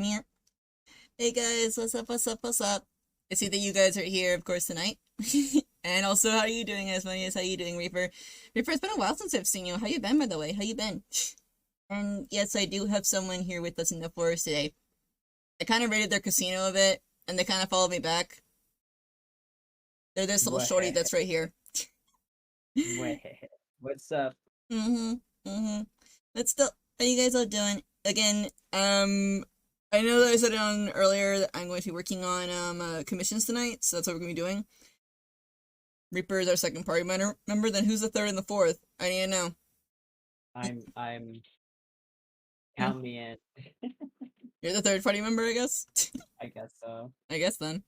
Yeah. Hey guys, what's up, what's up, what's up? I see that you guys are here, of course, tonight. And also, how are you doing, Asmodeus? How you doing, Reaper? Reaper, it's been a while since I've seen you. How you been, by the way? How you been? And yes, I do have someone here with us in the forest today. I kind of raided their casino a bit, and they kind of followed me back. They're this little What? shorty that's right here. What? What's up? Mm-hmm. Mm-hmm. But still, how you guys all doing? Again, I know that I said it on earlier that I'm going to be working on commissions tonight, so that's what we're gonna be doing. Reaper is our second party member. Then who's the third and the fourth? I need to know. I'm Hmm. count me in. You're the third party member, I guess. I guess so. I guess then.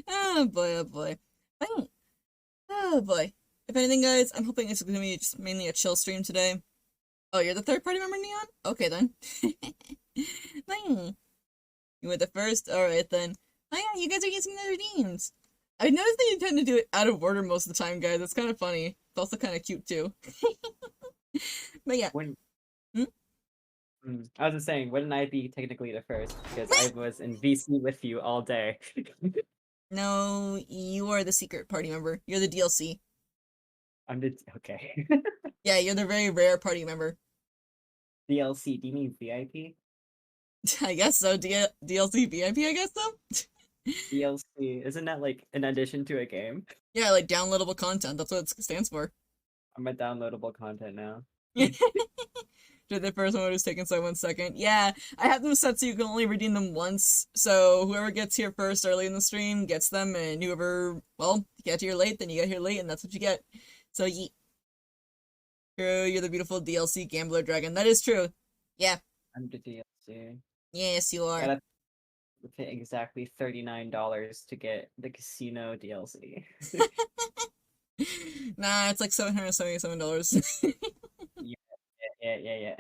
Oh boy, oh boy. Oh, oh boy. If anything, guys, I'm hoping it's gonna be just mainly a chill stream today. Oh, you're the third party member, Neon? Okay then. Fine. You were the first? Alright then. Oh yeah, you guys are using the redeems. I noticed that you tend to do it out of order most of the time, guys. It's kind of funny. It's also kind of cute too. But yeah. When Hmm? I was just saying, wouldn't I be technically the first because I was in VC with you all day? No, you are the secret party member. You're the DLC. I'm the okay. Yeah, you're the very rare party member. DLC. Do you mean VIP? I guess so. DLC VIP, I guess so. DLC. Isn't that like an addition to a game? Yeah, like downloadable content. That's what it stands for. I'm a downloadable content now. Did the first one was taking so 1 second. Yeah, I have them set so you can only redeem them once. So whoever gets here first early in the stream gets them, and whoever, well, you get here late, then you get here late, and that's what you get. So you're the beautiful DLC gambler dragon. That is true. Yeah. I'm the DLC. Yes, you are. Gotta pay exactly $39 to get the casino DLC. Nah, it's like $777. Yeah, yeah.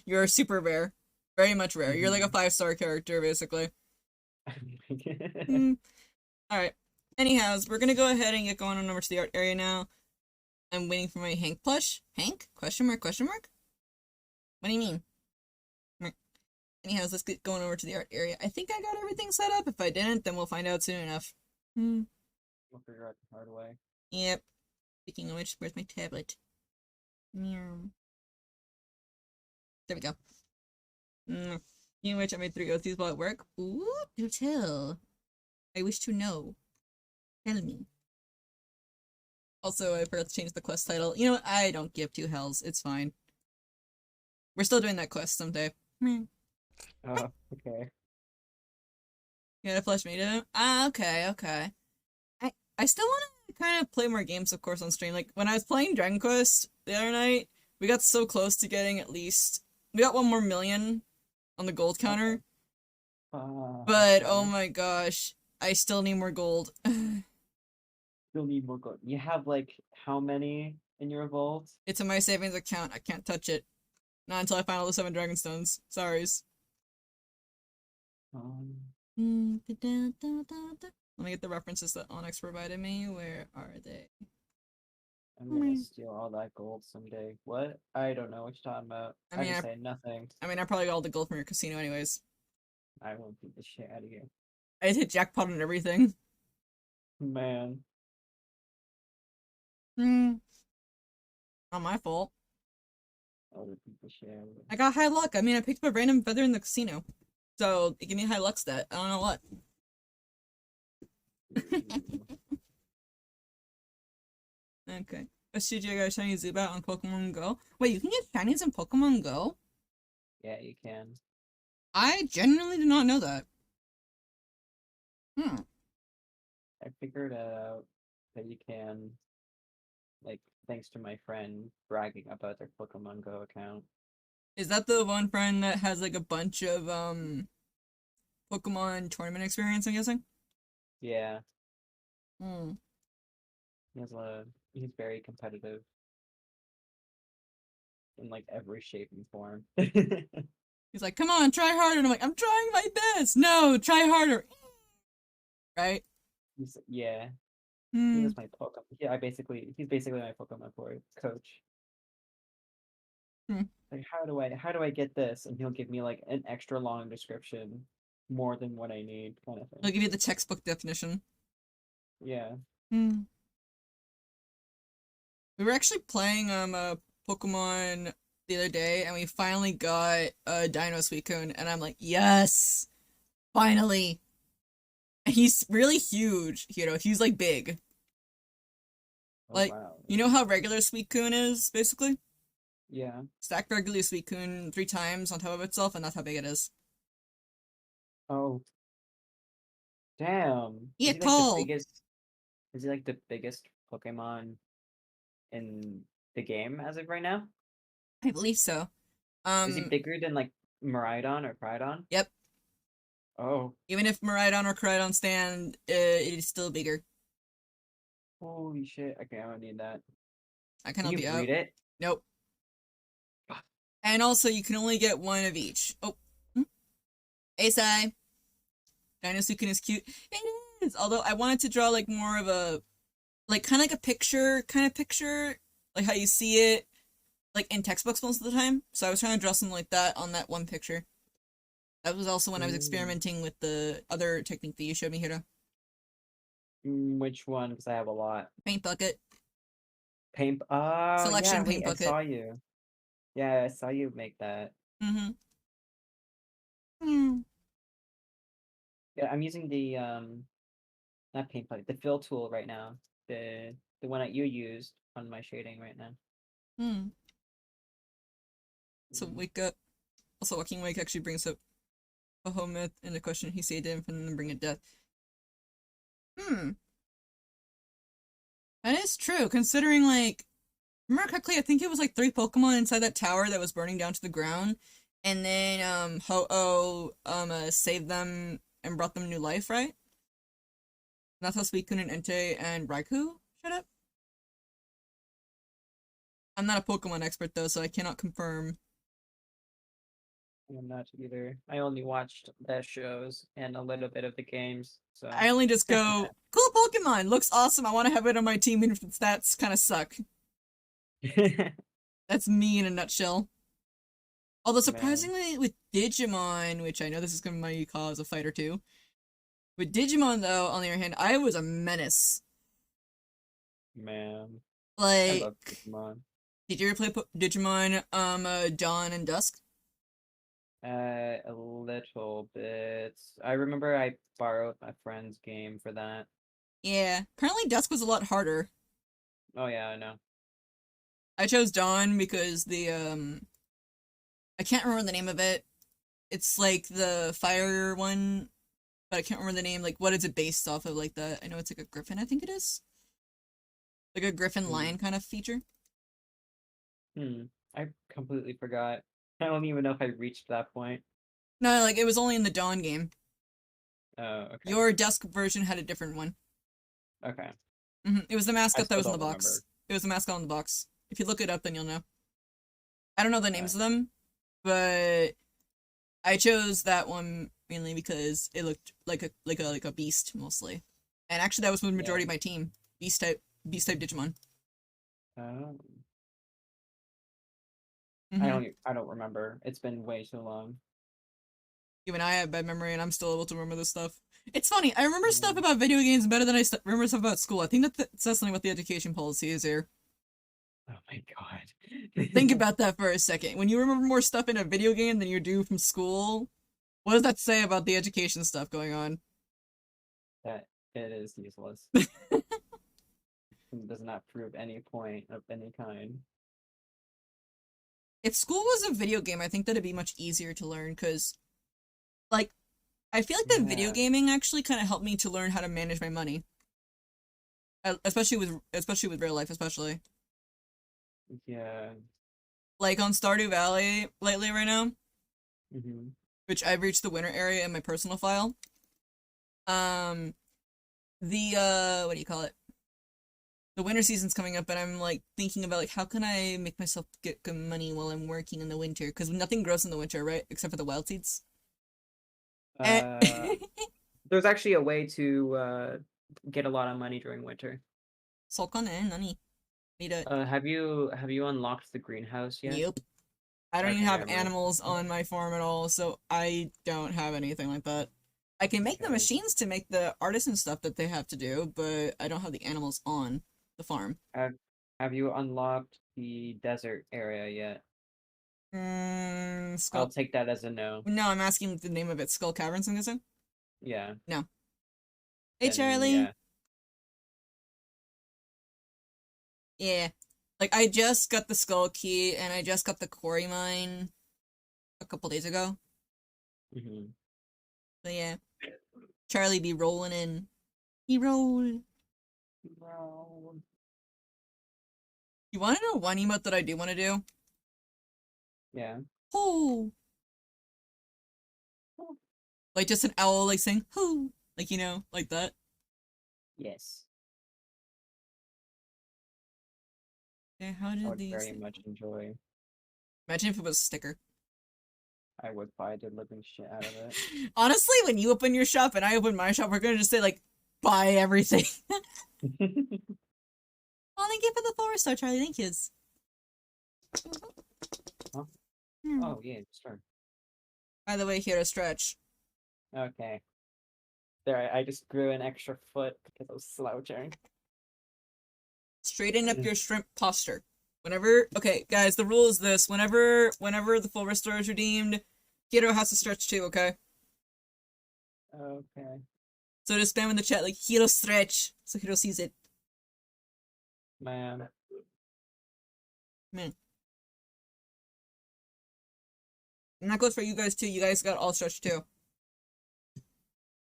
You're super rare. Very much rare. You're like a Mhm. 5-star character, basically. Mm, Alright. Anyhows, we're gonna go ahead and get going on over to the art area now. I'm waiting for my Hank plush. Hank? Question mark, question mark? What do you mean? Anyhows, let's get going over to the art area. I think I got everything set up. If I didn't, then we'll find out soon enough. Hmm. We'll figure out the hard way. Yep. Speaking of which, where's my tablet? Meow. There we go. Mm. Speaking of which, I made 3 OTs while at work. Ooh, do tell. I wish to know. Tell me. Also, I forgot to change the quest title. You know what? I don't give two hells. It's fine. We're still doing that quest someday. Hmm. Oh, okay. Yeah, Flesh made it. Ah, okay, okay. I still want to kind of play more games, of course, on stream. Like when I was playing Dragon Quest the other night, we got so close to getting at least we got 1 more million on the gold Okay. counter. But oh Okay. my gosh, I still need more gold. Still need more gold. You have like how many in your vault? It's in my savings account. I can't touch it. Not until I find all the 7 Dragonstones. Sorries. Um, Let me get the references that Onyx provided me. Where are they? I'm gonna steal all that gold someday. What? I don't know what you're talking about. I I mean, just I, say nothing. I mean, I probably got all the gold from your casino anyways. I won't beat the shit out of you. I just hit jackpot on everything. Man. Hmm, not my fault. I would beat the shit out of I got high luck. I mean, I picked up a random feather in the casino. So, it gave me high luck stat. I don't know what. you. Okay. Let's see, you got a shiny Zubat on Pokemon Go. Wait, you can get shinies in Pokemon Go? Yeah, you can. I genuinely did not know that. Hmm. I figured out that you can, like, thanks to my friend bragging about their Pokemon Go account. Is that the one friend that has like a bunch of Pokemon tournament experience, I'm guessing? Yeah, Hmm. he's very competitive in like every shape and form. He's like, come on, try harder. And I'm like, I'm trying my best. No, try harder. Right? Yeah, he Hmm. was my Pokemon. Yeah, he's basically my Pokemon coach. Hmm. like, how do I get this? And he'll give me like an extra long description, more than what I need, kind of I'll thing. give you the textbook definition. Yeah. Hmm. We were actually playing Pokemon the other day, and we finally got a Dino Suicune, and I'm like, yes, finally. And he's really huge, he's like big. Oh Like, wow. you know how regular Suicune is, basically? Yeah. Stack regular Suicune 3 times on top of itself, and that's how big it is. Oh damn. Yeah, Is he like the tall. biggest? Is he like the biggest Pokemon in the game as of right now? I believe so. Is he bigger than like Miraidon or Crydon? Yep. Oh, Even if Miraidon or Koraidon stand, it is still bigger. holy shit. Okay, I don't need that. I can Can help you you out. breed it? Nope. And also, you can only get one of each. Oh. Asai. Dinosuken is cute. It is. Although I wanted to draw like more of a, like kind of like a picture kind of picture, like how you see it, like in textbooks most of the time. So I was trying to draw something like that on that one picture. That was also when I was Mm, experimenting with the other technique that you showed me, Hiro. which one? Because I have a lot. Paint bucket. Paint. Oh, yeah. Selection Wait, paint I bucket. saw you. Yeah, I saw you make that. Mm-hmm. Mm. Yeah, I'm using the not paint bucket, the fill tool right now. The one that you used on my shading right now. Mm. So Mm. wake up. Also, Walking Wake actually brings up a whole myth in the question he saved him from the bring of death. Hmm. That is true, considering like remember correctly, I think it was like 3 Pokemon inside that tower that was burning down to the ground, and then Ho-Oh saved them and brought them new life, right? That's how Suicune and Entei and Raikou showed up. I'm not a Pokemon expert though, so I cannot confirm. I'm not either. I only watched the shows and a little bit of the games, so I only just go, cool Pokemon, looks awesome. I want to have it on my team, even if its stats kind of suck. That's me in a nutshell. Although man, surprisingly, with Digimon, which I know this is going to be cause a fight or two, with Digimon though, on the other hand, I was a menace. man, I Like, love Pokemon. did you ever play Digimon Dawn and Dusk? A little bit. I remember I borrowed my friend's game for that. Yeah. Apparently Dusk was a lot harder. Oh yeah, I know. I chose Dawn because the I can't remember the name of it. It's like the fire one, but I can't remember the name. Like what is it based off of? Like the I know it's like a griffin, I think it is. Like a griffin Hmm. lion kind of feature. Hmm. I completely forgot. I don't even know if I reached that point. No, like it was only in the Dawn game. Oh, okay. Your Dusk version had a different one. Okay. It was the I mascot that still was in the don't remember. box. It was the mascot on the box. If you look it up, then you'll know. I don't know the names Alright. of them, but I chose that one mainly because it looked like a beast mostly. And actually, that was the Yeah. majority of my team. Beast type Digimon. Um, Mm-hmm. I don't remember. It's been way too long. Even I have bad memory, and I'm still able to remember this stuff. It's funny. I remember stuff Mm. about video games better than I remember stuff about school. I think that says something about the education policy is here. Oh my god. Think about that for a second. When you remember more stuff in a video game than you do from school, what does that say about the education stuff going on? That it is useless. It does not prove any point of any kind. If school was a video game, I think that'd be much easier to learn because, like, I feel like that video Yeah. gaming actually kind of helped me to learn how to manage my money, especially with real life, especially Yeah. like on Stardew Valley lately right now, Hmm. which I've reached the winter area in my personal file. Um, the what do you call it? The winter season's coming up, and I'm like thinking about like how can I make myself get good money while I'm working in the winter because nothing grows in the winter, right? Except for the wild seeds. And Uh, there's actually a way to get a lot of money during winter. そうかね、何? Need a Have you unlocked the greenhouse yet? nope. I don't even Okay, have never mind. animals on my farm at all, so I don't have anything like that. I can make the Okay. machines to make the artisan stuff that they have to do, but I don't have the animals on the farm. Have you unlocked the desert area yet? I'll Skull. take that as a no. No, I'm asking the name of it. Skull Caverns, I'm guessing? Yeah. No. Hey, Then Charlie. yeah. Yeah. Like, I just got the Skull Key, and I just got the Quarry Mine a couple days ago. Mm-hmm. So, yeah. Charlie be rolling in. He roll. No. You want to know one emote that I do want to do? Yeah. Hoo! Like, just an owl, like, saying, hoo! Like, you know, like that. Yes. Okay, how I did would these... very much enjoy. Imagine if it was a sticker. I would buy the living shit out of it. Honestly, when you open your shop and I open my shop, we're gonna just say, like, buy everything. Oh, thank you for the 4-star, Charlie. Thank yous. Huh? Hmm. Oh yeah, sure. By the way, here a stretch. Okay. There, I just grew an extra foot because I was slouching. Straighten up your shrimp posture. Whenever, okay, guys, the rule is this: whenever the full restore is redeemed, Hiro has to stretch too. Okay. Okay. So just spam in the chat like Hiro stretch, so Hiro sees it. Man. Man. And that goes for you guys too. You guys got all stretched too.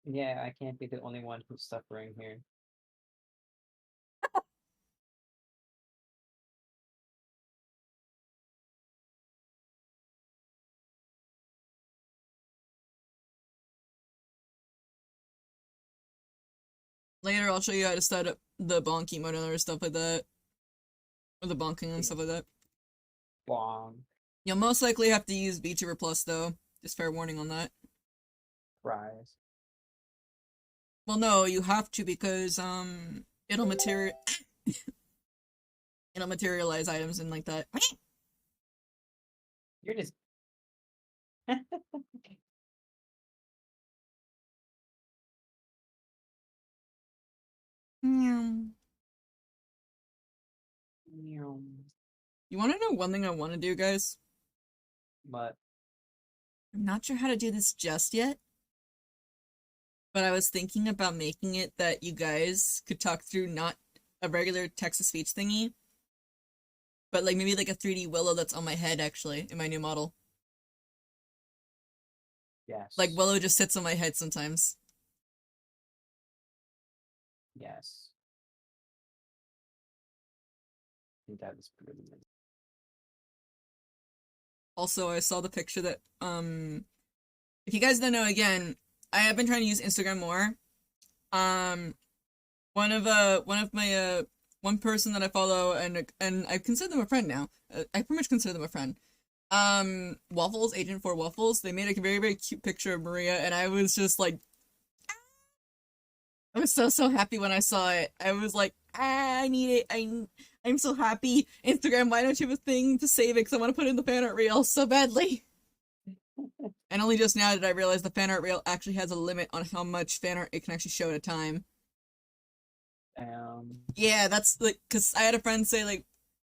Yeah, I can't be the only one who's suffering here. Later, I'll show you how to set up the bonk emote and other stuff like that, or the bonking and stuff like that. Bong. You'll most likely have to use VTuber Plus though. Just fair warning on that. Rise. Well, no, you have to because it'll it'll materialize items and like that. You're just Meow. Meow. You want to know one thing I want to do, guys? But I'm not sure how to do this just yet, but I was thinking about making it that you guys could talk through not a regular text-to-speech thingy, but like maybe like a 3D Willow that's on my head actually in my new model. yes. Like Willow just sits on my head sometimes. Yes. I think that was pretty nice. Also, I saw the picture that if you guys don't know, again, I have been trying to use Instagram more. One person that I follow and I consider them a friend now. I pretty much consider them a friend. Waffles, Agent 4 Waffles, they made a very, very cute picture of Maria, and I was just like, I was so happy when I saw it. I was like, I need it. I'm so happy. Instagram, why don't you have a thing to save it? Because I want to put it in the fan art reel so badly. And only just now did I realize the fan art reel actually has a limit on how much fan art it can actually show at a time. Yeah, that's like, because I had a friend say, like,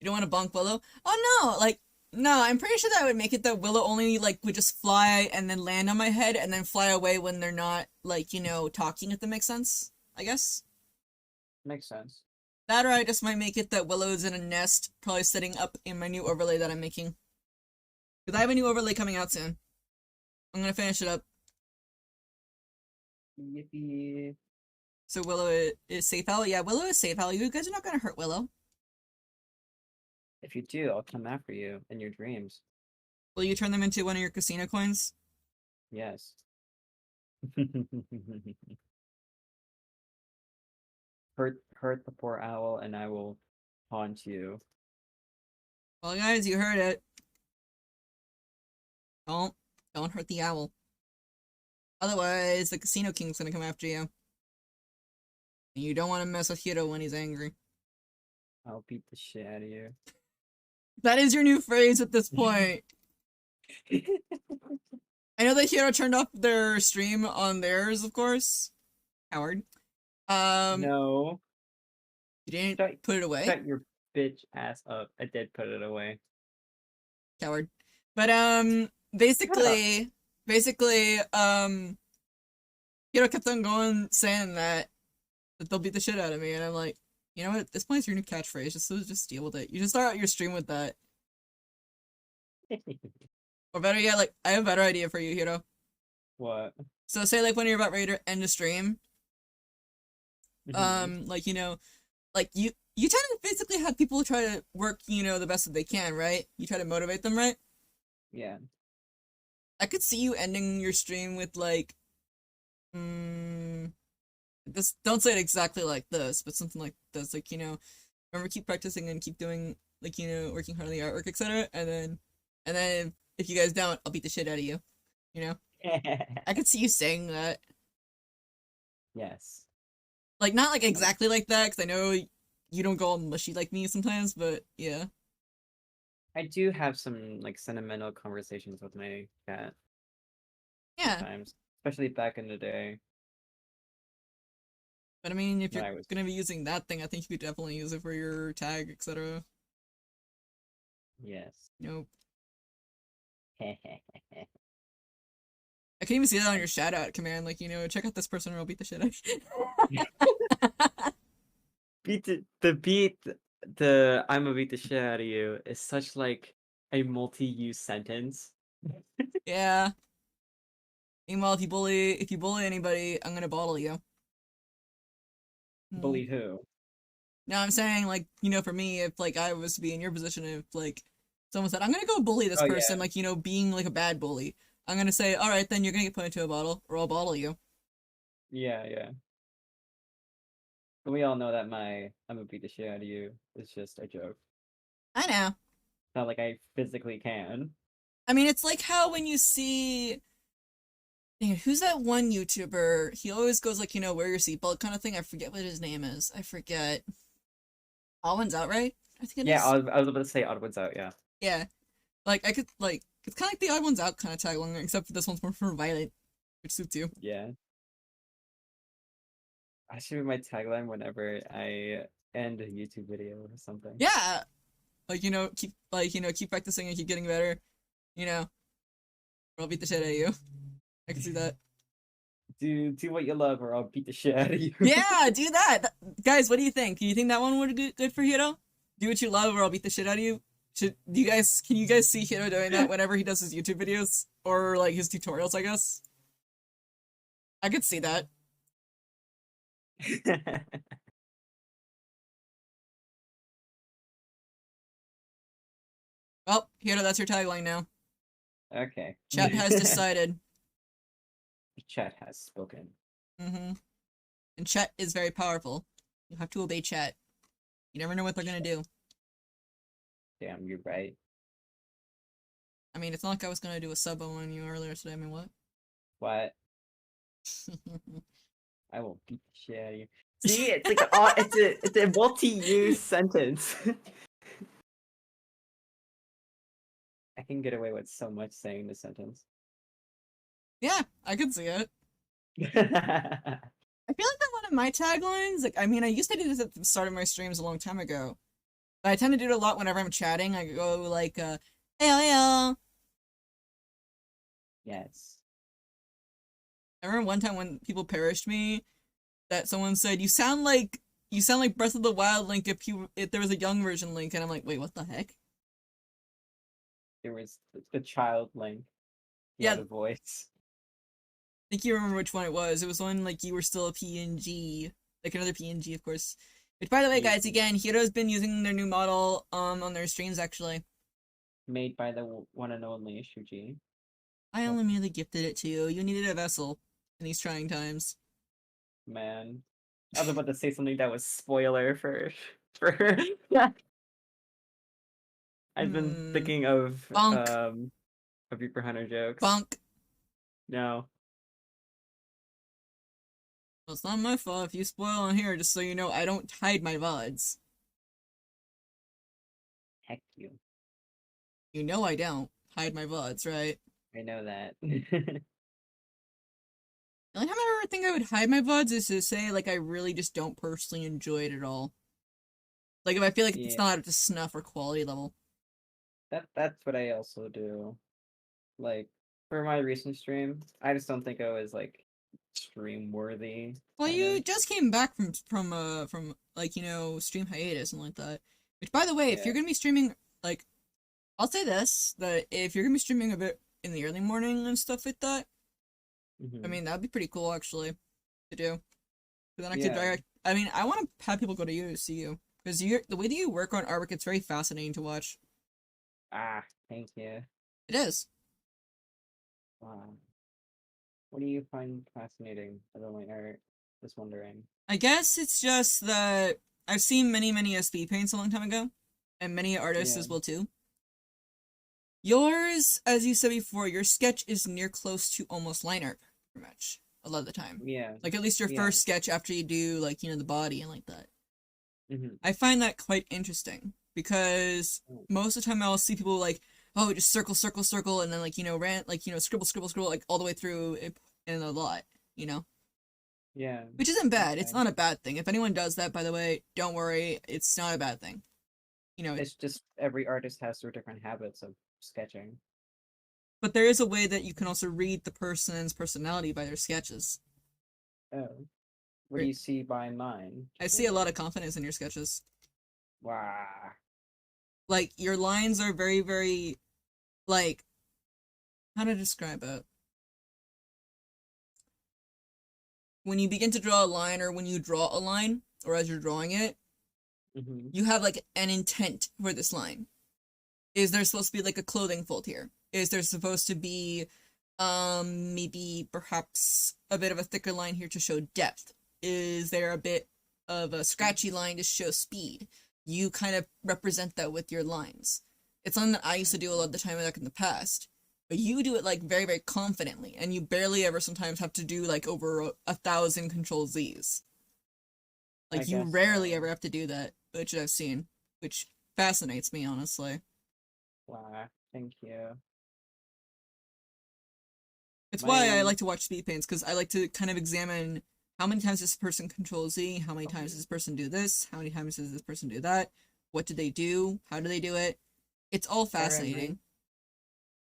you don't want to bonk Willow? Oh no, like, no, I'm pretty sure that would make it that Willow only, like, would just fly and then land on my head and then fly away when they're not, like, you know, talking, if that makes sense, I guess. Makes sense. That or I just might make it that Willow's in a nest, probably sitting up in my new overlay that I'm making. Because I have a new overlay coming out soon. I'm gonna finish it up. Yippee. So Willow is safe out? Yeah, Willow is safe out. You guys are not gonna hurt Willow. If you do, I'll come after you in your dreams. Will you turn them into one of your casino coins? Yes. hurt the poor owl and I will haunt you. Well, guys, you heard it. Don't hurt the owl. Otherwise, the Casino King's gonna come after you. And you don't want to mess with Hiro when he's angry. I'll beat the shit out of you. That is your new phrase at this point. I know that Hero turned off their stream on theirs, of course. Howard. No. You didn't Shut, put it away? shut your bitch ass up. I did put it away. Coward. But Shut up. basically, Hiro kept on going saying that they'll beat the shit out of me, and I'm like, you know what? This point is your new catchphrase. Just deal with it. You just start out your stream with that, or better yet, like I have a better idea for you, Hiro. What? So say like when you're about ready to end a stream, Mhm. like like you tend to basically have people try to work, the best that they can, right? You try to motivate them, right? Yeah. I could see you ending your stream with like, mm, this. Don't say it exactly like this, but something like this, like remember, keep practicing and keep doing like working hard on the artwork, etc. And then if you guys don't, I'll beat the shit out of you. You know, I could see you saying that, Yes. like not like exactly like that, because I know you don't go all mushy like me sometimes, but yeah, I do have some like sentimental conversations with my cat yeah. sometimes, especially back in the day But I mean, if when you're I was. gonna be using that thing, I think you could definitely use it for your tag, etc. Yes. You know, I I can even see that on your shout out command, like check out this person or I'll beat the shit out of you. beat the I'm gonna beat the shit out of you is such like a multi-use sentence. Yeah. Meanwhile, if you bully anybody, I'm gonna bottle you. Hmm. Believe who? No, I'm saying like for me, if like I was to be in your position, if like someone said I'm gonna go bully this Oh person, yeah. like being like a bad bully, I'm gonna say, all right, then you're gonna get put into a bottle, or I'll bottle you. Yeah, yeah. But we all know that my I'm gonna beat the shit out of you is just a joke. I know. Not like I physically can. I mean, it's like how when you see, dang it, who's that one YouTuber? He always goes like, wear your seatbelt kind of thing. I forget what his name is. I forget. All one's out, right? I think it Yeah, is. I was about to say odd ones out, yeah. Yeah. Like I could like it's kind of like the odd ones out kind of tagline, except for this one's more for violent, which suits you. Yeah. I should be my tagline whenever I end a YouTube video or something. Yeah. Like keep practicing and keep getting better. Or I'll beat the shit out of you. I can see that. Do what you love or I'll beat the shit out of you. Yeah, do that. Guys, what do you think? Do you think that one would be good for Hiro? Do what you love, or I'll beat the shit out of you. Can you guys see Hiro doing that whenever he does his YouTube videos or like his tutorials? I guess I could see that. Well, Hiro, that's your tagline now. Okay. Chat has decided. The chat has spoken. Mm-hmm. And chat is very powerful. You have to obey chat. You never know what they're gonna do. Damn, you're right. I mean, it's not like I was gonna do a sub on you earlier today. I mean, what? What? I will beat the shit out of you. See, it's like it's a multi-use sentence. I can get away with so much saying this sentence. Yeah, I could see it. I feel like that one of my taglines, like, I mean, I used to do this at the start of my streams a long time ago. But I tend to do it a lot whenever I'm chatting. I go like, hey, hey, Yes. I remember one time when people perished me, that someone said, you sound like Breath of the Wild Link if there was a young version Link, and I'm like, wait, what the heck? There was the child Link. He Yeah, had a voice. I think you remember which one it was. It was when like you were still a PNG, like another PNG, of course. Which, by the way, guys, again, Hiro's been using their new model on their streams actually. Made by the one and only Shuji. I only merely gifted it to you. You needed a vessel in these trying times. Man. I was about to say something that was spoiler for I've been thinking Bunk, of Reaper Hunter jokes. bunk. No. Well, it's not my fault if you spoil on here. Just so you know, I don't hide my VODs. Heck you. You know I don't. hide my VODs, right? I know that. The only time I ever think I would hide my VODs is to say, like, I really just don't personally enjoy it at all. Like, if I feel like it's Yeah, not up to snuff or quality level. that's what I also do. Like for my recent stream, I just don't think I was like stream worthy, Well, kind you of. just came back from like, stream hiatus and like that. Which, by the way, if you're Yeah. gonna be streaming, like, I'll say this, that if you're gonna be streaming a bit in the early morning and stuff like that, I Hmm. mean, that'd be pretty cool, actually, to do. 'Cause then I could Yeah. direct, I mean, I want to have people go to you to see you. Because the way that you work on artwork, it's very fascinating to watch. Ah, thank you. It is. Wow. What do you find fascinating about my art? Just wondering. I guess it's just that I've seen many SB paints a long time ago, and many artists Yeah. as well too. Yours, as you said before, your sketch is near close to almost line art, pretty much, a lot of the time. Yeah. Like, at least your Yeah. first sketch after you do, like, the body and like that. Hmm. I find that quite interesting, because Oh, most of the time I'll see people like, oh, just circle, and then, like, rant, like, scribble, like, all the way through it in a lot, you know? yeah. Which isn't bad. It's Okay. not a bad thing. If anyone does that, by the way, don't worry. It's not a bad thing. It's just every artist has their different habits of sketching. But there is a way that you can also read the person's personality by their sketches. Oh. What do Right. you see by mine? I Just see a lot wondering. of confidence in your sketches. Wow. Like, your lines are very, like, how to describe it? When you begin to draw a line, or when you draw a line, or as you're drawing it, Hmm. you have, like, an intent for this line. Is there supposed to be, like, a clothing fold here? Is there supposed to be, maybe perhaps a bit of a thicker line here to show depth? Is there a bit of a scratchy line to show speed? You kind of represent that with your lines. It's something that I used to do a lot of the time back in the past. But you do it, like, very confidently, and you barely ever sometimes have to do, like, over 1,000 Control Z's. I Like, you guess rarely so. ever have to do that, which I've seen, which fascinates me, honestly. Wow. Thank you. It's why I My like to watch speed paints, because I like to kind of examine how many times does this person Control Z, how many times does this person do this, how many times does this person do that, what do they do, how do they do it. It's all that remind fascinating.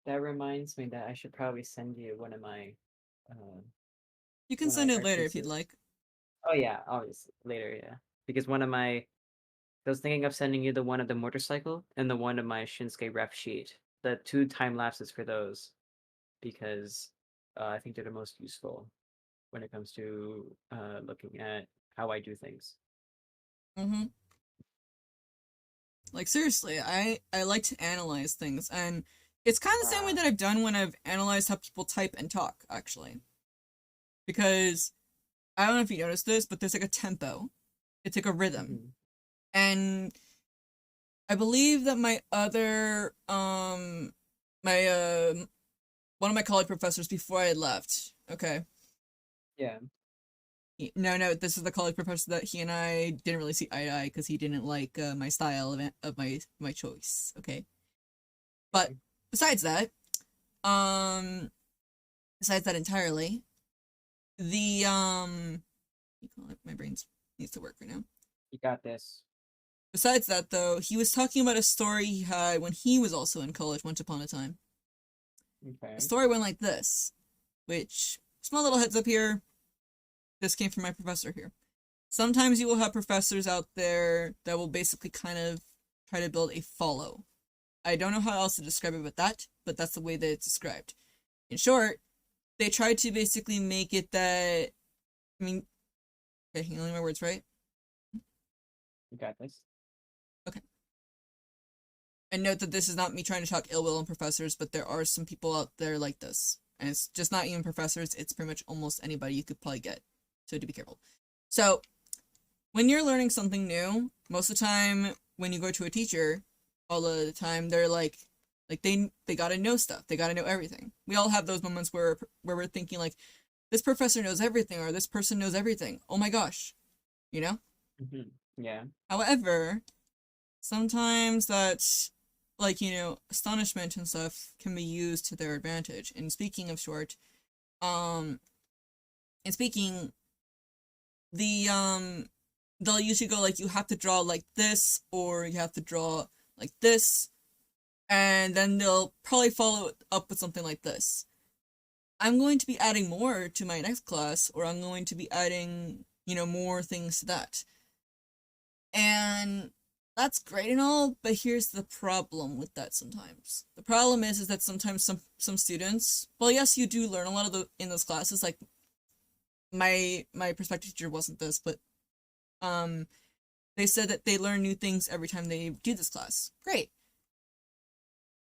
that reminds me that I should probably send you uh You can one of my send it art later if you'd pieces. like. Oh yeah, obviously later, yeah. Because one of my I was thinking of sending you the one of the motorcycle and the one of my Shinsuke ref sheet. The two time lapses for those because I think they're the most useful when it comes to looking at how I do things. Mm-hmm. Like, seriously, I like to analyze things, and it's kind of the same way Ah, that I've done when I've analyzed how people type and talk, actually. Because I don't know if you noticed this, but there's like a tempo. It's like a rhythm. mhm. And I believe that my one of my college professors before I left. Okay. Yeah. No, this is the college professor that he and I didn't really see eye to eye, because he didn't like my style of my choice. Okay. But Okay. besides that, um, besides that entirely, the you call it, my brain's needs to work right now. You got this. Besides that, though, he was talking about a story he had when he was also in college once upon a time. The Okay. story went like this, which, small little heads up here, this came from my professor here. Sometimes you will have professors out there that will basically kind of try to build a follow. I don't know how else to describe it but that's the way that it's described. In short, they try to basically make it that, I mean, okay, you know my words, right? You got this. Okay. And note that this is not me trying to talk ill will on professors, but there are some people out there like this. And it's just not even professors, it's pretty much almost anybody you could probably get. So to be careful. So, when you're learning something new, most of the time when you go to a teacher, all of the time they're like they gotta know stuff. They gotta know everything. We all have those moments where we're thinking like, this professor knows everything, or this person knows everything. Oh my gosh. You know? Hmm. Yeah. However, sometimes that like, astonishment and stuff can be used to their advantage. And speaking of short, um, and speaking, they'll usually go like, you have to draw like this, or you have to draw like this, and then they'll probably follow it up with something like this. I'm going to be adding more to my next class, or I'm going to be adding, more things to that. And that's great and all, but here's the problem with that sometimes. The problem is that sometimes some students, well, yes, you do learn a lot of the in those classes. Like my perspective teacher wasn't this, but um they said that they learn new things every time they do this class. Great.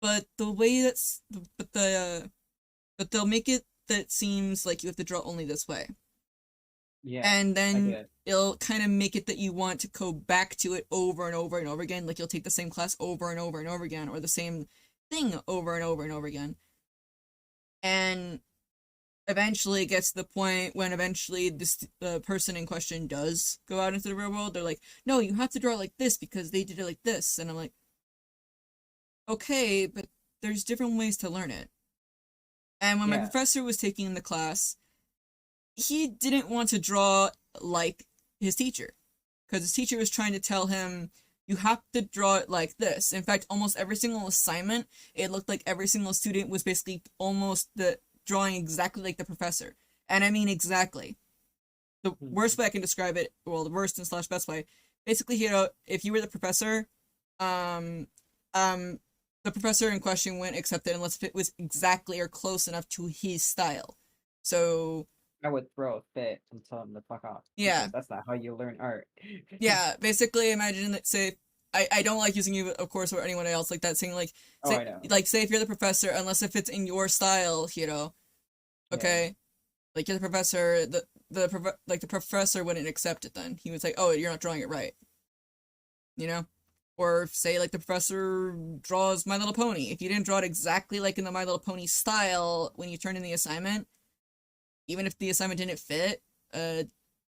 But the way that's but they'll make it that it seems like you have to draw only this way. Yeah, And I then get. it'll kind of make it that you want to go back to it over and over and over again. Like you'll take the same class over and over and over again, or the same thing over and over and over again. And eventually it gets to the point when eventually the person in question does go out into the real world. They're like, no, you have to draw like this because they did it like this. And I'm like, okay, but there's different ways to learn it. And when my Yeah. professor was taking the class, he didn't want to draw like his teacher, because his teacher was trying to tell him, you have to draw it like this. In fact, almost every single assignment, it looked like every single student was basically almost the drawing exactly like the professor. And I mean exactly. The worst Mhm. way I can describe it, well, the worst and slash best way, basically, if you were the professor, um, um, the professor in question wouldn't accept it unless it was exactly or close enough to his style. So I would throw a fit and tell him to fuck off yeah, because that's not how you learn art. yeah. Basically, imagine that. Say, I don't like using you, of course, or anyone else like that. Saying like, Oh, say, I know. say if you're the professor, unless if it's in your style, Yeah. okay, like you're the professor, the professor wouldn't accept it. Then he would say, oh, you're not drawing it right, you know. Or say like the professor draws My Little Pony. If you didn't draw it exactly like in the My Little Pony style when you turn in the assignment, even if the assignment didn't fit,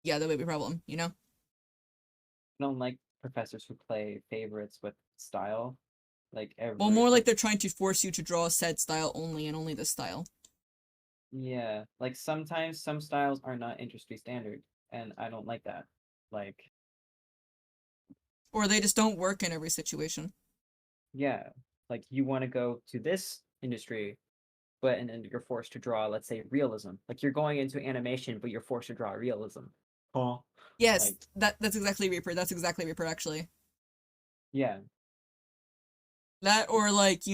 yeah, that would be a problem, you know? I don't like professors who play favorites with style. Like Well, every more like like they're trying to force you to draw said style only and only this style. yeah, like sometimes some styles are not industry standard, and I don't like that. Like Or they just don't work in every situation. yeah, like you want to go to this industry, but and then you're forced to draw, let's say, realism. Like you're going into animation, but you're forced to draw realism. Oh, Yes, like that's exactly Reaper. That's exactly Reaper, actually. yeah, That, or like,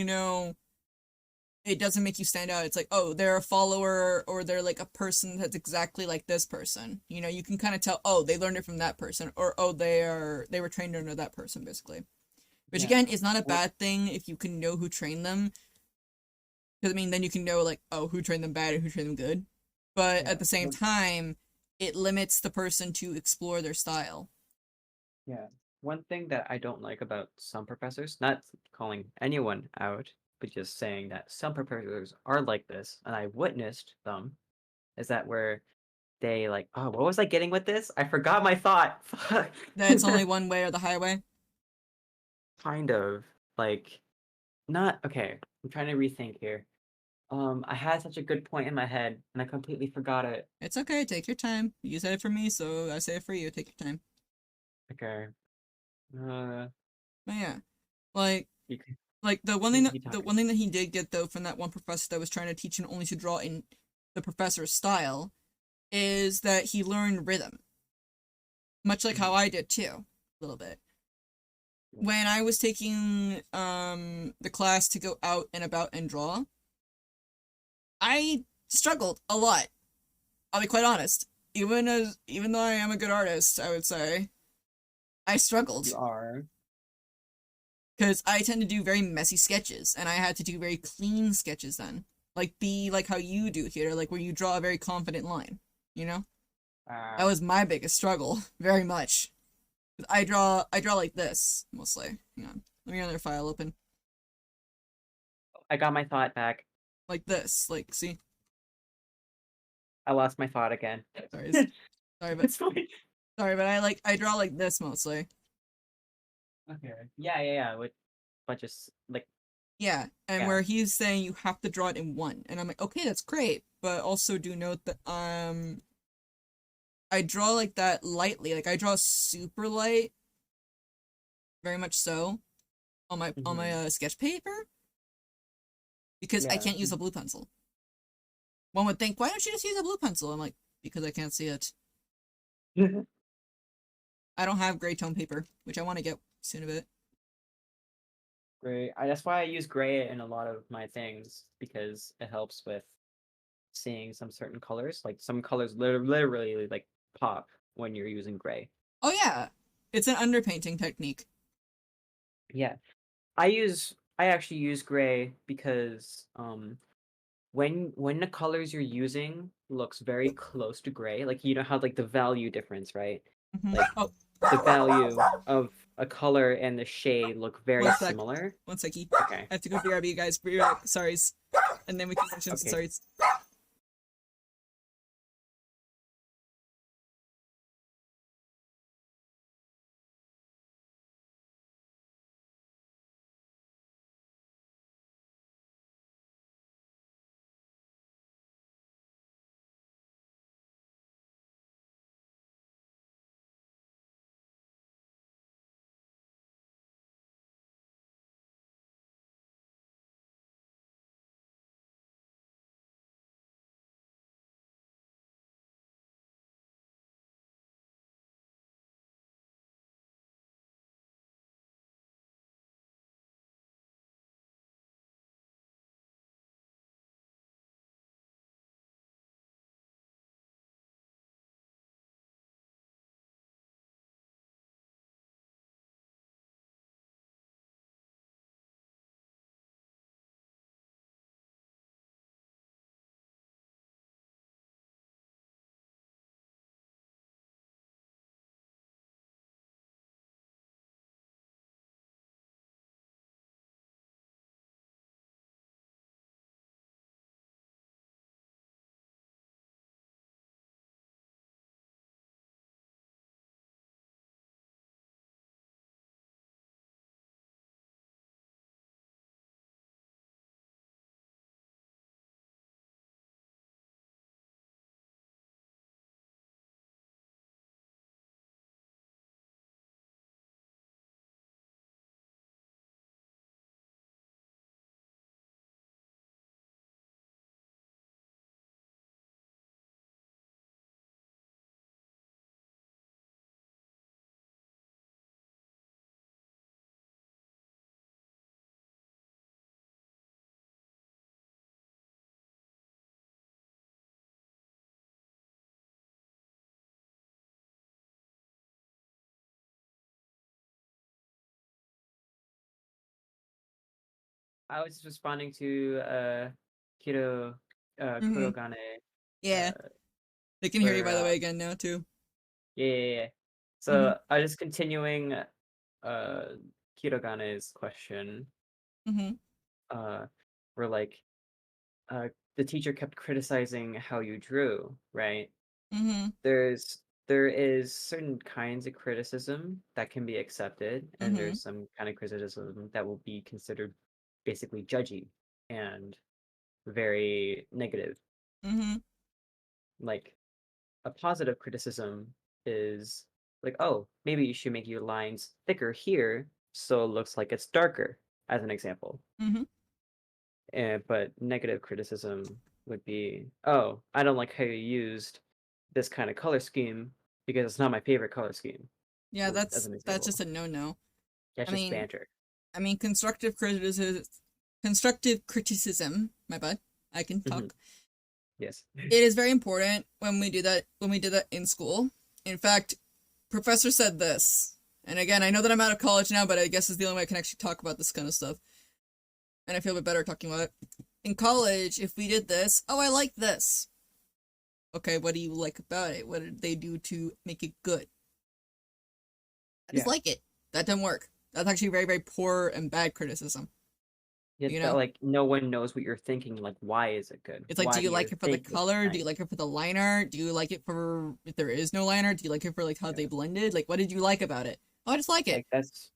it doesn't make you stand out. It's like, oh, they're a follower, or they're like a person that's exactly like this person. You can kind of tell, oh, they learned it from that person, or oh, they were trained under that person, basically. Which yeah. again is not a Or bad thing if you can know who trained them, because I mean, then you can know like, oh, who trained them bad and who trained them good. But yeah, at the same time, it limits the person to explore their style. yeah. One thing that I don't like about some professors, not calling anyone out, but just saying that some professors are like this, and I witnessed them, is that where they like, oh, what was I getting with this? I forgot my thought. Fuck. That it's only one way or the highway. Kind of like not okay. I'm trying to rethink here. I had such a good point in my head, and I completely forgot it. It's okay, take your time. You said it for me, so I say it for you. Take your time. Okay. Uh, But yeah, like you can the one thing you that keep the talking. one thing that he did get though from that one professor that was trying to teach him only to draw in the professor's style is that he learned rhythm, much like how Mhm. I did too, a little bit. Yeah. When I was taking the class to go out and about and draw, I struggled a lot. I'll be quite honest. Even though I am a good artist, I would say I You struggled are. because I tend to do very messy sketches, and I had to do very clean sketches then, like be like how you do here, like where you draw a very confident line. You know, that Uh, was my biggest struggle, very much. I draw like this mostly. Hang on, let me get another file open. I got my thought back. Like this, like see, I lost my thought again. sorry, sorry, but It's fine. I draw like this mostly. Okay. Yeah, yeah, yeah. What? bunch of like Yeah, and yeah. where he's saying you have to draw it in one, and I'm like, okay, that's great, but also do note that I draw like that lightly, like I draw super light, very much so, on my Hmm. sketch paper because I Yeah. can't use a blue pencil. One would think, why don't you just use a blue pencil? I'm like, because I can't see it. I don't have gray tone paper, which I want to get soon a bit. Gray. That's why I use gray in a lot of my things because it helps with seeing some certain colors. Like some colors literally like pop when you're using gray. Oh yeah, it's an underpainting technique. Yeah. I actually use gray because when the colors you're using looks very close to gray, like you know how like the value difference, right? Like Oh, the value of a color and the shade look very one sec, similar. one seckie. Okay. I have to go BRB, guys. Be right back. Sorries, and then we can mention some Okay. sorries. I was just responding to Kiro Mm-hmm. Kurogane Yeah, uh they can hear you for by the way again now too. yeah. Mm-hmm. So I just continuing Kirogane's question. Mm-hmm. Uh where like uh the teacher kept criticizing how you drew, right? Mm-hmm. There's there is certain kinds of criticism that can be accepted, and Mm-hmm. there's some kind of criticism that will be considered basically judgy and very negative. Mm-hmm. Like a positive criticism is like, oh, maybe you should make your lines thicker here so it looks like it's darker, as an example. Mm-hmm. But negative criticism would be, oh, I don't like how you used this kind of color scheme because it's not my favorite color scheme, Yeah, as an that's just example. a no-no. That's I just mean, banter. constructive criticism, my bad. I can Hmm. talk. Yes. It is very important when we did that in school. In fact, professor said this. And again, I know that I'm out of college now, but I guess it's the only way I can actually talk about this kind of stuff. And I feel a bit better talking about it. In college, if we did this, oh, I like this. Okay, what do you like about it? What did they do to make it good? I just Yeah. like it. That didn't work. That's actually very, very poor and bad criticism. Yeah, You that know? like no one knows what you're thinking. Like, why is it good? It's like, do Why do you you like it for the think it's color? Do you nice? like it for the liner? Do you like it for if there is no liner? Do you like it for like how they Yeah. blended? Like, what did you like about it? Oh, I just like it. Like that's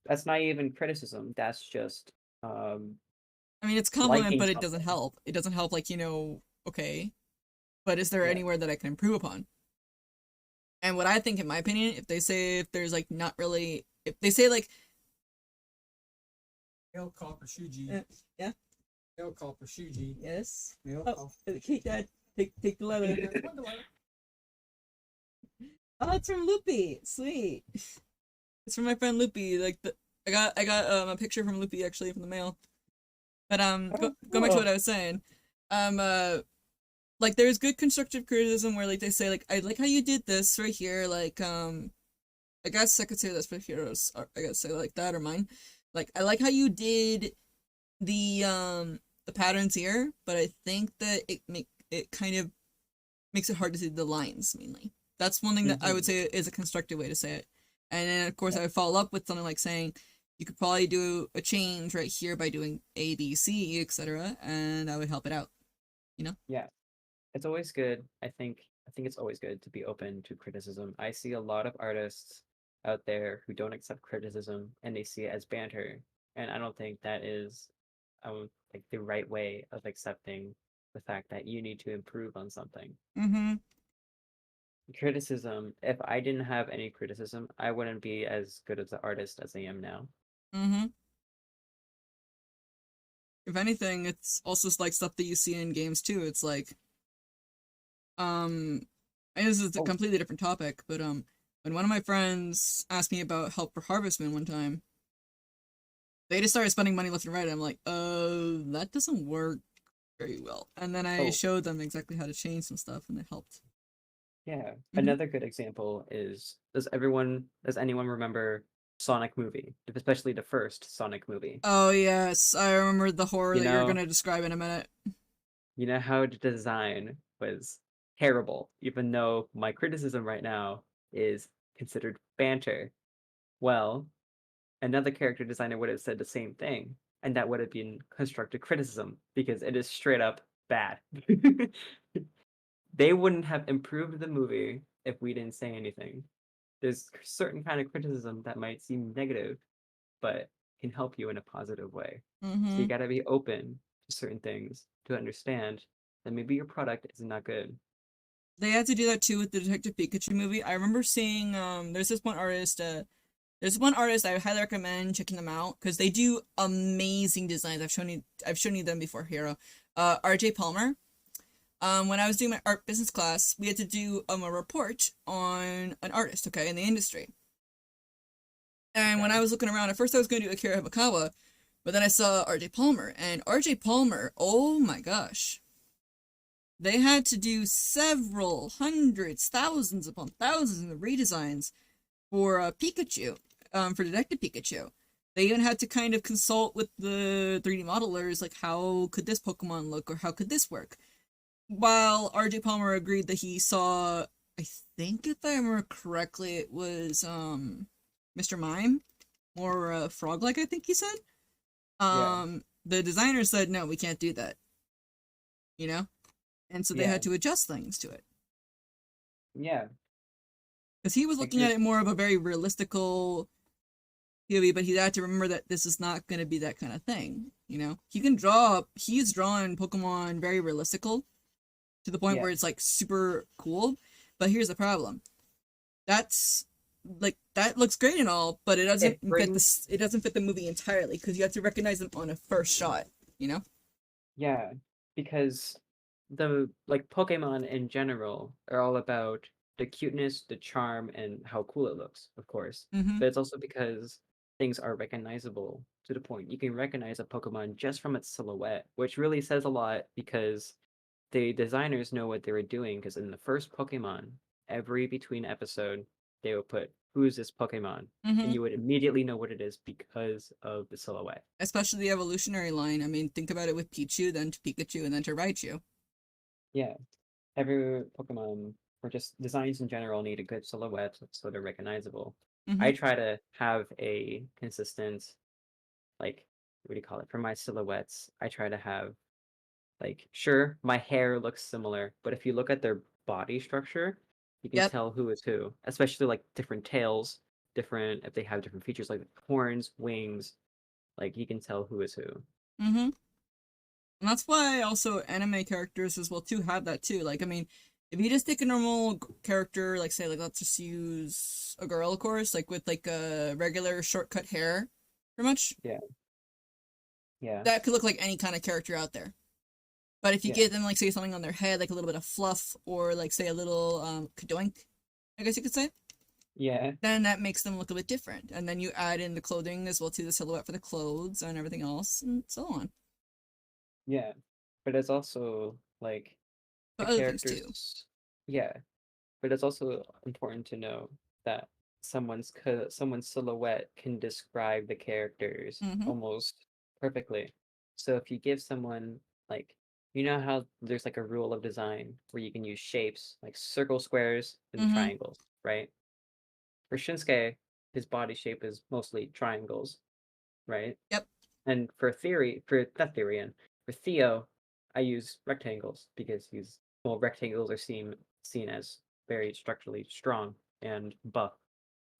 That's not even criticism. That's just um I mean, it's compliment, liking but it doesn't something. help. It doesn't help, like, okay, but is there Yeah. anywhere that I can improve upon? And what I think, in my opinion, if there's like not really, if they say like, Male copper Shuji. yeah, Male copper Shuji. yes, Male oh, copper. Kate, Dad, take the leather. Oh, it's from Loopy. Sweet. It's from my friend Loopy. Like I got a picture from Loopy actually from the mail. But going back to what I was saying, um uh like there's good constructive criticism where like they say like I like how you did this right here, like I guess I could say that's for heroes. Or I guess say like that or mine. Like I like how you did the patterns here, but I think that it kind of makes it hard to see the lines mainly. That's one thing that I would say is a constructive way to say it. And then of course I would follow up with something like saying you could probably do a change right here by doing A, B, C, etc. And I would help it out. You know? Yeah. It's always good. I think it's always good to be open to criticism. I see a lot of artists out there who don't accept criticism and they see it as banter. And I don't think that is like the right way of accepting the fact that you need to improve on something. Mm-hmm. Criticism, if I didn't have any criticism, I wouldn't be as good as an artist as I am now. Mm-hmm. If anything, it's also like stuff that you see in games too. It's like um and this is a Oh, completely different topic, but when one of my friends asked me about help for Harvestman one time, they just started spending money left and right. I'm like, that doesn't work very well. And then I oh, showed them exactly how to change some stuff, and it helped. yeah. Hmm. Another good example is does anyone remember Sonic movie, especially the first Sonic movie? Oh yes, I remember the horror You that you're know, gonna describe in a minute. you know how the design was terrible, even though my criticism right now is considered banter. Well, another character designer would have said the same thing, and that would have been constructive criticism because it is straight up bad. They wouldn't have improved the movie if we didn't say anything. There's certain kind of criticism that might seem negative, but can help you in a positive way. So you Mm-hmm. got to be open to certain things to understand that maybe your product is not good. They had to do that too with the Detective Pikachu movie. I remember seeing there's one artist I highly recommend checking them out because they do amazing designs. I've shown you them before, Hero. RJ Palmer. When I was doing my art business class, we had to do a report on an artist, okay, in the industry. And when I Okay. was looking around, at first I was going to do Akira Hibakawa, but then I saw RJ Palmer, and RJ Palmer, oh my gosh, they had to do several hundreds, thousands upon thousands of redesigns for Pikachu, for Detective Pikachu. They even had to kind of consult with the 3D modelers, like how could this Pokemon look or how could this work. While RJ Palmer agreed that he saw, I think if I remember correctly, it was Mr. Mime, more frog-like. I think he said. Yeah. The designer said no, we can't do that. You know, and so they Yeah. had to adjust things to it Yeah. because he was Like looking at there's it more of a very realistical POV, but he had to remember that this is not going to be that kind of thing. You know, he can draw. He's drawn Pokemon very realistical to the point yeah. where it's like super cool. But here's the problem. That's like that looks great and all, but It brings it doesn't fit the movie entirely because you have to recognize them on a first shot, you know? yeah, because the like Pokemon in general are all about the cuteness, the charm, and how cool it looks, of course. Mm-hmm. But it's also because things are recognizable to the point you can recognize a Pokemon just from its silhouette, which really says a lot because the designers know what they were doing. Because in the first Pokemon, every between episode, they would put, "Who's this Pokemon?" Mm-hmm. And you would immediately know what it is because of the silhouette. Especially the evolutionary line. I mean, think about it with Pichu, then to Pikachu, and then to Raichu. Yeah, every Pokemon or just designs in general need a good silhouette so they're recognizable. Mm-hmm. I try to have a consistent, like, what do you call it? For my silhouettes, I try to have, like, sure, my hair looks similar, but if you look at their body structure, you can Yep. tell who is who, especially like different tails. different, if they have different features like horns, wings, like you can tell who is who. Mm-hmm. And that's why also anime characters as well too have that too. Like, I mean, if you just take a normal character, like say, like let's just use a girl, of course, like with like a regular shortcut hair, pretty much, Yeah. Yeah. that could look like any kind of character out there. But if you Yeah. give them like say something on their head, like a little bit of fluff, or like say a little kadoink, I guess you could say, Yeah. then that makes them look a bit different. And then you add in the clothing as well to the silhouette for the clothes and everything else, and so on. Yeah. But it's also like the But other things too. characters. Yeah. But it's also important to know that someone's silhouette can describe the characters Mm-hmm. almost perfectly. So if you give someone like you know how there's like a rule of design where you can use shapes like circle, squares, and Mm-hmm. triangles, right? For Shinsuke, his body shape is mostly triangles, right? Yep. And for that theory, and for Theo, I use rectangles because rectangles are seen as very structurally strong and buff,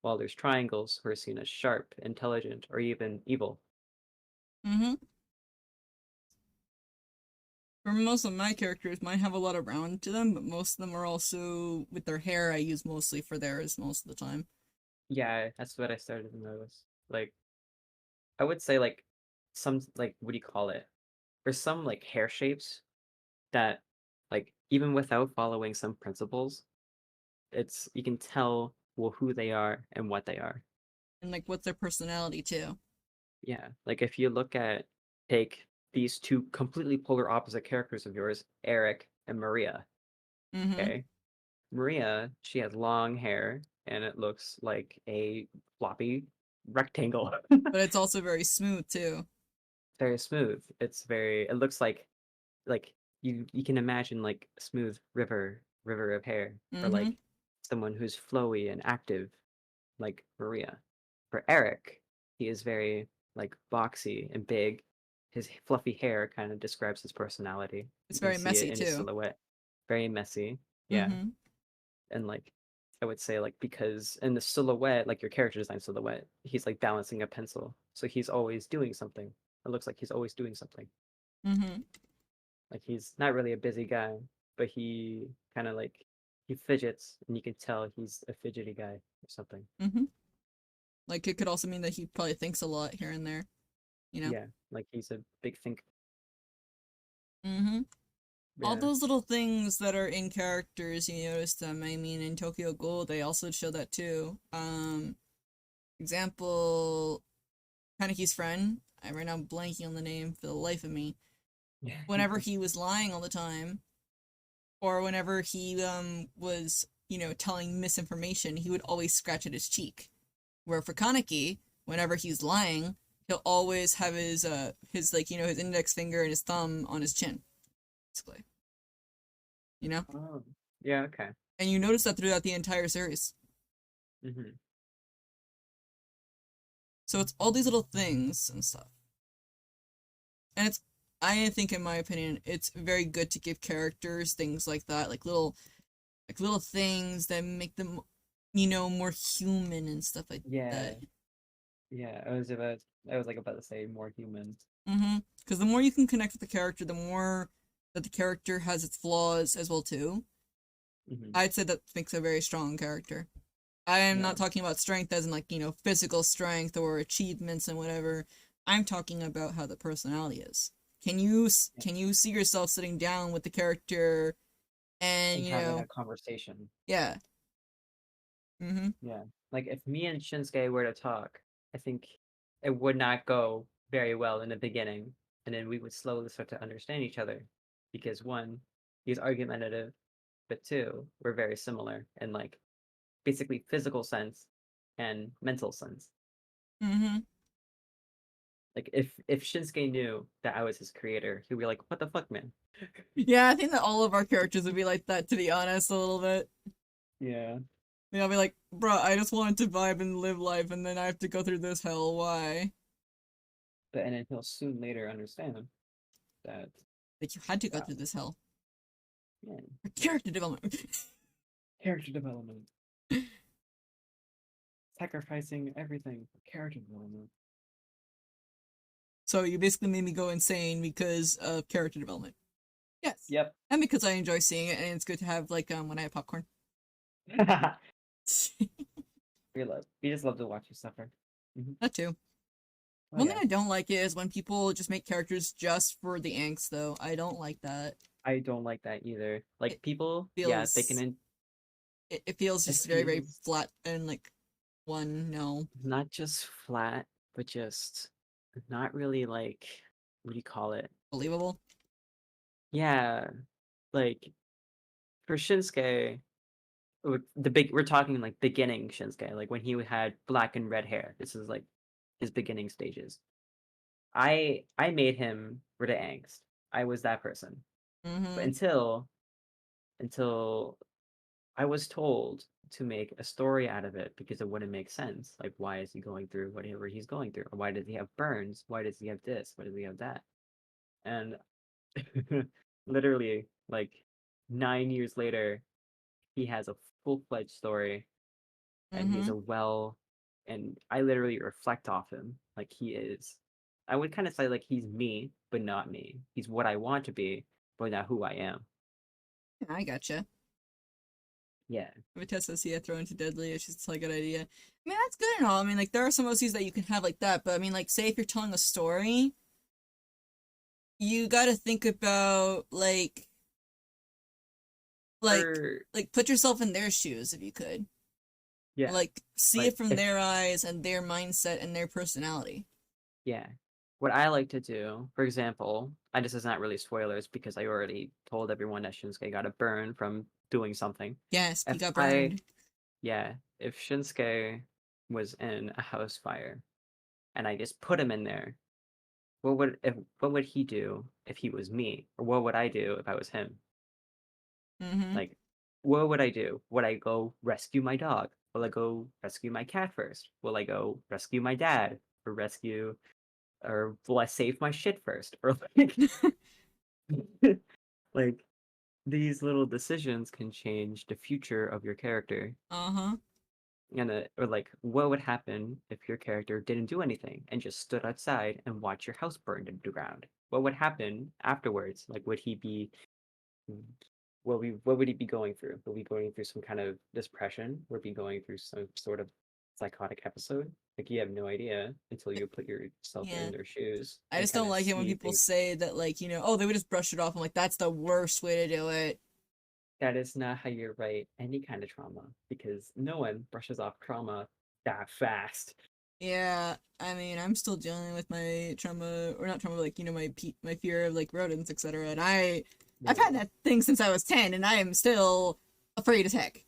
while there's triangles who are seen as sharp, intelligent, or even evil. Mm-hmm. For most of my characters, mine have a lot of round to them, but most of them are also with their hair. I use mostly for theirs most of the time. Yeah, that's what I started to notice. Like, I would say like some like what do you call it? There's some like hair shapes that like even without following some principles, it's you can tell well who they are and what they are. And like what's their personality too. Yeah, like if you look at take these two completely polar opposite characters of yours, Eric and Maria. Mm-hmm. Okay, Maria, she has long hair and it looks like a floppy rectangle. But it's also very smooth too. Very smooth. It looks like you can imagine like a smooth river of hair, or Mm-hmm. like someone who's flowy and active like Maria. For Eric, he is very like boxy and big. His fluffy hair kind of describes his personality. It's You can very see it messy in his too. silhouette. Very messy. Yeah. Mm-hmm. And like I would say like because in the silhouette, like your character design silhouette, he's like balancing a pencil. So he's always doing something. It looks like he's always doing something. Mm-hmm. Like he's not really a busy guy, but he kind of like he fidgets and you can tell he's a fidgety guy or something. Mm-hmm. Like it could also mean that he probably thinks a lot here and there, you know? Yeah, like he's a big thinker. Mm-hmm. All Yeah. those little things that are in characters, you notice them. I mean, in Tokyo Ghoul, they also show that too. Example, Kaneki's friend. I'm right now blanking on the name for the life of me. Whenever he was lying all the time, or whenever he was, telling misinformation, he would always scratch at his cheek. Where for Kaneki, whenever he's lying, he'll always have his like, his index finger and his thumb on his chin. Basically. You know? Oh, yeah, okay. And you notice that throughout the entire series. Hmm. So it's all these little things and stuff. And I think in my opinion, it's very good to give characters things like that, like little things that make them, more human and stuff like Yeah, that. yeah. I was like about to say more human. Mm-hmm. Because the more you can connect with the character, the more that the character has its flaws as well too. Hmm. I'd say that makes a very strong character. I am Yeah, not talking about strength as in like, physical strength or achievements and whatever. I'm talking about how the personality is. yeah. Can you see yourself sitting down with the character and, And having a conversation. yeah. Mm-hmm. Yeah, like if me and Shinsuke were to talk, I think it would not go very well in the beginning, and then we would slowly start to understand each other, because one, he's argumentative, but two, we're very similar in like basically physical sense and mental sense. Mm-hmm. Like if Shinsuke knew that I was his creator, he'd be like, "What the fuck, man?" Yeah, I think that all of our characters would be like that, to be honest, a little bit. Yeah, I'll be like, bruh, I just wanted to vibe and live life, and then I have to go through this hell. Why? but and then he'll soon later understand that Like, you had to go wow, through this hell. yeah, For character development. character development. sacrificing everything for character development. So you basically made me go insane because of character development. Yes. Yep. And because I enjoy seeing it, and it's good to have like when I have popcorn. We just love to watch you suffer. That too. Oh, One yeah. thing I don't like is when people just make characters just for the angst, though. I don't like that. I don't like that either. Like It people, yeah, they feels- can It feels just very, very flat and like no. not just flat, but just not really like what do you call it? Believable. Yeah, like for Shinsuke, we're talking like beginning Shinsuke, like when he had black and red hair. This is like his beginning stages. I made him rid of angst. I was that person. But Mm-hmm. until I was told to make a story out of it because it wouldn't make sense. Like, why is he going through whatever he's going through? Or why does he have burns? Why does he have this? Why does he have that? And literally, like 9 years later, he has a full-fledged story, and he's and I literally reflect off him like he is. I would kind of say like he's me, but not me. He's what I want to be, but not who I am. I gotcha. Yeah. Vitessa says, yeah, throw into Deadly. It's just like a good idea. I mean, that's good and all. I mean, like, there are some OCs that you can have like that, but I mean, like, say if you're telling a story, you gotta think about, like, Or- put yourself in their shoes if you could. yeah. Like, see Like, it from if- their eyes and their mindset and their personality. Yeah. What I like to do, for example, and this is not really spoilers because I already told everyone that Shinsuke got a burn from doing something. Yes, he If got I- burned. Yeah, if Shinsuke was in a house fire and I just put him in there, what would he do if he was me? Or what would I do if I was him? Mm-hmm. Like, what would I do? Would I go rescue my dog? Will I go rescue my cat first? Will I go rescue my dad? Or will I save my shit first? Or like like these little decisions can change the future of your character. Uh-huh. Or like what would happen if your character didn't do anything and just stood outside and watched your house burn to the ground? What would happen afterwards? Like would he be what would he be going through? Would he be going through some kind of depression? Would he be going through some sort of psychotic episode? Like you have no idea until you put yourself Yeah. in their shoes. I and just don't kinda like it when see people things. say that, like, oh, they would just brush it off. I'm like, that's the worst way to do it. That is not how you write any kind of trauma because no one brushes off trauma that fast. Yeah, I mean, I'm still dealing with my trauma, or not trauma, like, my fear of, like, rodents, etc. And I've had that thing since I was 10, and I am still afraid as heck.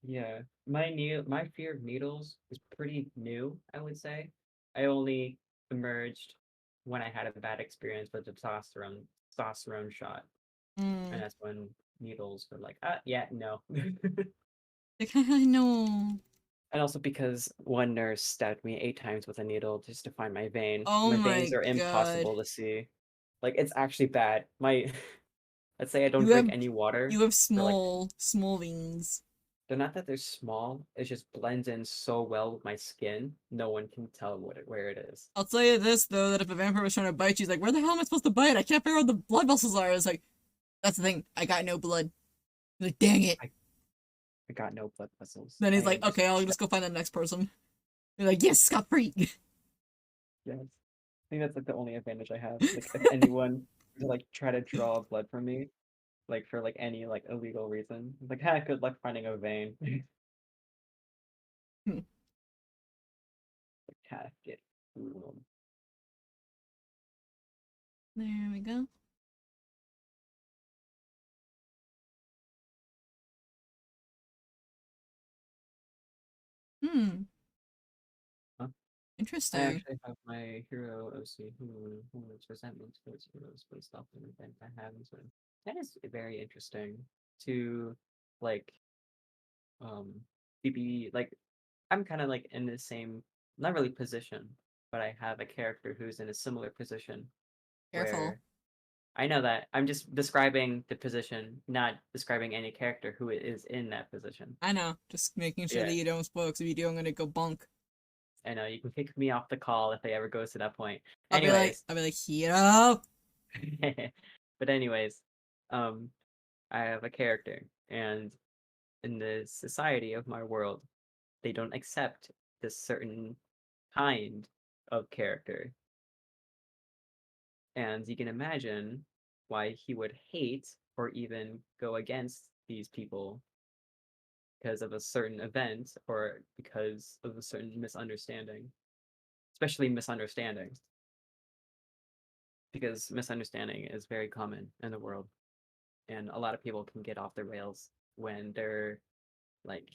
Yeah, my fear of needles is pretty new, I would say. I only emerged when I had a bad experience with the testosterone shot, and Mm. that's when needles were like, yeah, no. Like, I know. And also because one nurse stabbed me 8 times with a needle just to find my vein. Oh My my veins are impossible God. to see. Like it's actually bad. Let's say I don't You drink have any water. You have for, like, small veins. they're not that they're small. It just blends in so well with my skin. No one can tell where it is. I'll tell you this though, that if a vampire was trying to bite you, he's like, "Where the hell am I supposed to bite? I can't figure out where the blood vessels are." It's like, that's the thing. I got no blood. He's like, dang it. I got no blood vessels. Then he's I like, am okay, I'll just go find the next person. He's like, yes, scot free. Yes. I think that's like the only advantage I have. Like if anyone to like try to draw blood from me, like for like any like illegal reason, like good luck finding a vein. Hmm. Get fooled. There we go. Hmm. Huh? I Interesting. actually have my hero OC who's resentment towards heroes based off an event I have. So that is very interesting to like be like I'm kind of like in the same not really position, but I have a character who's in a similar position Careful. where I know that. I'm just describing the position, not describing any character who is in that position. I know, just making sure that Yeah. you don't spoil, because if you do, I'm gonna go bonk. I know you can kick me off the call if it ever goes to that point. I'll Anyways, be like, Hiro! but anyways, um, I have a character, and in the society of my world, they don't accept this certain kind of character. And you can imagine why he would hate or even go against these people because of a certain event or because of a certain misunderstanding, especially misunderstandings, because misunderstanding is very common in the world. And a lot of people can get off the rails when they're like,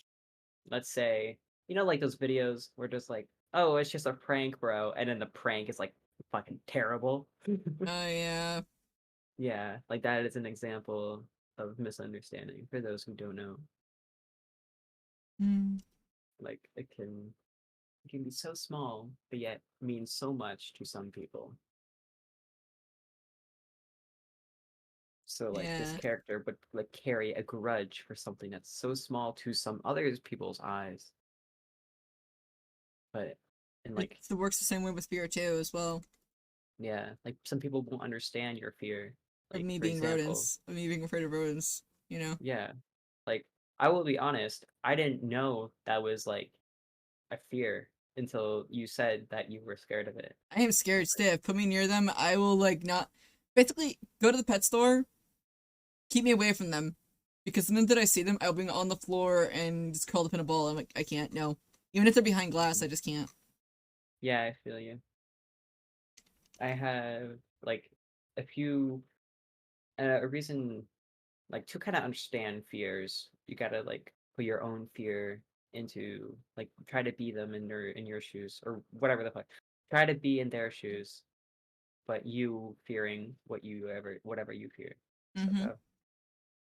let's say, like those videos where just like, oh, it's just a prank, bro, and then the prank is like fucking terrible. Oh, yeah. Yeah, like that is an example of misunderstanding for those who don't know. Hmm. Like it can be so small, but yet mean so much to some people. So like this Yeah. character would like carry a grudge for something that's so small to some other people's eyes. But and like It works the same way with fear, too, as well. yeah, like some people won't understand your fear. Of Like me for being example, rodents. Of me being afraid of rodents, you know? yeah, like I will be honest, I didn't know that was like a fear until you said that you were scared of it. I am scared stiff. Put me near them, I will, like, not... Basically, go to the pet store, keep me away from them. Because the minute that I see them, I'll be on the floor and just curled up in a ball. I'm like, I can't, no. Even if they're behind glass, I just can't. Yeah, I feel you. I have like a few a reason like to kind of understand fears. You gotta like put your own fear into like try to be them in your shoes or whatever the fuck. Try to be in their shoes, but you fearing whatever you fear. So Mm-hmm.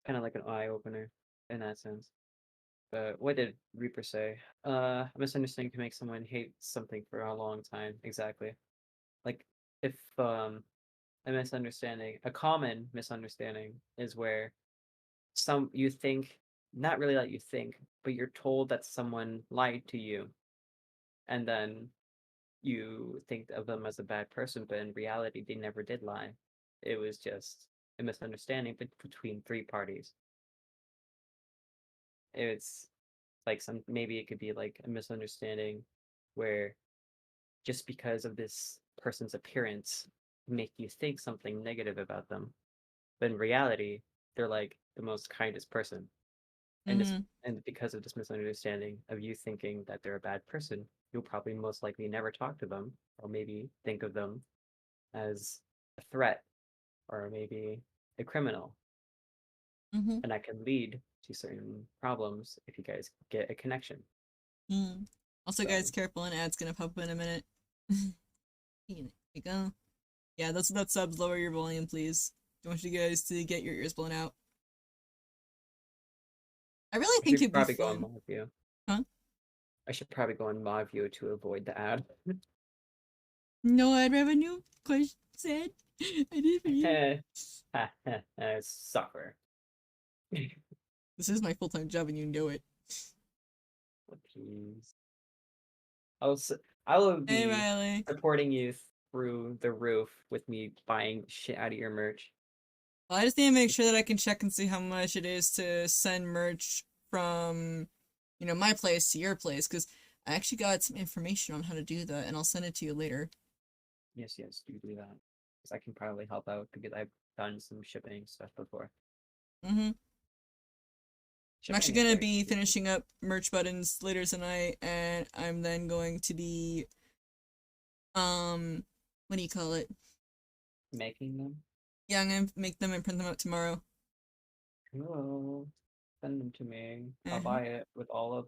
kind of like an eye opener in that sense. But what did Reaper say? A misunderstanding can make someone hate something for a long time. Exactly. Like if a common misunderstanding is where some you think not really that you think, but you're told that someone lied to you, and then you think of them as a bad person, but in reality they never did lie. It was just a misunderstanding between three parties. It's like maybe it could be like a misunderstanding where just because of this person's appearance make you think something negative about them, but in reality they're like the most kindest person. And this Mm-hmm. and because of this misunderstanding of you thinking that they're a bad person, you'll probably most likely never talk to them or maybe think of them as a threat or maybe a criminal. Mm-hmm. And that can lead to certain problems if you guys get a connection. Mm. Also, So guys, careful, an ad's gonna pop up in a minute. Here you go. Yeah, that's about subs. Lower your volume, please. Don't want you guys to get your ears blown out. I really I think should it'd be probably go on fun. mod view. Huh? I should probably go on mod view to avoid the ad. No ad revenue? Question said. I did for you. Suffer. This is my full-time job and you know it. Please. I will Hey, be Riley. supporting you through the roof with me buying shit out of your merch. Well, I just need to make sure that I can check and see how much it is to send merch from, my place to your place, because I actually got some information on how to do that, and I'll send it to you later. Yes, do that. Because I can probably help out because I've done some shipping stuff before. Mm-hmm. I'm actually Shipping is gonna very be easy. finishing up merch buttons later tonight, and I'm then going to be, what do you call it? Making them. Yeah, I'm gonna make them and print them out tomorrow. Cool. Send them to me. I'll Uh-huh. buy it with all of.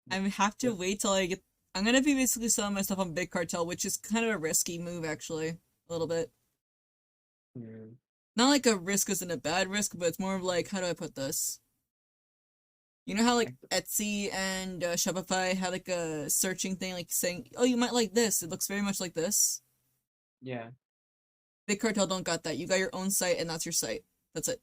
I have to With, wait till I get. I'm gonna be basically selling my stuff on Big Cartel, which is kind of a risky move, actually, a little bit. mm, Not like a risk isn't a bad risk, but it's more of like, how do I put this? You know how like Etsy and Shopify had like a searching thing, like saying, "Oh, you might like this. It looks very much like this." yeah. Big Cartel don't got that. You got your own site, and that's your site. That's it.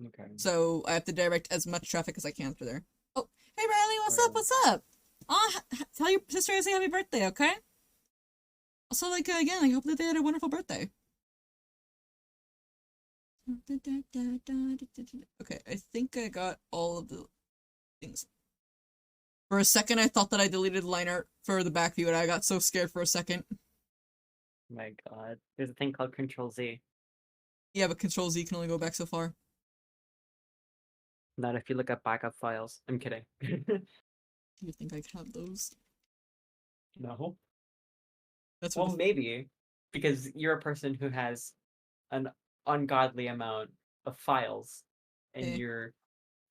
Okay. So I have to direct as much traffic as I can through there. Oh, hey Riley, what's up? Right. What's up? Tell your sister I say happy birthday, okay? Also, like again, I hope that they had a wonderful birthday. Okay, I think I got all of the things. For a second, I thought that I deleted line art for the back view, and I got so scared for a second. My God, there's a thing called Control Z. Yeah, but Control Z can only go back so far. Not if you look up backup files. I'm kidding. Do you think I can have those? No. That's Well, what. maybe because you're a person who has an ungodly amount of files, and Eh. you're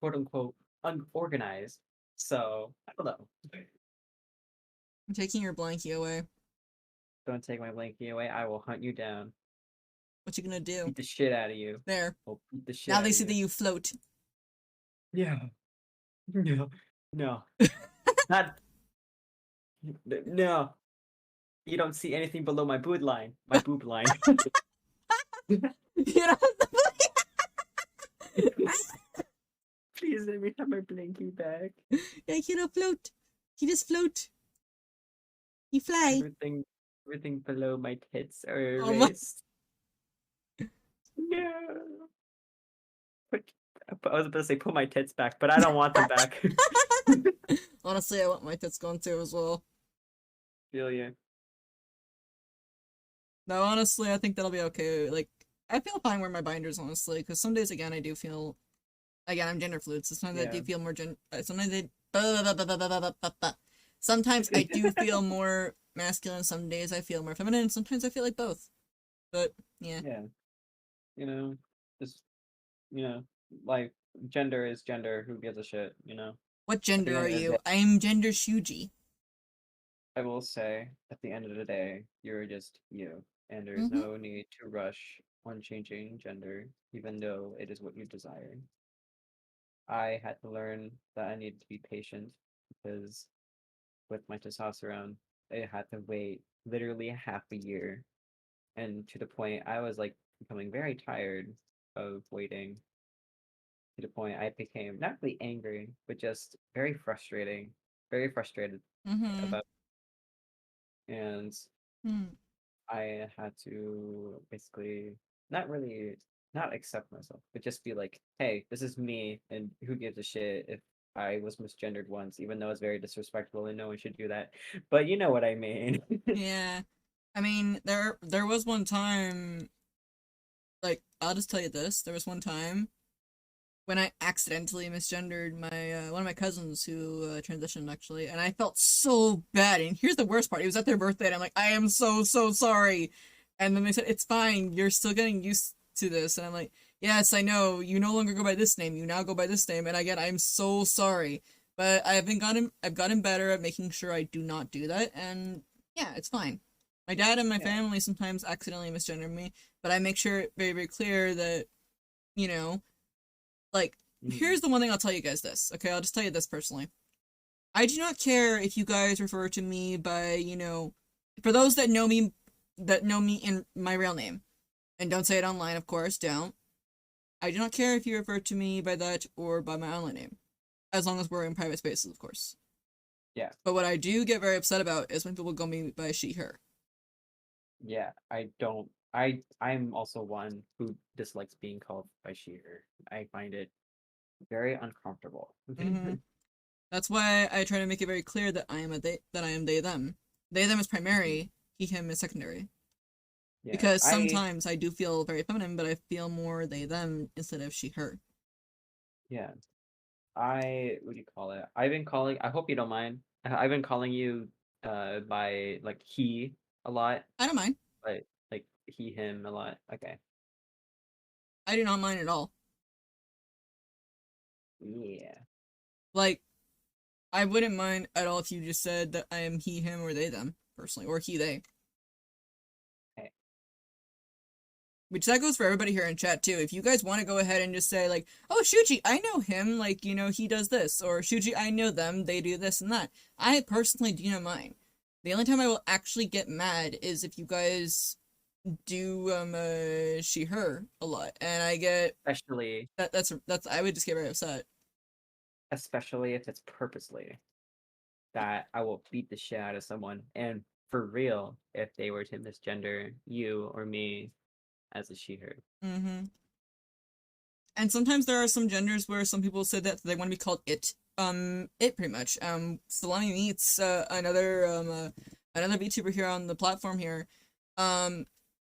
quote unquote unorganized. So I don't know. I'm taking your blankie away. Don't take my blankie away. I will hunt you down. What you gonna do? Beat the shit out of you. There. I'll beat the shit Now out they of see that you. you float. Yeah. No. No. Not. No. You don't see anything below my boob line. My boob line. You know. Please let me have my blankie back. Yeah, you don't float. You just float. You fly. Everything below my tits are Oh my- erased. No. I was about to say put my tits back, but I don't want them back. Honestly, I want my tits gone too as well. Feel you. No, honestly, I think that'll be okay. Like, I feel fine wearing my binders, honestly, because some days, again, I do feel... Again, I'm gender fluid, so sometimes I do Yeah. feel more sometimes I do feel more masculine, some days I feel more feminine, and sometimes I feel like both. But, yeah. Yeah. You know, just like gender is gender. Who gives a shit? What gender the are end of the you? day- I'm gender Shuji. I will say, at the end of the day, you're just you, and there's Mhm. no need to rush on changing gender, even though it is what you desire. I had to learn that I needed to be patient because with my testosterone, I had to wait literally half a year, and to the point I was like becoming very tired of waiting. To the point I became not really angry, but just very frustrated Mm-hmm. about, and Hmm. I had to basically not really not accept myself, but just be like, hey, this is me, and who gives a shit if I was misgendered once, even though it's very disrespectful and no one should do that. But you know what I mean. Yeah. I mean, there was one time, like, I'll just tell you this. There was one time when I accidentally misgendered my one of my cousins who transitioned actually, and I felt so bad. And here's the worst part: it was at their birthday, and I'm like, I am so sorry. And then they said, it's fine. You're still getting used to this. And I'm like, yes, I know. You no longer go by this name. You now go by this name. And again, I'm so sorry. But I've gotten better at making sure I do not do that. And yeah, it's fine. My dad and my Yeah. family sometimes accidentally misgender me, but I make sure it very, very clear that, you know, like, here's the one thing I'll tell you guys this. Okay, I'll just tell you this personally. I do not care if you guys refer to me by, for those that know me in my real name. And don't say it online, of course, don't. I do not care if you refer to me by that or by my online name. As long as we're in private spaces, of course. Yeah. But what I do get very upset about is when people go me by she, her. Yeah, I don't. I'm also one who dislikes being called by she her. I find it very uncomfortable. Mhm. That's why I try to make it very clear that I am that I am they them. They them is primary, he him is secondary. Yeah, Because sometimes I do feel very feminine, but I feel more they them instead of she her. yeah, what do you call it? I've been calling. I hope you don't mind. I've been calling you by like he a lot, I don't mind. but like he him a lot. Okay. I do not mind at all. Yeah. Like, I wouldn't mind at all if you just said that I am he, him, or they, them, personally, or he, they. Okay. Which that goes for everybody here in chat too. If you guys want to go ahead and just say like, oh, Shuji, I know him, like, he does this, or Shuji, I know them, they do this and that. I personally do not mind. The only time I will actually get mad is if you guys do she her a lot, and I get Especially that's I would just get very upset. especially if it's purposely. That I will beat the shit out of someone. And for real, if they were to misgender you or me as a she her. Mm-hmm. And sometimes there are some genders where some people said that they want to be called it. It pretty much. Salami Meets, another VTuber here on the platform here. Um,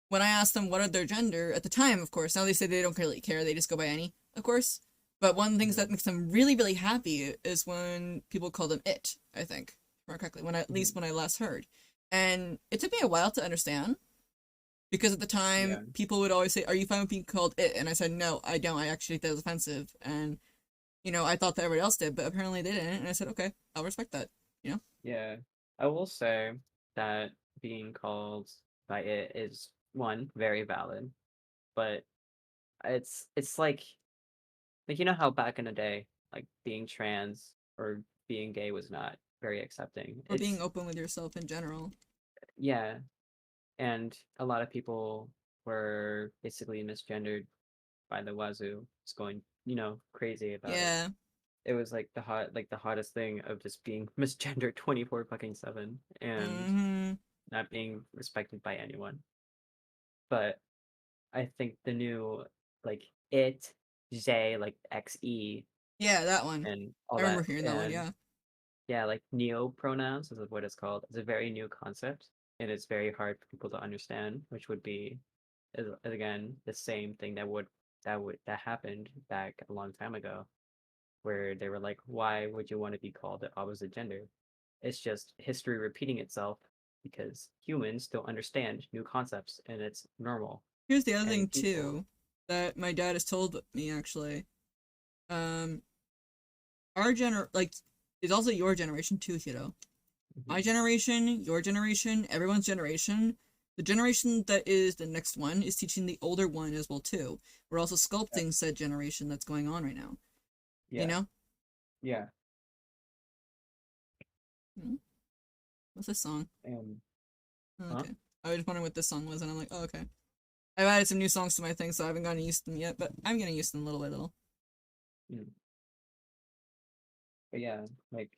when I asked them what are their gender at the time, of course, now they say they don't really care. They just go by any, of course. But one of the things that makes them really, really happy is when people call them it. I think more correctly, at least when I last heard, and it took me a while to understand because at the time Yeah. people would always say, "Are you fine with being called it?" And I said, "No, I don't. I actually think that was offensive." And I thought that everybody else did, but apparently they didn't. And I said, "Okay, I'll respect that." Yeah. I will say that being called by it is one, very valid, but it's like you know how back in the day, like being trans or being gay was not very accepting. Or being It's open with yourself in general. yeah, and a lot of people were basically misgendered by the wazoo. It's going, crazy about it. Yeah. It was like the hottest thing of just being misgendered 24 fucking 7 and Mm-hmm. not being respected by anyone. But I think the new like it, J, like XE Yeah, that one. and all I remember that hearing that one. and Yeah. yeah, like neo pronouns is what it's called. It's a very new concept and it's very hard for people to understand, which would be again the same thing that happened back a long time ago where they were like, why would you want to be called the opposite gender? It's just history repeating itself because humans don't understand new concepts and it's normal. Here's the other And thing people, too that my dad has told me actually. Um, our like it's also your generation too, Hiro. My Mhm. generation, your generation, everyone's generation. The generation that is the next one is teaching the older one as well too. We're also Yeah, sculpting said generation that's going on right now. You yeah, know? yeah. Hmm? What's this song? And Oh, huh? okay. I was just wondering what this song was, and I'm like, oh, okay. I've added some new songs to my thing, so I haven't gotten used to them yet, but I'm getting used to them little by little. Mm. But yeah, like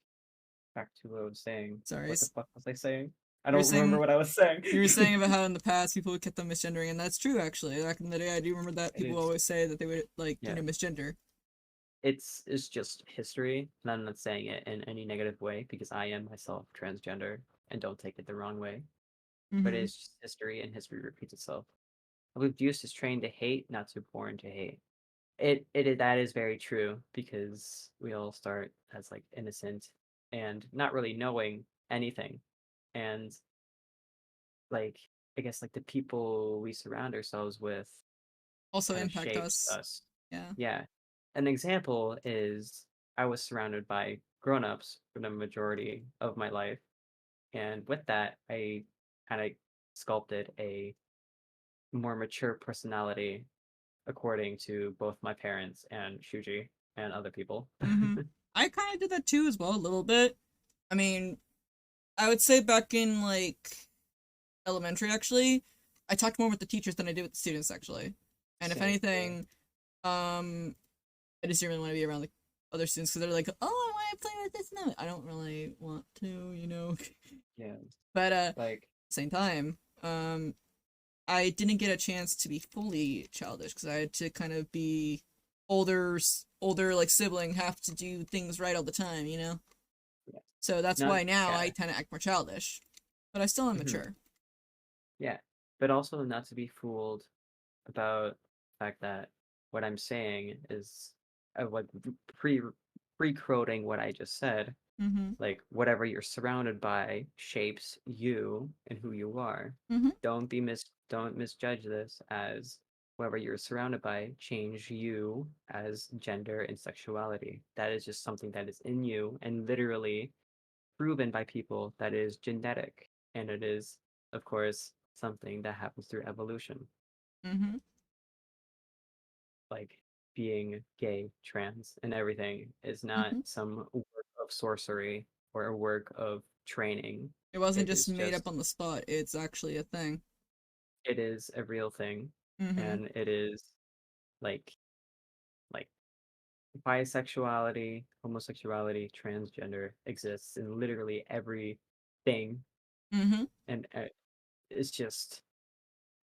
back to what I was saying. Sorry. What the fuck was I saying? I You were don't remember saying what I was saying. you were saying about how in the past people would kept them misgendering, and that's true actually. Back in the day, I do remember that It people is, always say that they would like yeah. misgender. It's just history, and I'm not saying it in any negative way because I am myself transgender and don't take it the wrong way. But Mm-hmm. it's just history and history repeats itself. Abuse is trained to hate, not to born to hate. That is very true because we all start as like innocent and not really knowing anything. And like I guess like the people we surround ourselves with Also kind of impact shapes us. us. Yeah. Yeah. An example is I was surrounded by grown-ups for the majority of my life. And with that, I kind of sculpted a more mature personality according to both my parents and Shuji and other people. Mm-hmm. I kind of did that too as well, a little bit. I mean, I would say back in like elementary, actually, I talked more with the teachers than I did with the students, actually. And if Same, same. anything, I just didn't really want to be around the other students because they're like, "Oh, I want to play with this." No, I don't really want to. Yeah. But Like, same time, I didn't get a chance to be fully childish because I had to kind of be older like sibling, have to do things right all the time. yeah. So that's Not, why now I yeah. tend to act more childish, but I still am hmm mature. Yeah. But also not to be fooled about the fact that what I'm saying is like pre-quoting what I just said. Mm-hmm. Like whatever you're surrounded by shapes you and who you are. Mm-hmm. Don't misjudge this as whoever you're surrounded by change you as gender and sexuality. That is just something that is in you and literally proven by people that is genetic. And it is, of course, something that happens through evolution. Mm-hmm. Like being gay, trans, and everything is not Mm-hmm. some work of sorcery or a work of training. It wasn't It just is made up just on the spot. It's actually a thing. it is a real thing, Mm-hmm. and it is like like bisexuality, homosexuality, transgender exists in literally everything, Mm-hmm. and it's just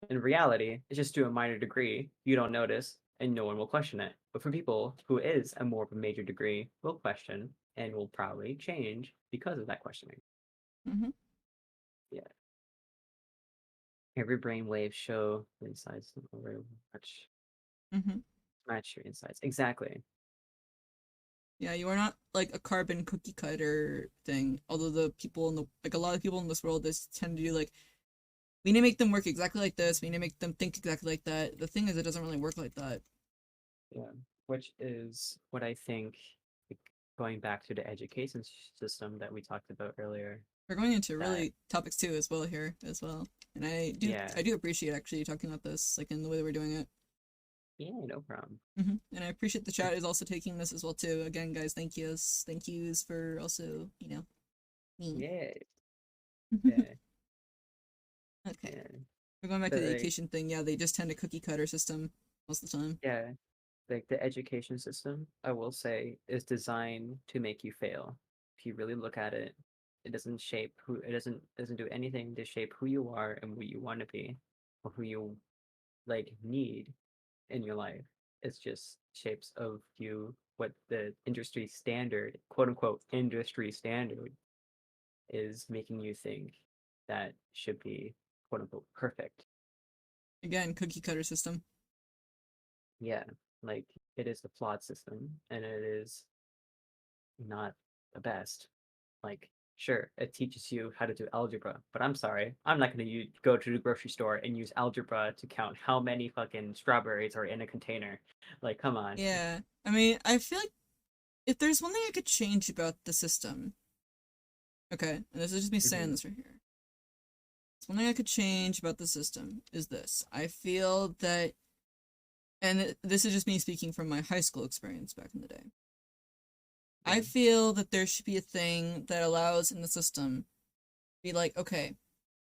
in reality, it's just to a minor degree. You don't notice, and no one will question it. But for people who is a more of a major degree, will question and will probably change because of that questioning. Mm-hmm. Yeah. Every brainwave show the insides over Mm-hmm. match your insights. Exactly. Yeah, you are not like a carbon cookie cutter thing. Although the people in the like a lot of people in this world just tend to do like we need to make them work exactly like this. We need to make them think exactly like that. The thing is, it doesn't really work like that. Yeah. Which is what I think, like, going back to the education system that we talked about earlier. We're going into That really topics too as well here as well. And yeah, I do appreciate actually talking about this like in the way that we're doing it. yeah, no problem. And I appreciate the chat is also taking this as well too. Again, guys, thank yous for also me. Yeah, yeah, Okay, yeah. we're going back to But the like, education thing. Yeah, they just tend to cookie cutter system most of the time. yeah, like the education system, I will say, is designed to make you fail. If you really look at it, it doesn't shape who it doesn't do anything to shape who you are and what you want to be, or who you like need in your life. It's just shapes of you what the industry standard, quote unquote industry standard, is making you think that should be quote unquote perfect. Again, cookie cutter system. Yeah, like it is the flawed system and it is not the best. Like, sure, it teaches you how to do algebra, but I'm sorry, I'm not going to go to the grocery store and use algebra to count how many fucking strawberries are in a container. Like, come on. Yeah, I mean, I feel like if there's one thing I could change about the system, okay, and this is just me saying Mhm. this right here. It's one thing I could change about the system is this. I feel that, and this is just me speaking from my high school experience back in the day. I Yeah. feel that there should be a thing that allows in the system be like, okay,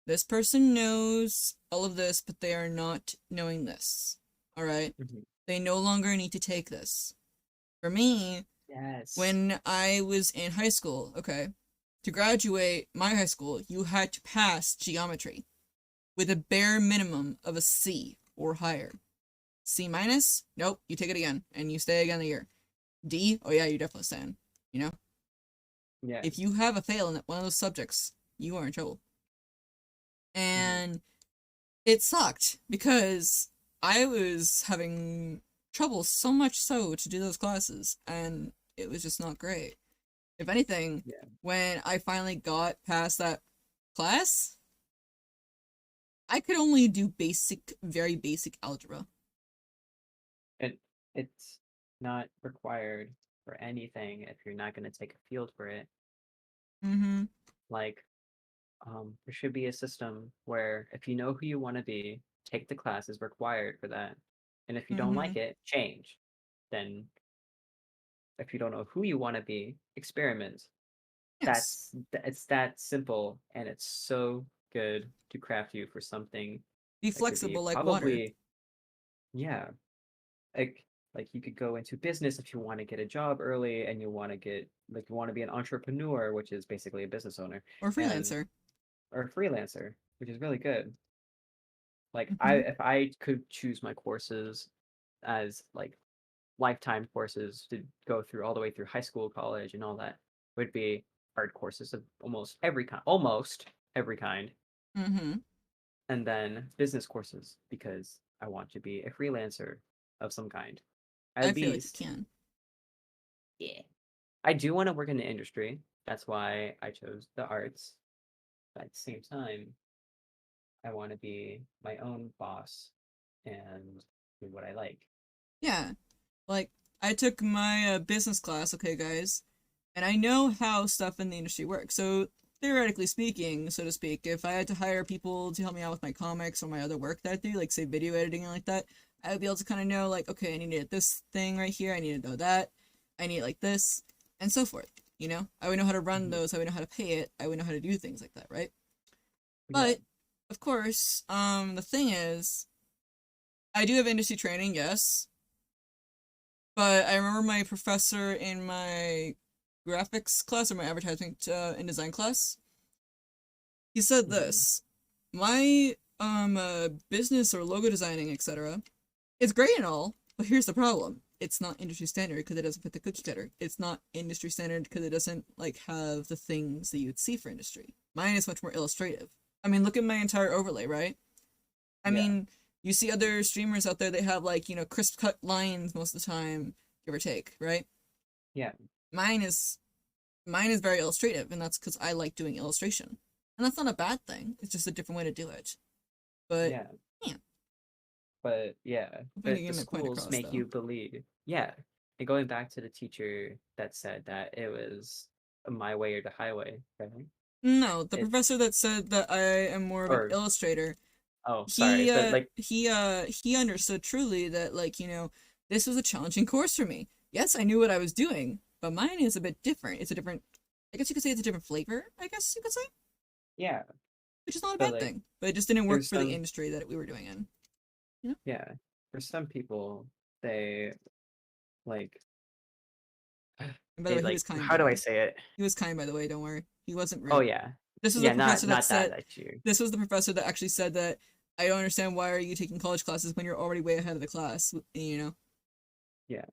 this person knows all of this, but they are not knowing this. All right? Mhm. They no longer need to take this. For me, Yes. when I was in high school, okay, to graduate my high school, you had to pass geometry with a bare minimum of a C or higher. C minus? Nope, you take it again and you stay again a year. D? Oh yeah, you definitely stand. You know? Yeah. If you have a fail in one of those subjects, you are in trouble. And it sucked because I was having trouble so much so to do those classes and it was just not great. If anything, Yeah. when I finally got past that class, I could only do basic, very basic algebra. And it's not required for anything if you're not going to take a field for it. Mm-hmm. Like, there should be a system where if you know who you want to be, take the classes required for that. And if you don't Mm-hmm. like it, change. Then, if you don't know who you want to be, experiment. Yes. It's that simple, and it's so good to craft you for something Be that could be flexible like water. probably, yeah, like like you could go into business if you want to get a job early and you want to get like you want to be an entrepreneur, which is basically a business owner, Or and freelancer. or a freelancer, which is really good. Like I Mm-hmm. if I could choose my courses as like lifetime courses to go through all the way through high school, college, and all that, would be art courses of almost every kind, Mm-hmm. and then business courses because I want to be a freelancer of some kind. I At feel like you least, can. yeah. I do want to work in the industry. That's why I chose the arts. But at the same time, I want to be my own boss and do what I like. Yeah. Like, I took my business class, okay, guys, and I know how stuff in the industry works. So, theoretically speaking, so to speak, if I had to hire people to help me out with my comics or my other work that I do, like, say, video editing and like that, I would be able to kind of know, like, okay, I need this thing right here, I need to know that, I need like this, and so forth. You know? I would know how to run Mhm. those, I would know how to pay it, I would know how to do things like that, right? Yeah. But of course, the thing is, I do have industry training, yes, but I remember my professor in my graphics class or my advertisement and design class. He said Mhm. this: my business or logo designing, etc. It's great and all, but here's the problem. It's not industry standard because it doesn't fit the cookie cutter. It's not industry standard because it doesn't like have the things that you'd see for industry. Mine is much more illustrative. I mean, look at my entire overlay, right? I Yeah. mean, you see other streamers out there, they have like, crisp cut lines most of the time, give or take, right? Yeah. Mine is mine is very illustrative, and that's because I like doing illustration. And that's not a bad thing. It's just a different way to do it. But Yeah. yeah, But yeah, hoping to but the get my point schools across make though. you believe. Yeah. And going back to the teacher that said that it was my way or the highway, right? No, the It professor that said that I am more of an or illustrator, oh, sorry, he but uh like he he understood truly that like, this was a challenging course for me. Yes, I knew what I was doing, but mine is a bit different. It's a different I guess you could say it's a different flavor, I guess you could say, yeah, which is not a but bad like thing. But it just didn't work there's for the some industry that we were doing in. You know? yeah, for some people they like And by the way, it he like was kind, how by the do I way. say it? He was kind, by the way, don't worry. He wasn't Oh rude. yeah. This was the Yeah, not professor that not that said issue. this was the professor that actually said that I don't understand why are you taking college classes when you're already way ahead of the class, you know? Yeah.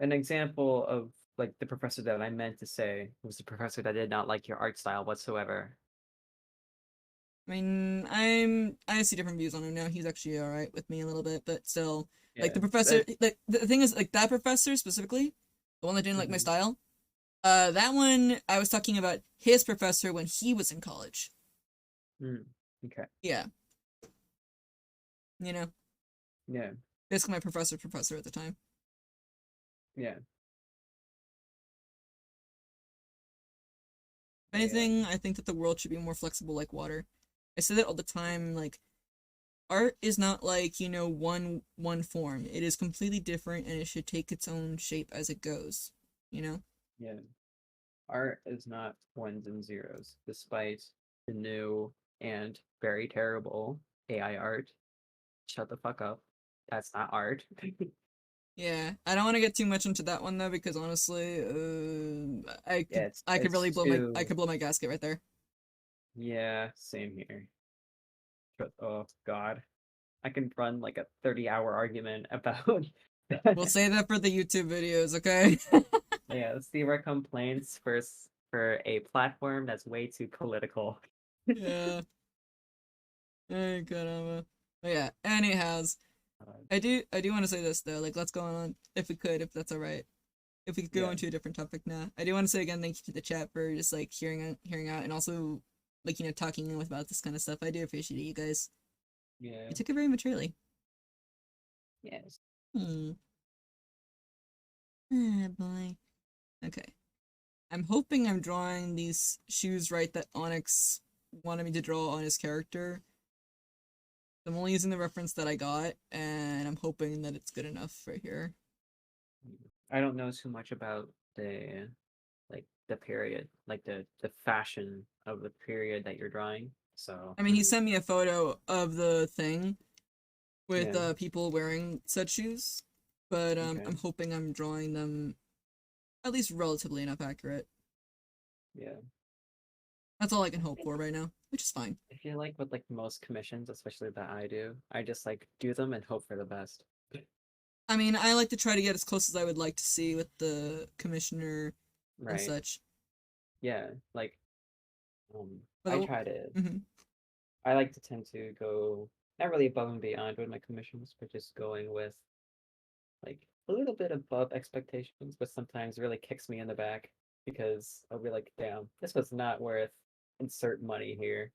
An example of like the professor that I meant to say was the professor that did not like your art style whatsoever. I mean, I see different views on him now. He's actually all right with me a little bit, but still, like Yeah. the professor, like the thing is, like that professor specifically, the one that didn't like my Mhm. style. That one I was talking about his professor when he was in college. Mm, okay. Yeah, you know, Yeah. basically my professor at the time. Yeah. If Yeah. anything, I think that the world should be more flexible like water. I say that all the time. Like art is not like one form. It is completely different, and it should take its own shape as it goes. You know. Yeah. Art is not ones and zeros, despite the new and very terrible AI art. Shut the fuck up. That's not art. Yeah, I don't want to get too much into that one though because honestly, I Yeah, could it's I could really it's I too could blow my gasket right there. yeah, same here. But oh god. I can run like a 30-hour argument about We'll that. say that for the YouTube videos, okay? Yeah, let's see our complaints first for a platform that's way too political. Yeah. Ay, caramba. But yeah, anyhows, Uh, I do want to say this though. Like, let's go on if we could, if that's all right. If we could go yeah, into a different topic now. I do want to say again, thank you to the chat for just like hearing out, and also like talking with about this kind of stuff. I do appreciate it, you guys. yeah, You took it very maturely. yes. Hmm. Ah, boy. Okay. I'm hoping I'm drawing these shoes right that Onyx wanted me to draw on his character. I'm only using the reference that I got, and I'm hoping that it's good enough right here. I don't know too much about the like the period, like the fashion of the period that you're drawing. So I mean, he sent me a photo of the thing with yeah, people wearing said shoes, but okay, I'm hoping I'm drawing them at least relatively enough accurate. yeah. That's all I can hope for right now, which is fine. I feel like with like most commissions, especially that I do, I just like do them and hope for the best. I mean, I like to try to get as close as I would like to see with the commissioner and Right. such. Yeah. Like But I try to mhm. I like to tend to go not really above and beyond with my commissions, but just going with like a little bit above expectations, but sometimes really kicks me in the back because I'll be like, damn, this was not worth insert money here.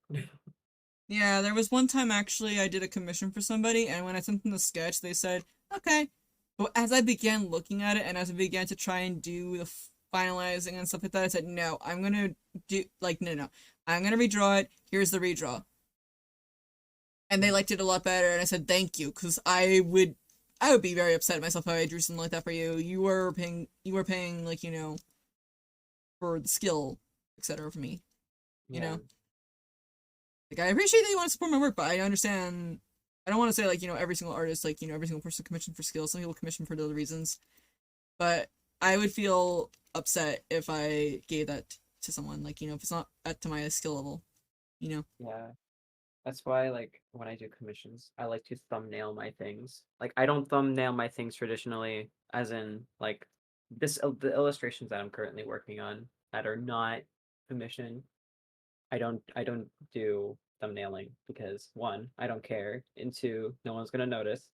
Yeah, there was one time actually I did a commission for somebody, and when I sent them the sketch, they said, okay. But as I began looking at it, and as I began to try and do the finalizing and stuff like that, I said, no, I'm gonna do, like, no. I'm gonna redraw it. Here's the redraw. And they liked it a lot better, and I said, thank you, because I would be very upset at myself if I drew something like that for you. You were paying, like, for the skill, etc. for me, you Yeah. know? Like, I appreciate that you want to support my work, but I understand. I don't want to say like every single artist, like every single person commissioned for skill. Some people commission for other reasons, but I would feel upset if I gave that to someone. Like if it's not at to my skill level, you know. Yeah. That's why, like, when I do commissions, I like to thumbnail my things. Like, I don't thumbnail my things traditionally, as in, like, the illustrations that I'm currently working on that are not commissioned. I don't do thumbnailing because one, I don't care, and two, no one's gonna notice.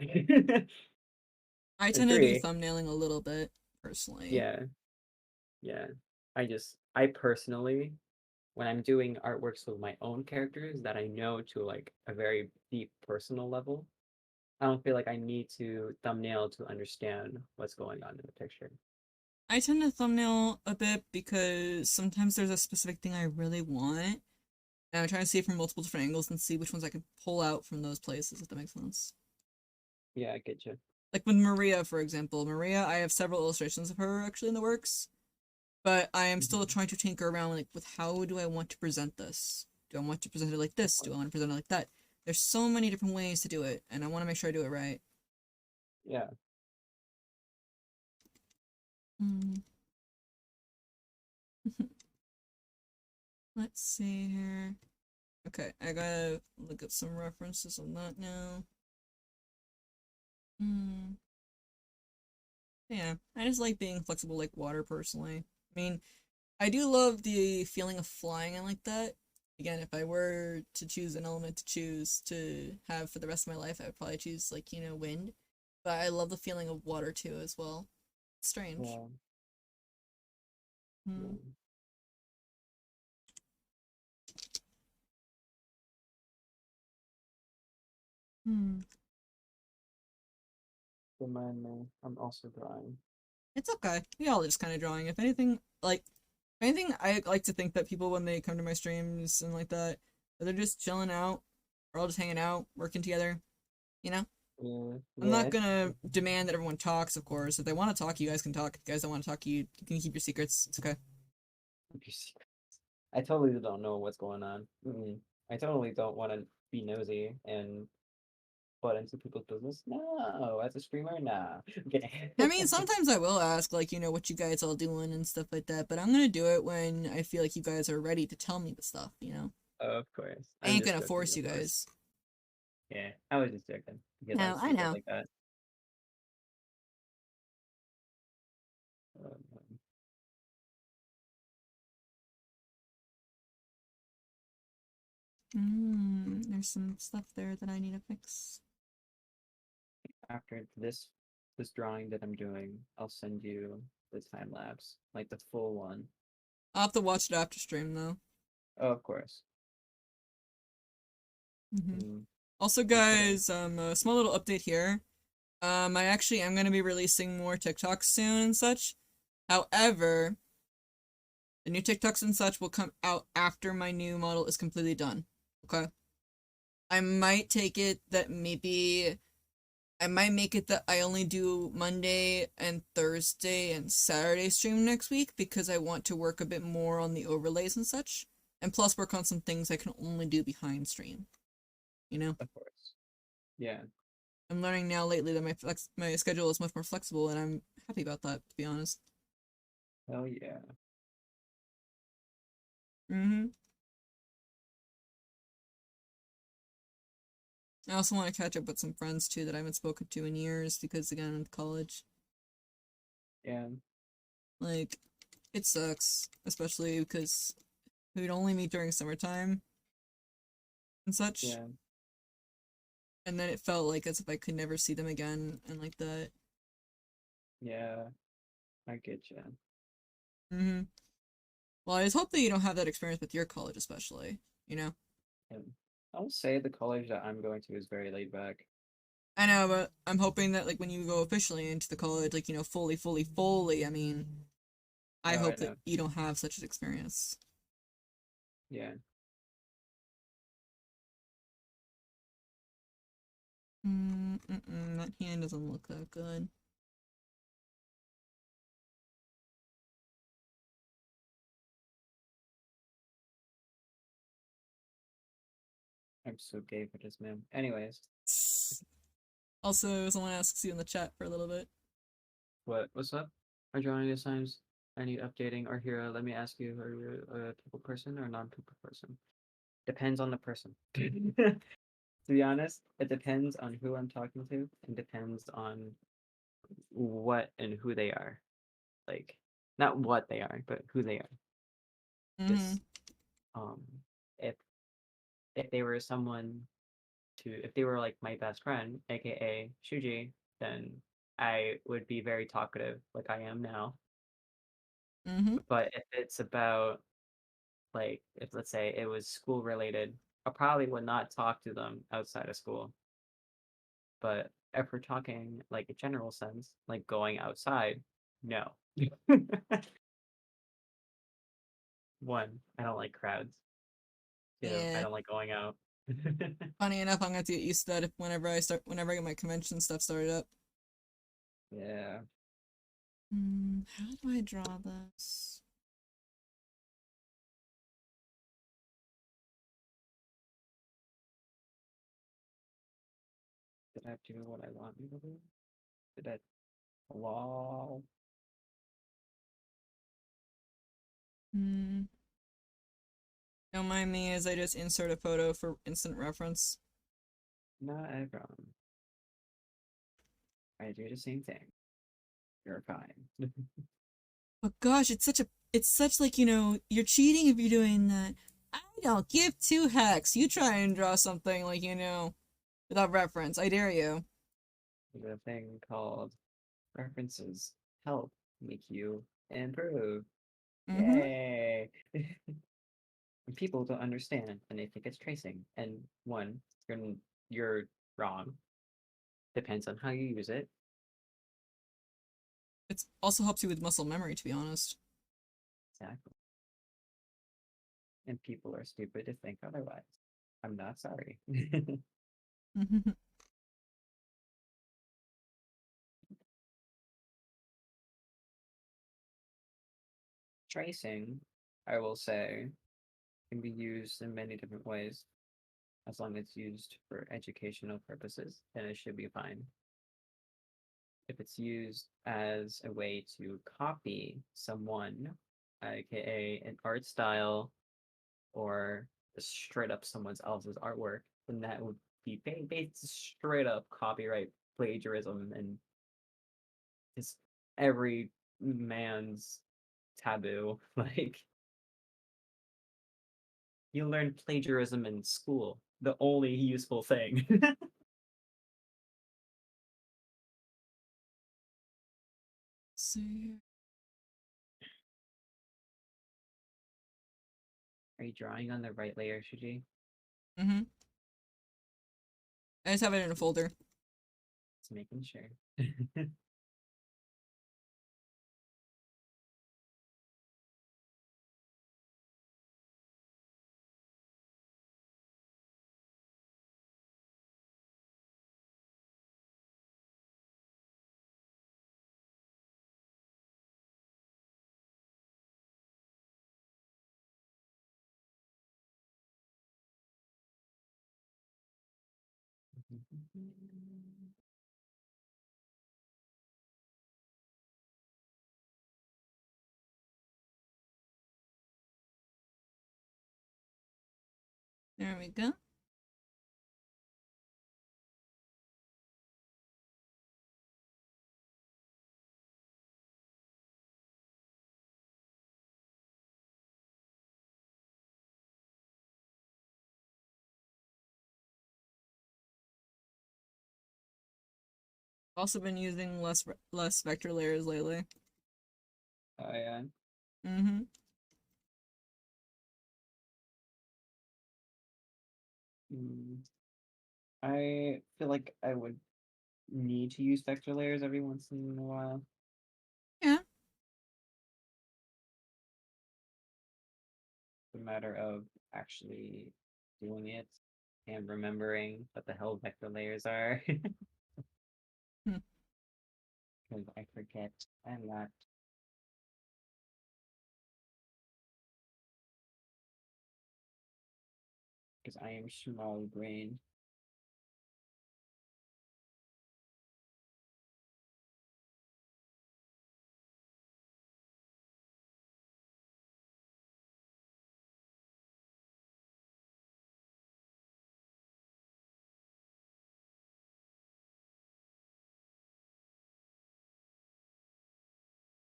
I And tend to do three, thumbnailing a little bit personally. yeah, yeah. I personally, when I'm doing artworks with my own characters that I know to like a very deep personal level, I don't feel like I need to thumbnail to understand what's going on in the picture. I tend to thumbnail a bit because sometimes there's a specific thing I really want, and I'm trying to see it from multiple different angles and see which ones I can pull out from those places, if that makes sense. Yeah, I get you. Like with Maria, for example. Maria, I have several illustrations of her actually in the works, but I am still Mhm. trying to tinker around like with how do I want to present this? Do I want to present it like this? Do I want to present it like that? There's so many different ways to do it, and I want to make sure I do it right. Yeah, Hmm. Let's see here. Okay, I gotta look up some references on that now. Hmm. Yeah, I just like being flexible like water personally. I mean, I do love the feeling of flying and like that. Again, if I were to choose an element to choose to have for the rest of my life, I would probably choose like, wind. But I love the feeling of water too as well. It's strange. yeah, Hmm. yeah. Hmm. Remind me, I'm also drawing. It's okay. We all just kind of drawing. If anything, I like to think that people when they come to my streams and like that, they're just chilling out, or all just hanging out, working together. You know. Yeah, I'm not yeah. gonna demand that everyone talks, of course. If they want to talk, you guys can talk. If you guys don't want to talk, you can keep your secrets. It's okay. Keep your secrets. I totally don't know what's going on. I totally don't want to be nosy and butt into people's business. No, as a streamer, nah. Okay. I mean, sometimes I will ask, like, what you guys all doing and stuff like that, but I'm gonna do it when I feel like you guys are ready to tell me the stuff. Of course. I I'm ain't just gonna joking, force you of course. guys. Yeah, I was just joking because I'm No, I stupid know. like that. Um, There's some stuff there that I need to fix. After this drawing that I'm doing, I'll send you the time lapse, like the full one. I'll have to watch it after stream, though. Oh, of course. hmm Mm, Also, we put in. guys, a small little update here. I actually am gonna be releasing more TikToks soon and such. However, the new TikToks and such will come out after my new model is completely done. Okay. I might take it that maybe I might make it that I only do Monday and Thursday and Saturday stream next week because I want to work a bit more on the overlays and such. And plus work on some things I can only do behind stream. You know? Of course. Yeah. I'm learning now lately that my schedule is much more flexible and I'm happy about that, to be honest. Hell yeah. Mm-hmm. I also want to catch up with some friends too that I haven't spoken to in years because again, in college. Yeah. Like, it sucks, especially because we'd only meet during summertime and such. Yeah. And then it felt like as if I could never see them again and like that. Yeah. I get you. Mm-hmm. Well, I just hope that you don't have that experience with your college, especially. You know? And I'll say the college that I'm going to is very laid back. I know, but I'm hoping that like when you go officially into the college, like fully, fully, fully. I mean, I Oh, I hope that know. you don't have such an experience. Yeah. That hand doesn't look that good. I'm so gay for this, man. Anyways, Also, someone asks you in the chat for a little bit. what's up? Are drawing assignments? I need updating. Or here, let me ask you: are you a people person or non-people person? Depends on the person. To be honest, it depends on who I'm talking to, and depends on what and who they are. Like, not what they are, but who they are. Mm-hmm. Just um, if they were someone if they were like my best friend, aka Shuji, then I would be very talkative, like I am now. Mm-hmm. But if it's about like if let's say it was school related, I probably would not talk to them outside of school. But if we're talking like a general sense, like going outside, no. One, I don't like crowds. Two, I Yeah. don't like going out. Funny enough, I'm gonna have to get used to that whenever I get my convention stuff started up. Yeah. How do I draw this? Did I do what I want you to do? Did I lol? Hmm. Don't mind me as I just insert a photo for instant reference. Not a problem. I do the same thing. You're fine. But gosh, it's such like, you're cheating if you're doing that. I don't give two hecks. You try and draw something like, without reference. I dare you. There's a thing called references help make you improve. Mm-hmm. Yay! And people don't understand and they think it's tracing. And one, you're wrong. Depends on how you use it. It also helps you with muscle memory, to be honest. Exactly. And people are stupid to think otherwise. I'm not sorry. Tracing, I will say, can be used in many different ways. As long as it's used for educational purposes, then it should be fine. If it's used as a way to copy someone, aka an art style, or just straight up someone else's artwork, then that would be based straight up copyright plagiarism and just every man's taboo. Like, you learn plagiarism in school, the only useful thing. See. Are you drawing on the right layer, Shuji? Mm-hmm. I just have it in a folder. Just making sure. There we go. Also been using less vector layers lately. Oh yeah. Mm-hmm. Mm, I feel like I would need to use vector layers every once in a while. Yeah. It's a matter of actually doing it and remembering what the hell vector layers are. Hmm. Because I forget a lot. Because because I am small brain.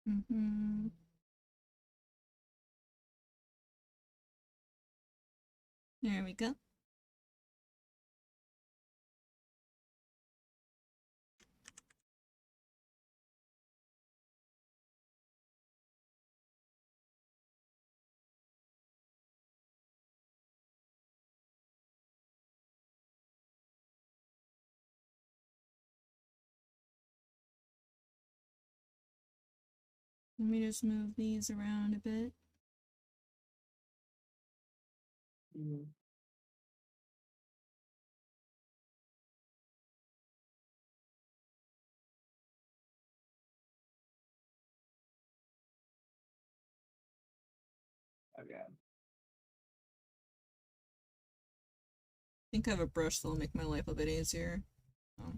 Mm-hmm. There we go. Let me just move these around a bit. Mm. Okay. I think I have a brush that'll make my life a bit easier. Oh.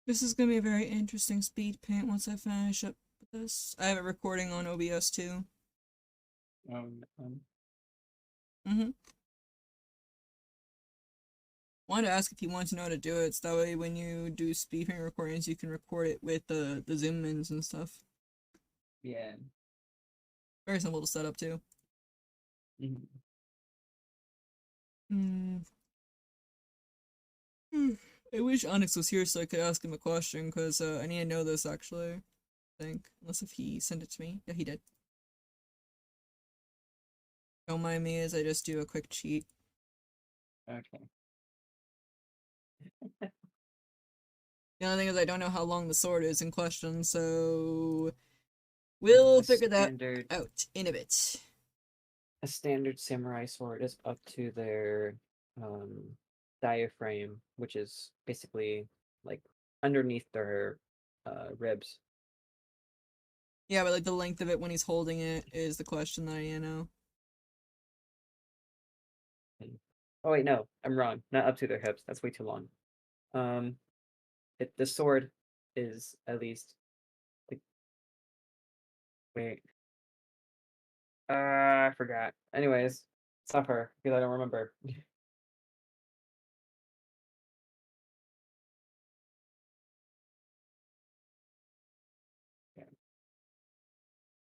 This is gonna be a very interesting speed paint once I finish up with this. I have it recording on OBS too. Mm-hmm. Wanted to ask if you want to know how to do it, so that way when you do speed paint recordings, you can record it with the zoom ins and stuff. Yeah. Very simple to set up too. Mhm. I wish Onyx was here so I could ask him a question, because I need to know this actually. I think. Unless if he sent it to me. Yeah, he did. Don't mind me as I just do a quick cheat. Okay. The only thing is I don't know how long the sword is in question, so we'll A figure that standard out in a bit. a standard samurai sword is up to their diaphragm, which is basically like underneath their ribs. Yeah, but like the length of it when he's holding it is the question that I know. Oh wait, no, I'm wrong. Not up to their hips. That's way too long. The sword is at least like, wait. I forgot. Anyways, suffer because I don't remember. Yeah.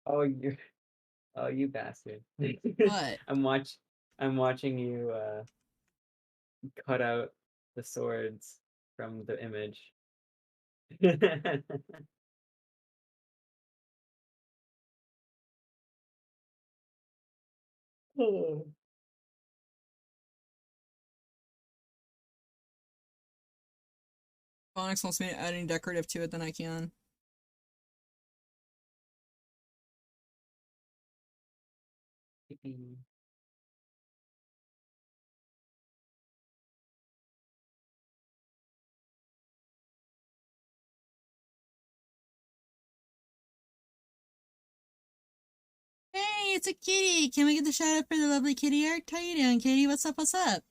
Oh, you bastard. What? I'm watching you cut out the swords from the image. Oh. If Onyx wants me to add any decorative to it, then I can. Hey, it's a kitty! Can we get the shout out for the lovely kitty art? How you doing, kitty? What's up, what's up?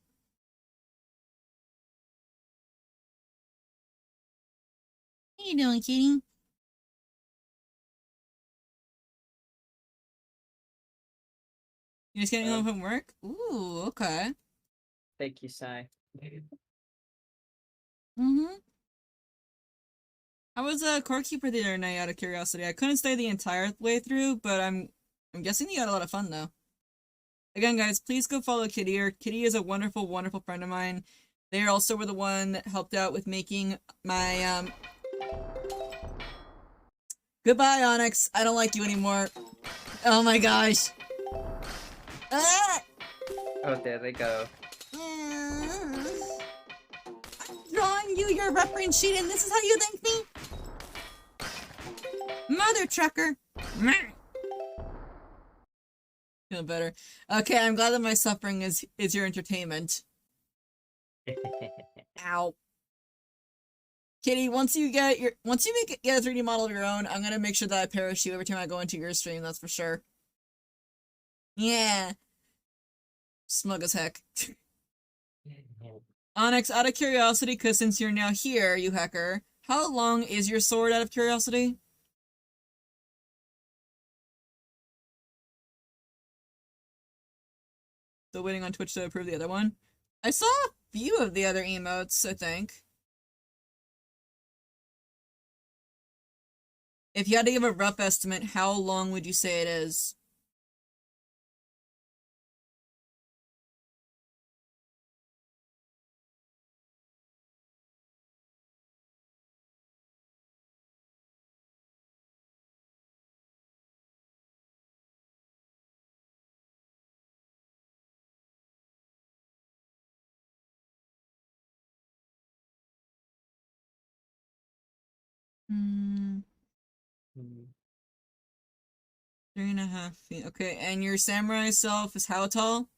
How you doing, kitty? You just getting home from work? Ooh, okay. Thank you, Sai. Mm-hmm. How was Core Keeper the other night, out of curiosity? I couldn't stay the entire way through, but I'm guessing you had a lot of fun though. Again, guys, please go follow Kitty. Kitty is a wonderful, wonderful friend of mine. They also were the one that helped out with making my Goodbye, Onyx. I don't like you anymore. Oh my gosh. Ah! Oh, there they go. I'm drawing you your reference sheet, and this is how you thank me? Mother trucker. Feel feel better. Okay, I'm glad that my suffering is your entertainment. Ow. Kitty, once you get a 3D model of your own, I'm gonna make sure that I perish you every time I go into your stream, that's for sure. Yeah. Smug as heck. Onyx, out of curiosity, because since you're now here, you hacker, how long is your sword out of curiosity? Still waiting on Twitch to approve the other one? I saw a few of the other emotes, I think. If you had to give a rough estimate, how long would you say it is? Hmm, Mm, 3.5 feet. Okay, and your samurai self is how tall?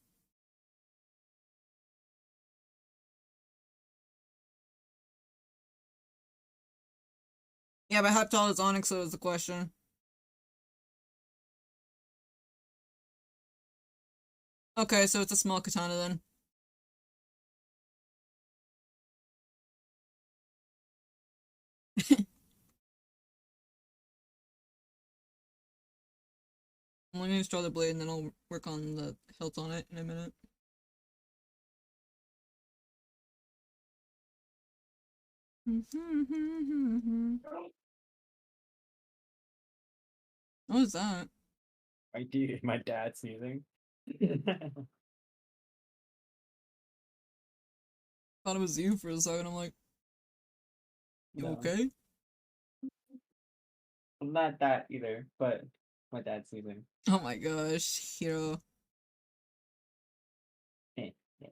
Yeah, but how tall is Onyx, so is the question. Okay, so it's a small katana then. I'm gonna install the blade and then I'll work on the hilt on it in a minute. What was that? my dad sneezing. Thought it was you for a second. I'm like, you No, okay? I'm not that either, but my dad's sneezing. Oh my gosh, Hiro. Eh, yeah.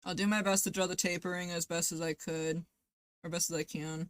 I'll do my best to draw the tapering as best as I could, or best as I can.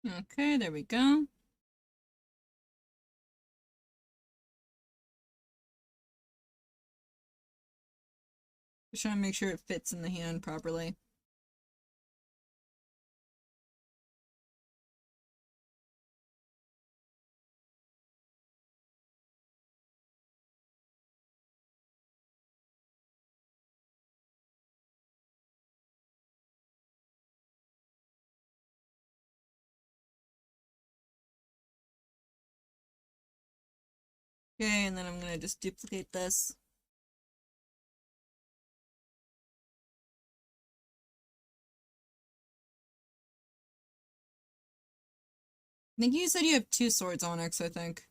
Okay, there we go. Just trying to make sure it fits in the hand properly. Okay, and then I'm gonna just duplicate this. I think you said you have two swords, Onyx, I think.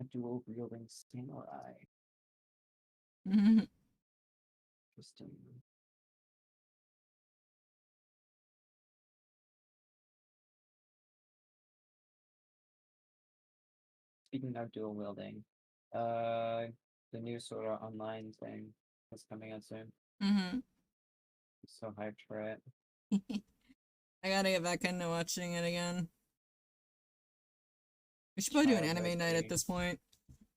A dual wielding samurai. Mhm. Interesting. Speaking of dual wielding, the new Sword Art Online thing. It's coming out soon. Mm-hmm. I'm so hyped for it. I gotta get back into watching it again. We should probably do an Childhood anime night at this dreams. point.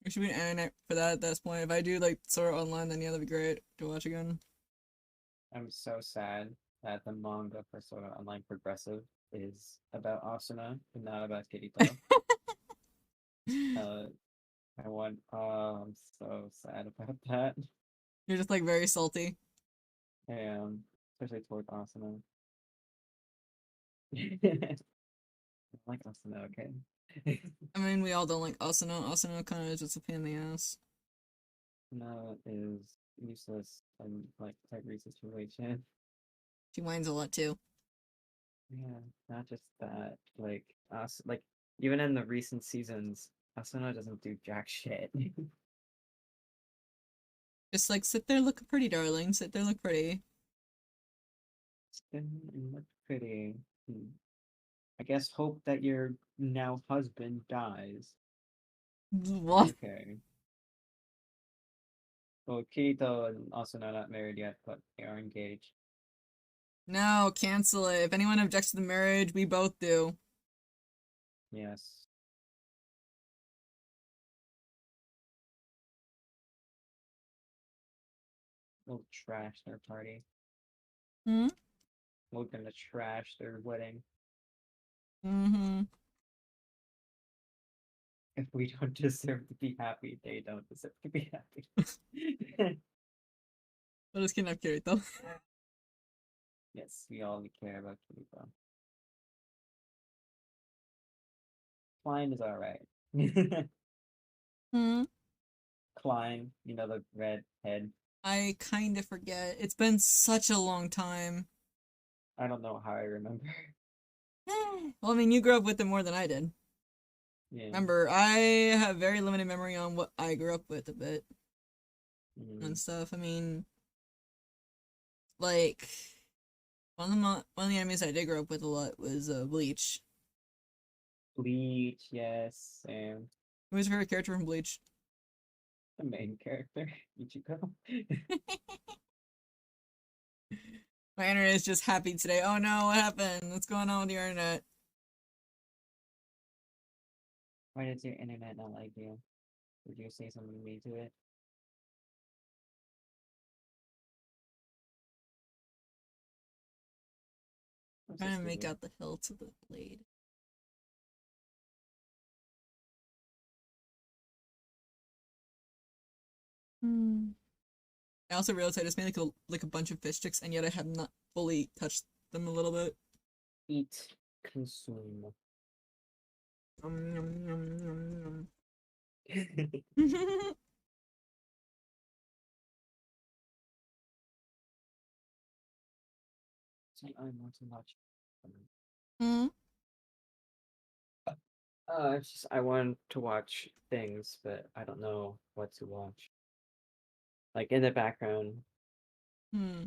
We should do an anime night for that at this point. If I do like Sword Art Online, then yeah, that'd be great to watch again. I'm so sad that the manga for Sword Art Online Progressive is about Asuna and not about Kirito. uh, I'm so sad about that. You're just like very salty. And especially toward Asuna. I like Asuna, okay? I mean, we all don't like Asuna. Asuna kind of is just a pain in the ass. Asuna is useless in like every situation. She whines a lot too. Yeah, not just that. Like us, like even in the recent seasons, Asuna doesn't do jack shit. Just like sit there, look pretty, darling. Sit there, look pretty. Spin and look pretty. I guess hope that your now husband dies. What? Okay. Well, Kirito and Asuna are not married yet, but they are engaged. No, cancel it. If anyone objects to the marriage, we both do. Yes. We'll trash their party. Hmm? We're gonna trash their wedding. Mm-hmm. If we don't deserve to be happy, they don't deserve to be happy. Let us kidnap Kirito. Yes, we all care about Kirito. Klein is alright. Hmm? Klein, you know, the red head. I kind of forget. It's been such a long time. I don't know how I remember. Well, I mean, you grew up with it more than I did. Yeah. Remember, I have very limited memory on what I grew up with a bit Mhm. and stuff. I mean, like one of the animes I did grow up with a lot was Bleach. Bleach, yes, and Who was your favorite character from Bleach? the main character, Ichigo. My internet is just happy today. Oh no, what happened? What's going on with your internet? Why does your internet not like you? Did you say something mean to it? I'm so Trying to make stupid. out the hilt of the blade. Hmm. I also realized I just made like a bunch of fish sticks, and yet I have not fully touched them a little bit. Eat, consume. Yum, yum, yum, I yum. want to watch. Hmm? It's just I want to watch things, but I don't know what to watch. Like in the background. Hmm.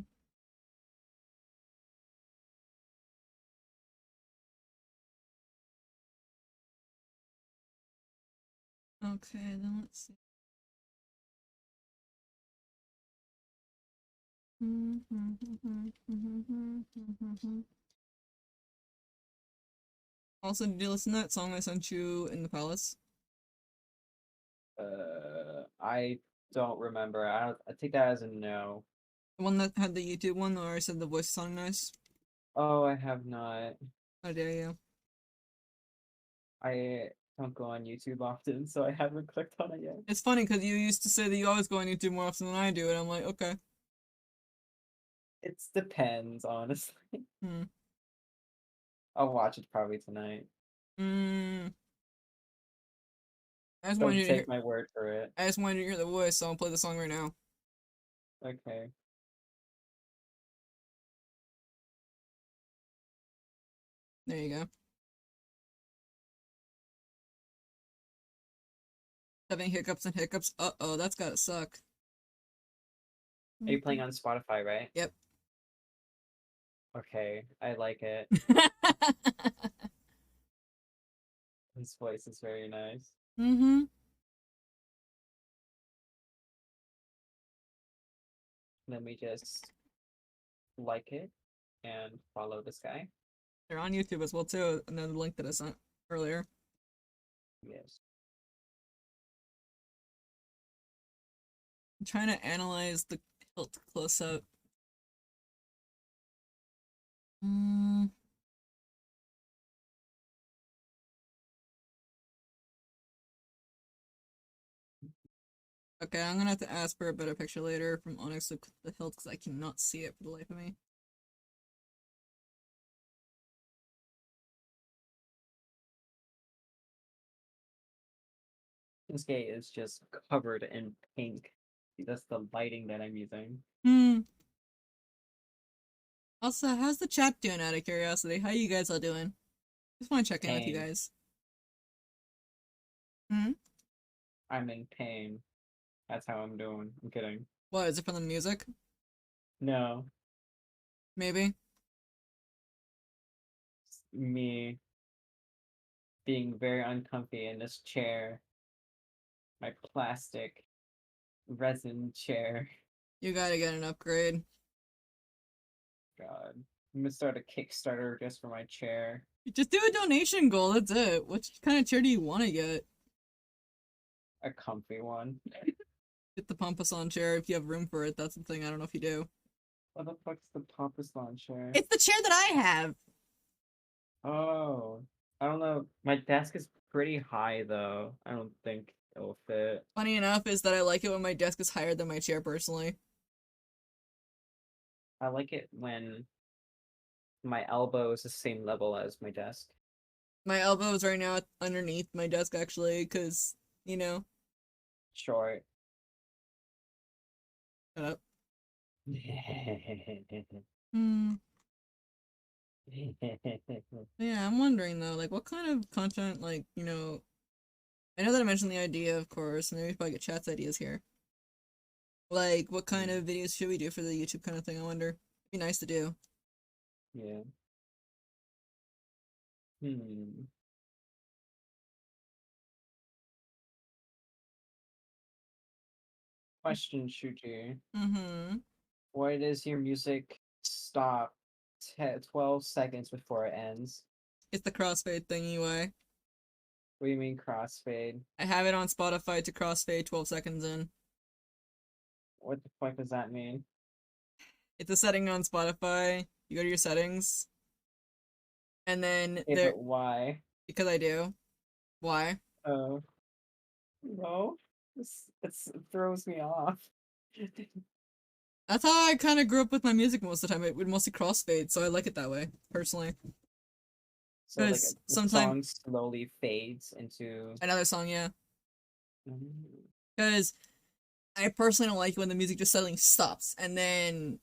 Okay, then let's see. Also, did you listen to that song I sent you in the palace? I don't remember. I take that as a no. The one that had the YouTube one where I said the voice sounded nice? Oh, I have not. How dare you? I don't go on YouTube often, so I haven't clicked on it yet. It's funny because you used to say that you always go on YouTube more often than I do, and I'm like, okay. It depends, honestly. Hmm. I'll watch it probably tonight. Mm. I just wanted Don't you to hear. take my word for it. I just wanted you to hear the voice, so I'll play the song right now. Okay. There you go. Having hiccups and hiccups. Uh-oh, that's gotta suck. Are you playing on Spotify, right? Yep. Okay, I like it. His voice is very nice. Mm-hmm. Let me just like it and follow this guy. They're on YouTube as well too. Another link that I sent earlier. Yes. I'm trying to analyze the hilt close up. Mm. Okay, I'm gonna have to ask for a better picture later from Onyx of the hilt because I cannot see it for the life of me. Shinsuke is just covered in pink. That's the lighting that I'm using. Hmm. Also, how's the chat doing out of curiosity? How you guys all doing? Just want to check in with you Pain. guys. Hmm? I'm in pain. That's how I'm doing. I'm kidding. What, is it from the music? No, Maybe? it's me being very uncomfy in this chair. My plastic resin chair. You gotta get an upgrade. God. I'm gonna start a Kickstarter just for my chair. Just do a donation goal, that's it. What kind of chair do you want to get? A comfy one. Get the Pompasan chair if you have room for it, that's the thing, I don't know if you do. What the fuck's the Pompasan chair? It's the chair that I have! Oh. I don't know. My desk is pretty high though. I don't think it'll fit. Funny enough is that I like it when my desk is higher than my chair personally. I like it when my elbow is the same level as my desk. My elbow is right now underneath my desk actually, because, you know, Short. shut up. Hmm. Yeah, I'm wondering though, like, what kind of content, like, you know, I know that I mentioned the idea, of course, and maybe if I get chat's ideas here. Like, what kind of videos should we do for the YouTube kind of thing, I wonder? It'd be nice to do. Yeah. Hmm. Question, Shuji. Mm-hmm. Why does your music stop 12 seconds before it ends? It's the crossfade thing anyway. What do you mean crossfade? I have it on Spotify to crossfade 12 seconds in. What the fuck does that mean? It's a setting on Spotify. You go to your settings, and then Yeah, there, but why? because I do. Why? Oh, no. It throws me off. That's how I kind of grew up with my music most of the time. It would mostly crossfade, so I like it that way, personally. So like Because the sometimes song slowly fades into. another song, yeah. Mm. Because I personally don't like when the music just suddenly stops and then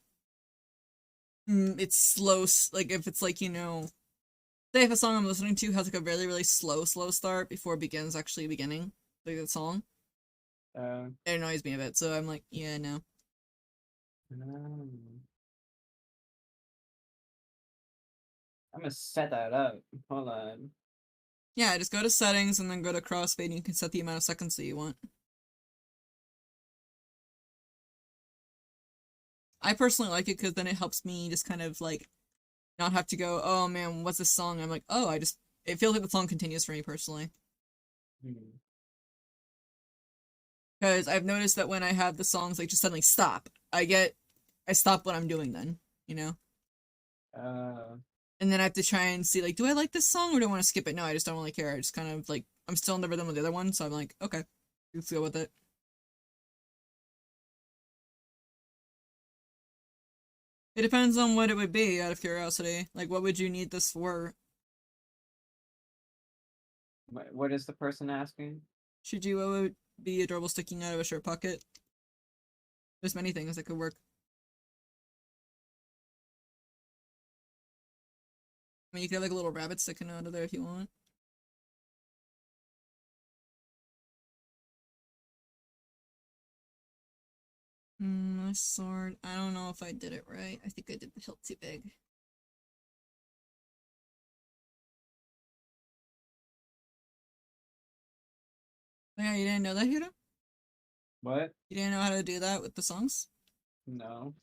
it's slow. Like if it's like, you know, say if a song I'm listening to has like a really really slow start before it begins actually beginning like the song, it annoys me a bit. So I'm like, yeah, no. um, I'm gonna set that up. Hold on. Yeah, just go to settings and then go to crossfade and you can set the amount of seconds that you want. I personally like it because then it helps me just kind of like not have to go, oh man, what's this song? I'm like, oh, it feels like the song continues for me personally. Hmm. Because I've noticed that when I have the songs like just suddenly stop, I stop what I'm doing then, you know? Uh, And then I have to try and see, like, do I like this song or do I want to skip it? No, I just don't really care. I just kind of like, I'm still in the rhythm of the other one, so I'm like, okay, let's go with it. It depends on what it would be, out of curiosity. Like, what would you need this for? what is the person asking? Should you, what would be adorable sticking out of a shirt pocket? There's many things that could work. I mean, you could have like a little rabbit sticking out of there if you want. My sword. I don't know if I did it right. I think I did the hilt too big. Oh, yeah, you didn't know that, Hiro? What? You didn't know how to do that with the songs? No.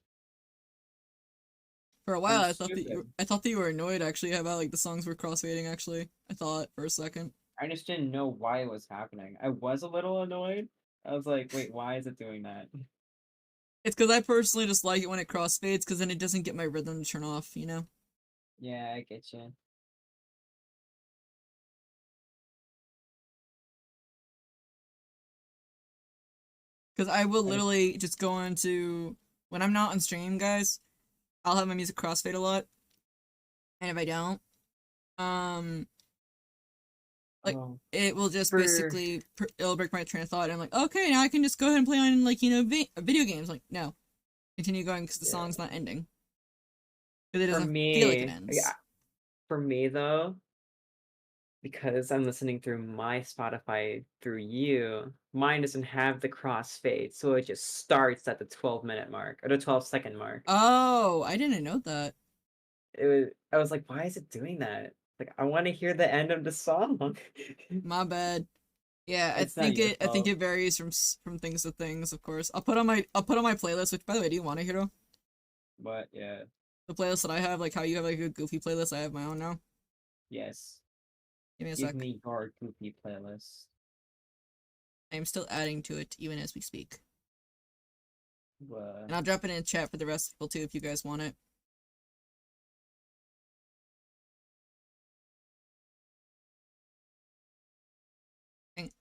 For a while, I'm I thought that stupid. I thought that you were annoyed actually about like the songs were crossfading. Actually, I thought for a second. I just didn't know why it was happening. I was a little annoyed. I was like, wait, why is it doing that? It's because I personally just like it when it crossfades, because then it doesn't get my rhythm to turn off. You know. Yeah, I get you. Because I will I just literally just go into when I'm not on stream, guys. I'll have my music crossfade a lot, and if I don't, um, like oh it will just for basically it'll break my train of thought. And I'm like, okay, now I can just go ahead and play on like video games. Like no, continue going because the yeah. song's not ending because it For doesn't feel like it me, yeah, ends. for me though, because I'm listening through my Spotify through you, mine doesn't have the crossfade, so it just starts at the 12-minute mark or the 12-second mark. Oh, I didn't know that. I was like, why is it doing that? Like, I want to hear the end of the song. My bad. Yeah, It's not your I think fault. it varies from things to things. Of course, I'll put on my playlist. Which, by the way, do you want to hear But yeah, the playlist that I have? Like how you have like a goofy playlist. I have my own now. yes. Give me a Give sec. me your goofy playlist. I am still adding to it even as we speak, But and I'll drop it in chat for the rest of people too if you guys want it. Dang.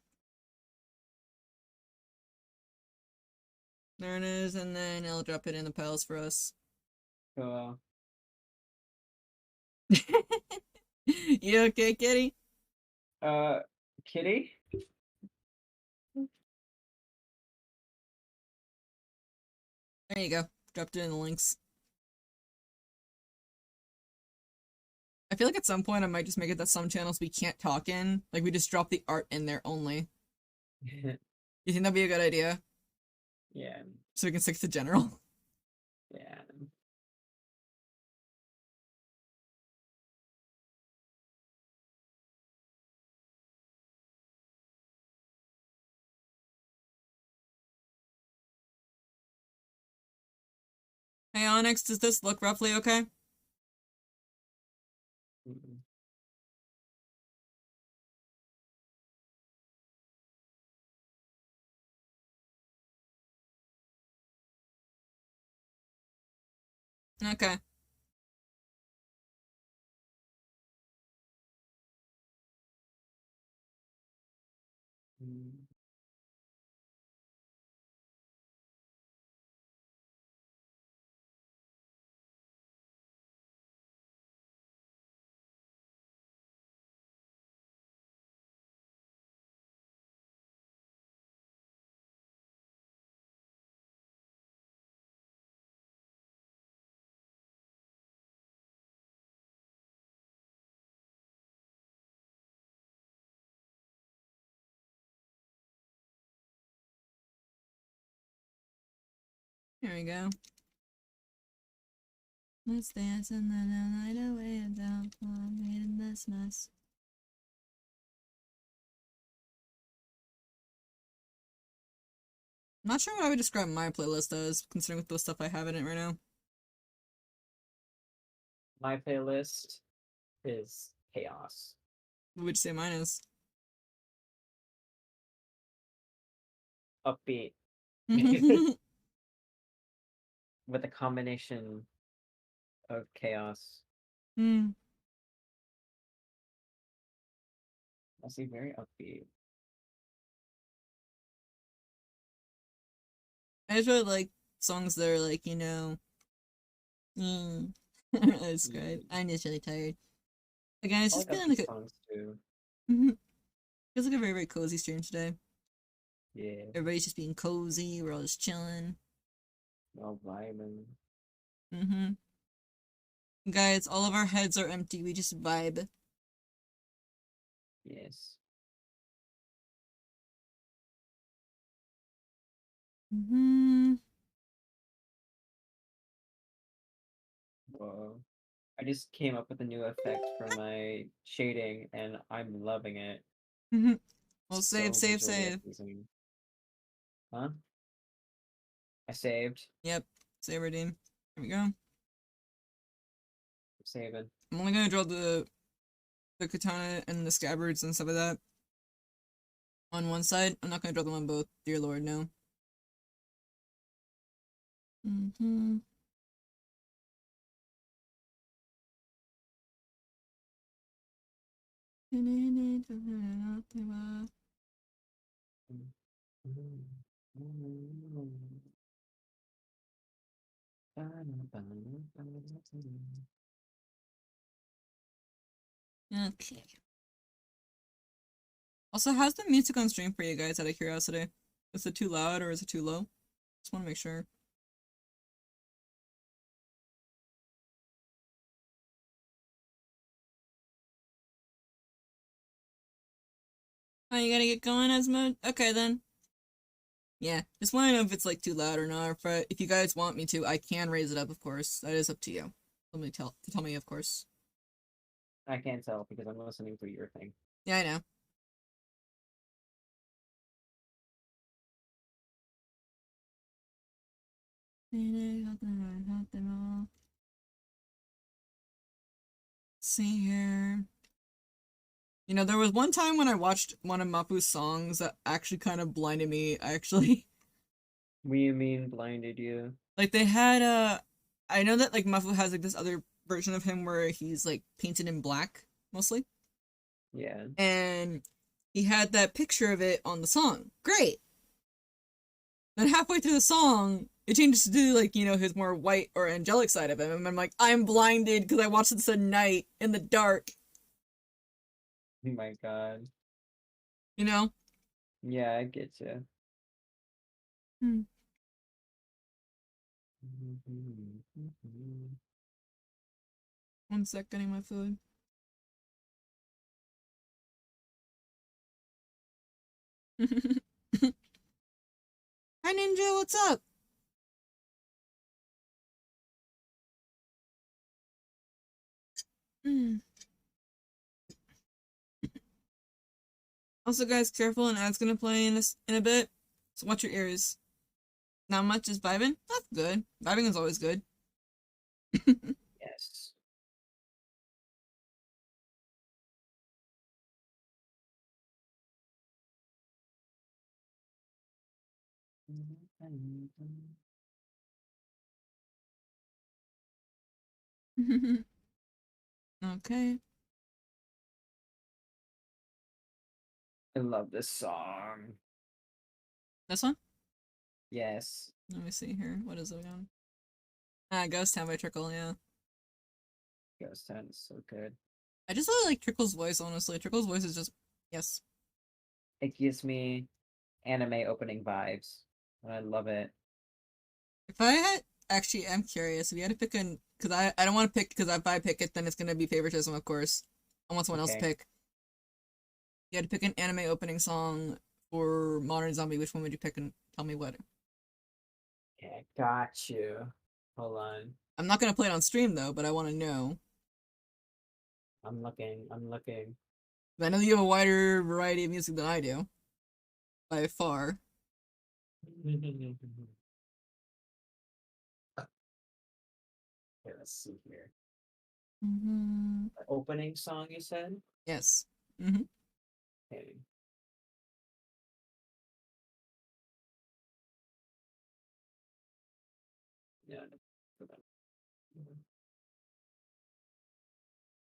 There it is, and then I'll drop it in the piles for us. uh, You okay, kitty? uh, Kitty? There you go. Dropped it in the links. I feel like at some point I might just make it that some channels we can't talk in. Like we just drop the art in there only. You think that'd be a good idea? Yeah, So we can stick to general. yeah. Hey Onyx, does this look roughly okay? Mm. Okay. Mm. Here we go. Let's dance and then the night away and down made in this mess. I'm not sure what I would describe my playlist as, considering with the stuff I have in it right now. My playlist is chaos. What would you say mine is? Upbeat with a combination of chaos. Hmm. I see very upbeat. I just really like songs that are like, I don't know how to describe. Mm. I'm just really tired. Again, it's I just like feeling upbeat like songs too. feels like a very, very cozy stream today. Yeah, Everybody's just being cozy, we're all just chilling. all vibing. Mm-hmm. Guys, all of our heads are empty, we just vibe. Yes. Mm-hmm. Whoa. I just came up with a new effect for my shading and I'm loving it. Mm-hmm. Well, So save, save, visually save. appeasing. Huh? I saved. Yep. Save redeem. There we go. Saving. I'm only gonna draw the katana and the scabbards and stuff like that on one side. I'm not gonna draw them on both. Dear Lord, no. Mm-hmm. Okay. Also, how's the music on stream for you guys out of curiosity? Is it too loud or is it too low? Just want to make sure. Oh, you gotta get going, Esmo? Okay, then. Yeah, just want to know if it's like too loud or not. If you guys want me to, I can raise it up, of course. That is up to you. Tell me, of course. I can't tell because I'm listening through your thing. Yeah, I know. See here. You know, there was one time when I watched one of Mapu's songs that actually kind of blinded me, actually. What do you mean blinded you? Like, they had I know that, like, Mafu has, like, this other version of him where he's, like, painted in black, mostly. Yeah. And he had that picture of it on the song. Great! Then halfway through the song, it changes to do, like, you know, his more white or angelic side of him. And I'm like, I'm blinded because I watched this at night in the dark. Oh my god. You know? Yeah, I get you. Hmm. One sec, getting my food. Hi, Ninja, what's up? Also, guys, careful, an ad's gonna play in a bit, so watch your ears. Not much is vibing? That's good. Vibing is always good. Yes. Okay. I love this song. This one? Yes. Let me see here. What is it again? Ah, Ghost Town by Trickle, yeah. Ghost Town is so good. I just really like Trickle's voice, honestly. Trickle's voice is just... Yes. It gives me anime opening vibes. And I love it. If I had... Actually, I'm curious. If you had to pick an... Because I don't want to pick... Because if I pick it, then it's going to be favoritism, of course. I want someone else to Okay. pick. If you had to pick an anime opening song for Modern Zombie, which one would you pick and tell me what? Yeah, got you. Hold on. I'm not going to play it on stream, though, but I want to know. I'm looking. I'm looking. I know you have a wider variety of music than I do. By far. Okay, let's see here. Mm-hmm. The opening song you said? Yes. Mm-hmm. Okay. No,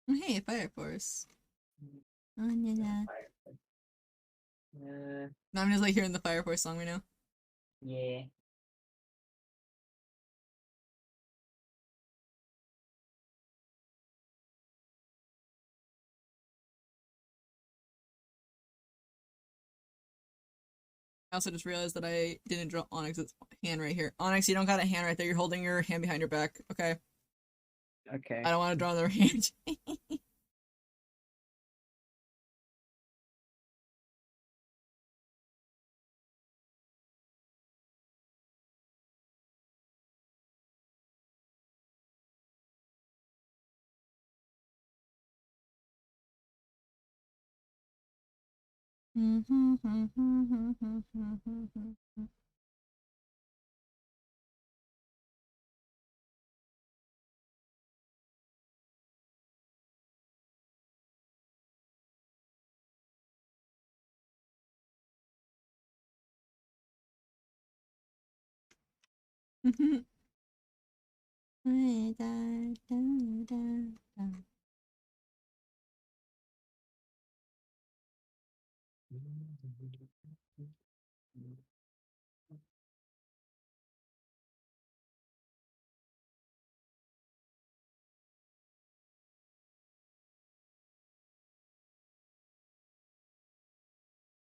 no. Hey, Fire Force. Oh, yeah. No, I'm just like hearing the Fire Force song right now. Yeah. I also just realized that I didn't draw Onyx's hand right here. Onyx, you don't got a hand right there. You're holding your hand behind your back. Okay. Okay. I don't want to draw their hand.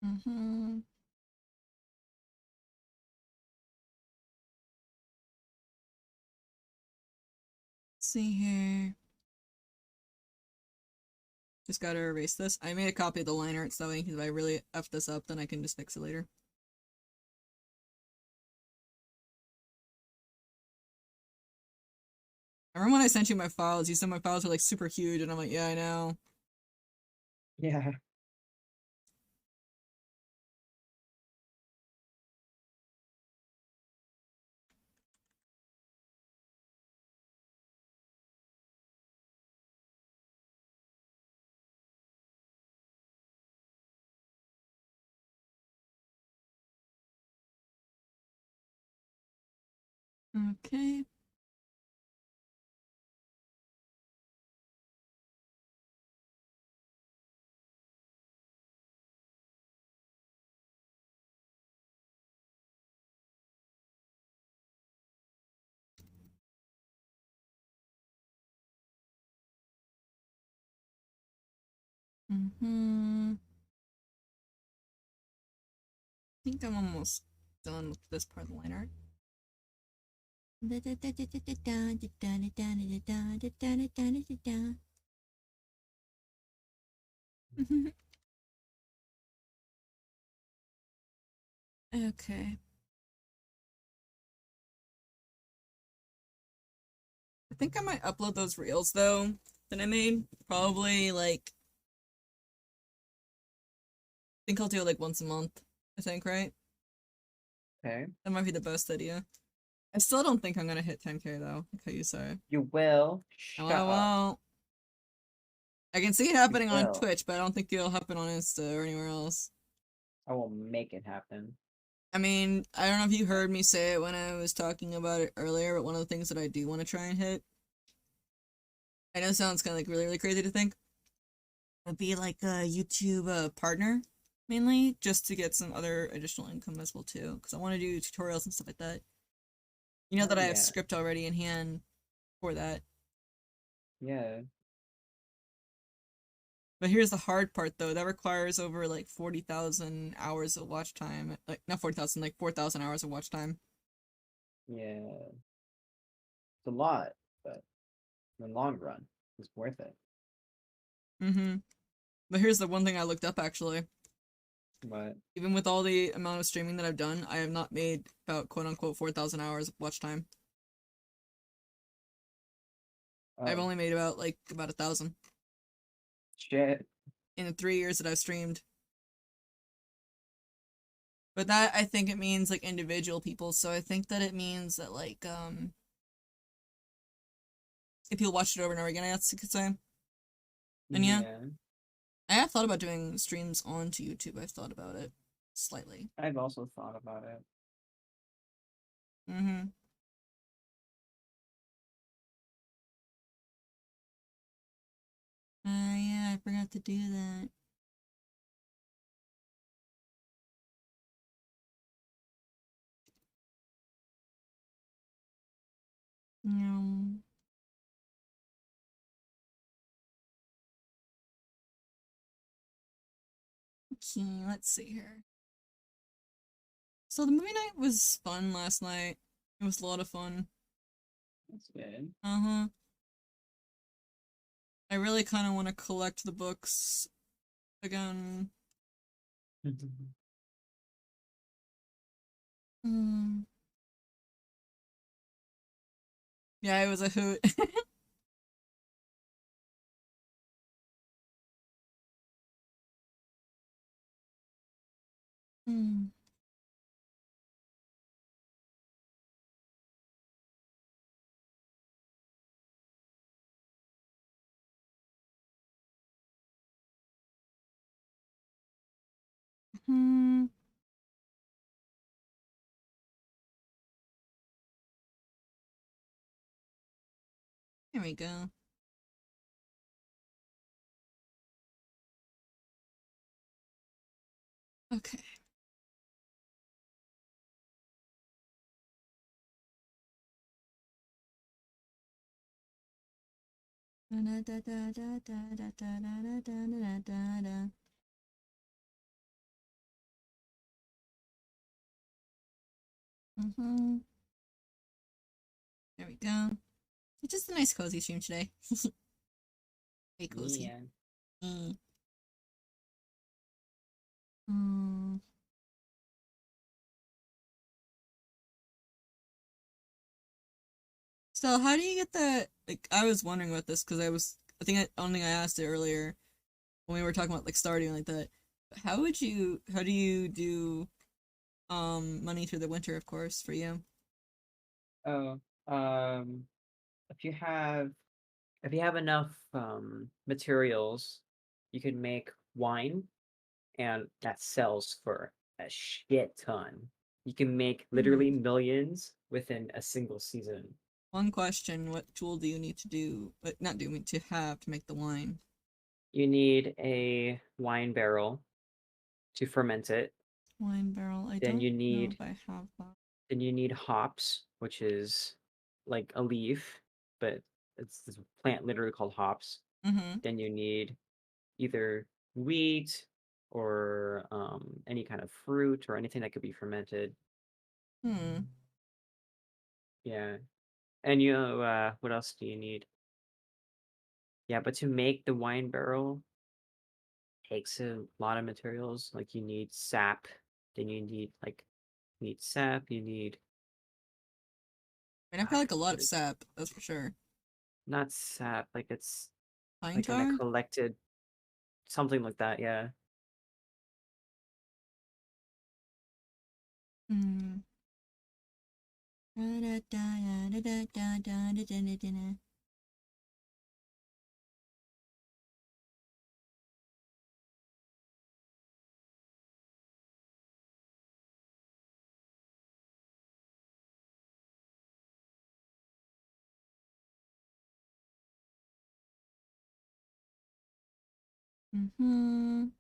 Mhm. See here. Just gotta erase this. I made a copy of the line art so if I really F this up, then I can just fix it later. I remember when I sent you my files, you said my files were like super huge, and I'm like, yeah, I know. Yeah. Okay. I think I'm almost done with this part of the line art. Okay. I think I might upload those reels though that I made. Probably like I think I'll do it like once a month. I think, right? Okay. That might be the best idea. I still don't think I'm gonna hit 10K though, like how you say. You will. Oh, Shut I up. won't. I can see it You happening on will. Twitch, but I don't think it'll happen on Insta or anywhere else. I will make it happen. I mean, I don't know if you heard me say it when I was talking about it earlier, but one of the things that I do want to try and hit, I know it sounds kind of like really, really crazy to think, would be like a YouTube partner, mainly, just to get some other additional income as well too, because I want to do tutorials and stuff like that. You know Oh that I have yeah. script already in hand for that. Yeah. But here's the hard part though, that requires over like 40,000 hours of watch time. Like, not 40,000, like 4,000 hours of watch time. Yeah. It's a lot, but in the long run, it's worth it. Mm-hmm. But here's the one thing I looked up actually. But Even with all the amount of streaming that I've done, I have not made about quote unquote 4,000 hours of watch time. I've oh only made about like about 1,000 shit. in the 3 years that I've streamed. But that I think it means like individual people, so I think that it means that like if people watch it over and over again, I guess you could say. And yeah, Yeah. I have thought about doing streams onto YouTube. I've thought about it slightly. I've also thought about it. Mm-hmm. Yeah, I forgot to do that. No. Okay, let's see here. So the movie night was fun last night. It was a lot of fun. That's good. Uh-huh. I really kind of want to collect the books again. Hmm. Yeah, it was a hoot. Hmm. Hmm. There we go. Okay. Mm-hmm. There we go. It's just a nice cozy stream today. Very cozy. Yeah. Mm. Mm. So how do you get that? Like, I was wondering about this because I don't think I asked it earlier when we were talking about like starting like that. How do you do money through the winter, of course, for you? Oh, um, if you have if you have enough materials, you can make wine, and that sells for a shit ton. You can make Hmm. literally millions within a single season. One question: what tool do you need to do? But not do to have to make the wine? You need a wine barrel to ferment it. Wine barrel. I Then don't you know need if I have that. then you need hops, which is like a leaf, but it's this plant literally called hops. Mm-hmm. Then you need either wheat or any kind of fruit or anything that could be fermented. Hmm. Yeah. And what else do you need? Yeah, but to make the wine barrel takes a lot of materials. Like you need sap, then you need sap, you need I mean, I've got like a lot what of is sap, that's for sure. not sap, like it's Pine like kind of tar? collected something like that, yeah. Hmm. Mm-hmm.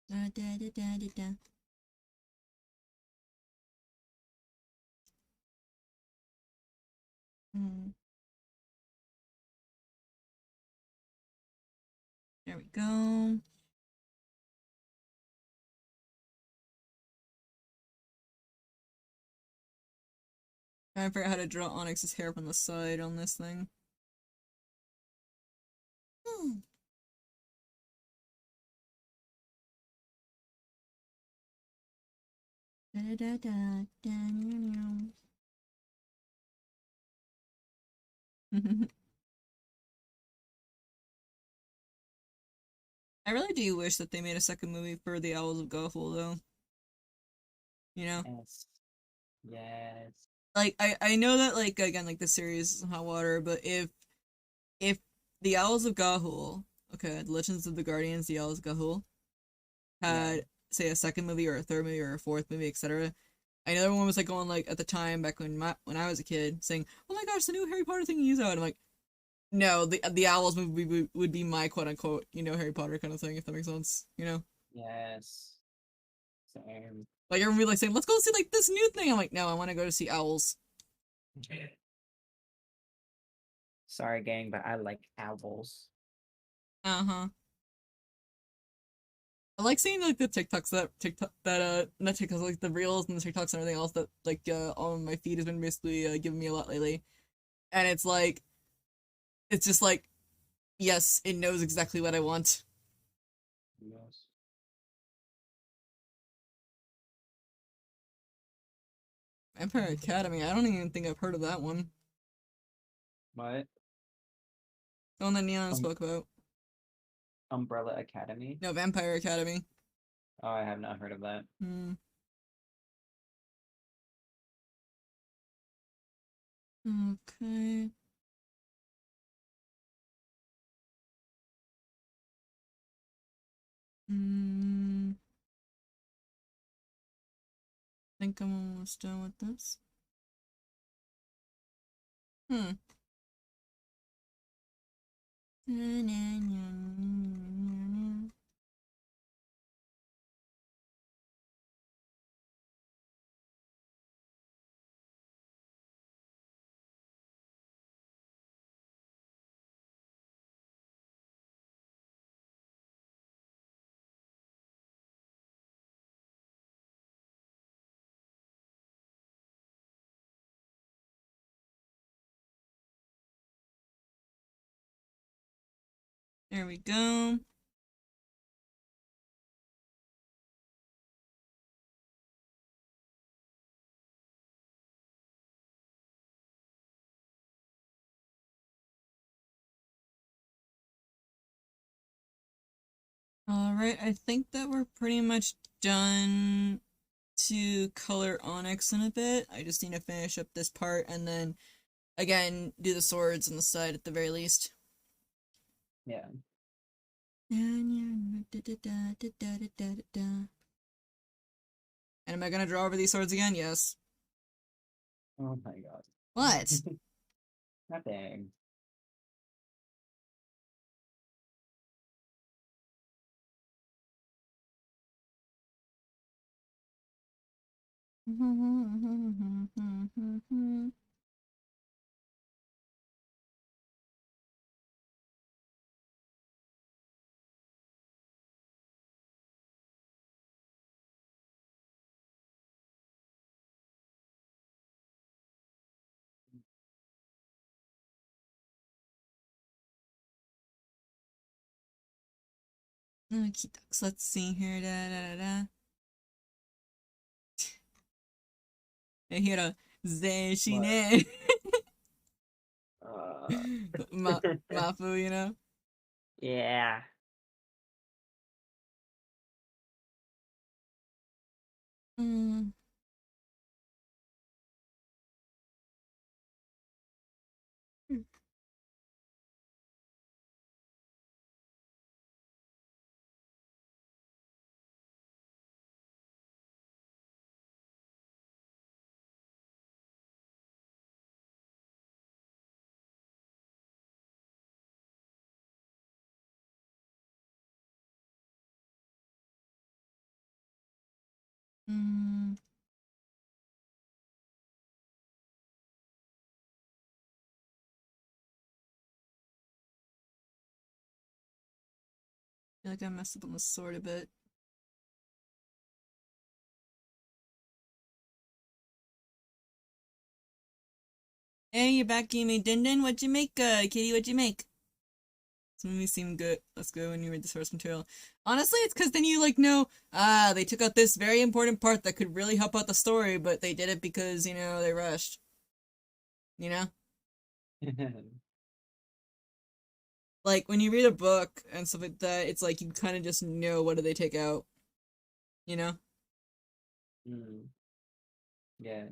Da, da, da, da, da, da. Hmm. There we go. I forgot how to draw Onyx's hair from the side on this thing. Hmm. Da, da, da, da, da, da. I really do wish that they made a second movie for the Owls of Gothel, though. You know? Yes. Yes. Like, I know that, like, again, like, the series is in hot water, but if the Owls of Gahul, okay, the Legends of the Guardians, the Owls of Gahul, Yeah. had, say, a second movie or a third movie or a fourth movie, etc., I know everyone was, like, going, like, at the time, back when I was a kid, saying, oh my gosh, the new Harry Potter thing is out. I'm like, no, the Owls movie would be my quote-unquote, Harry Potter kind of thing, if that makes sense, you know? Yes. Same. Like everyone be like saying, "Let's go see like this new thing." I'm like, "No, I want to go to see owls." Sorry, gang, but I like owls. Uh huh. I like seeing like the TikToks that not TikToks like the reels and the TikToks and everything else that like on my feed has been basically giving me a lot lately, and it's just like yes, it knows exactly what I want. Yes. Vampire Academy. I don't even think I've heard of that one. What? The one that Neon Um, spoke about. Umbrella Academy? No, Vampire Academy. Oh, I have not heard of that. Hmm. Okay. Mm, think I'm almost done with this. Hmm. There we go. Alright, I think that we're pretty much done to color Onyx in a bit. I just need to finish up this part and then, again, do the swords on the side at the very least. Yeah. And am I gonna draw over these swords again? Yes. Oh my god. What? Nothing. Okie dokes, let's see here. Da da da da. I hear a Zeshine. Uh, Mafu, you know? yeah. Mm. Mm. I feel like I messed up on the sword a bit. Hey, you're back, Amy Din Din. What'd you make, Kitty? What'd you make? This movie seemed good. That's good when you read the source material. Honestly, it's because then you, like, know, they took out this very important part that could really help out the story, but they did it because, you know, they rushed. You know? Like, when you read a book and stuff like that, it's like you kind of just know what do they take out. You know? Mm. Yeah.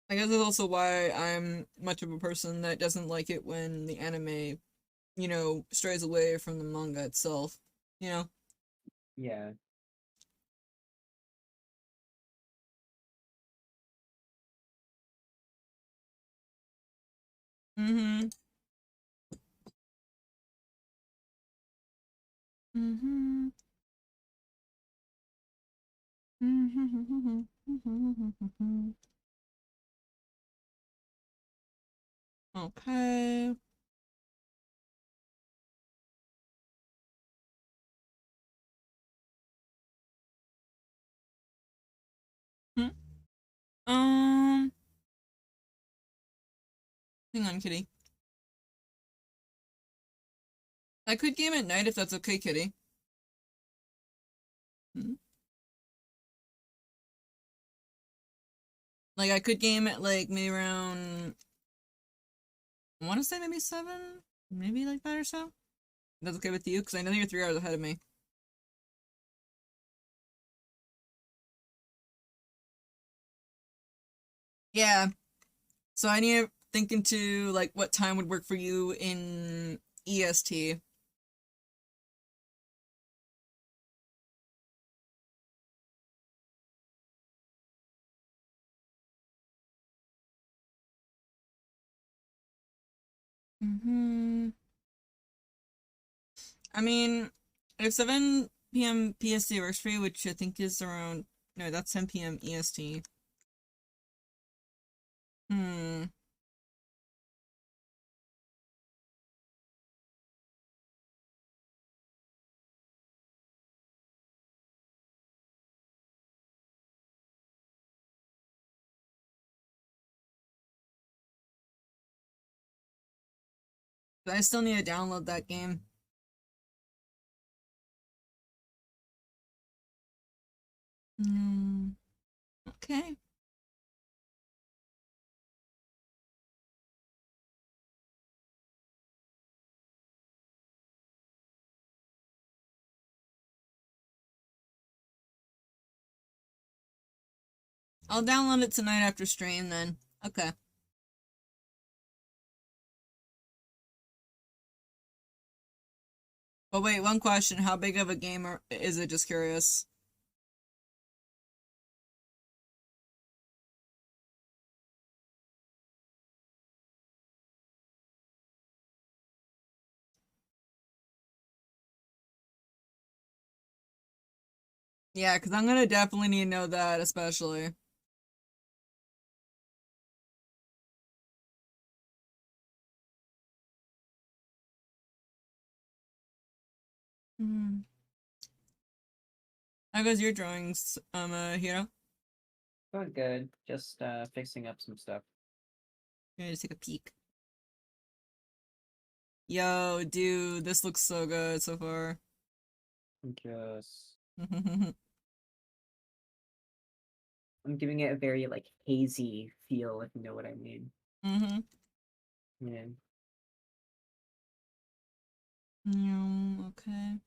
I guess that's also why I'm much of a person that doesn't like it when the anime, you know, strays away from the manga itself. You know? Yeah. Mm-hmm. Mm-hmm. Mm-hmm. Okay. Hmm. Um, hang on, Kitty. I could game at night if that's okay, Kitty. Hmm? Like, I could game at, like, maybe around, I want to say maybe 7? Maybe like that or so? That's okay with you? Because I know you're 3 hours ahead of me. Yeah. So I need to think into, like, what time would work for you in EST. I mean, if 7 p.m. PST works for you, which I think is around, no, that's 10 p.m. EST. Hmm. I still need to download that game. Hmm. Okay. I'll download it tonight after stream then. Okay. But wait, one question. How big of a game is it? Just curious. Yeah, because I'm gonna definitely need to know that, especially. Hmm. How goes your drawings, Hiro? Going good. Just fixing up some stuff. Gonna just take a peek. Yo, dude, this looks so good so far. Just I'm giving it a very like hazy feel, if you know what I mean. Mm-hmm. Yeah. Yeah, okay.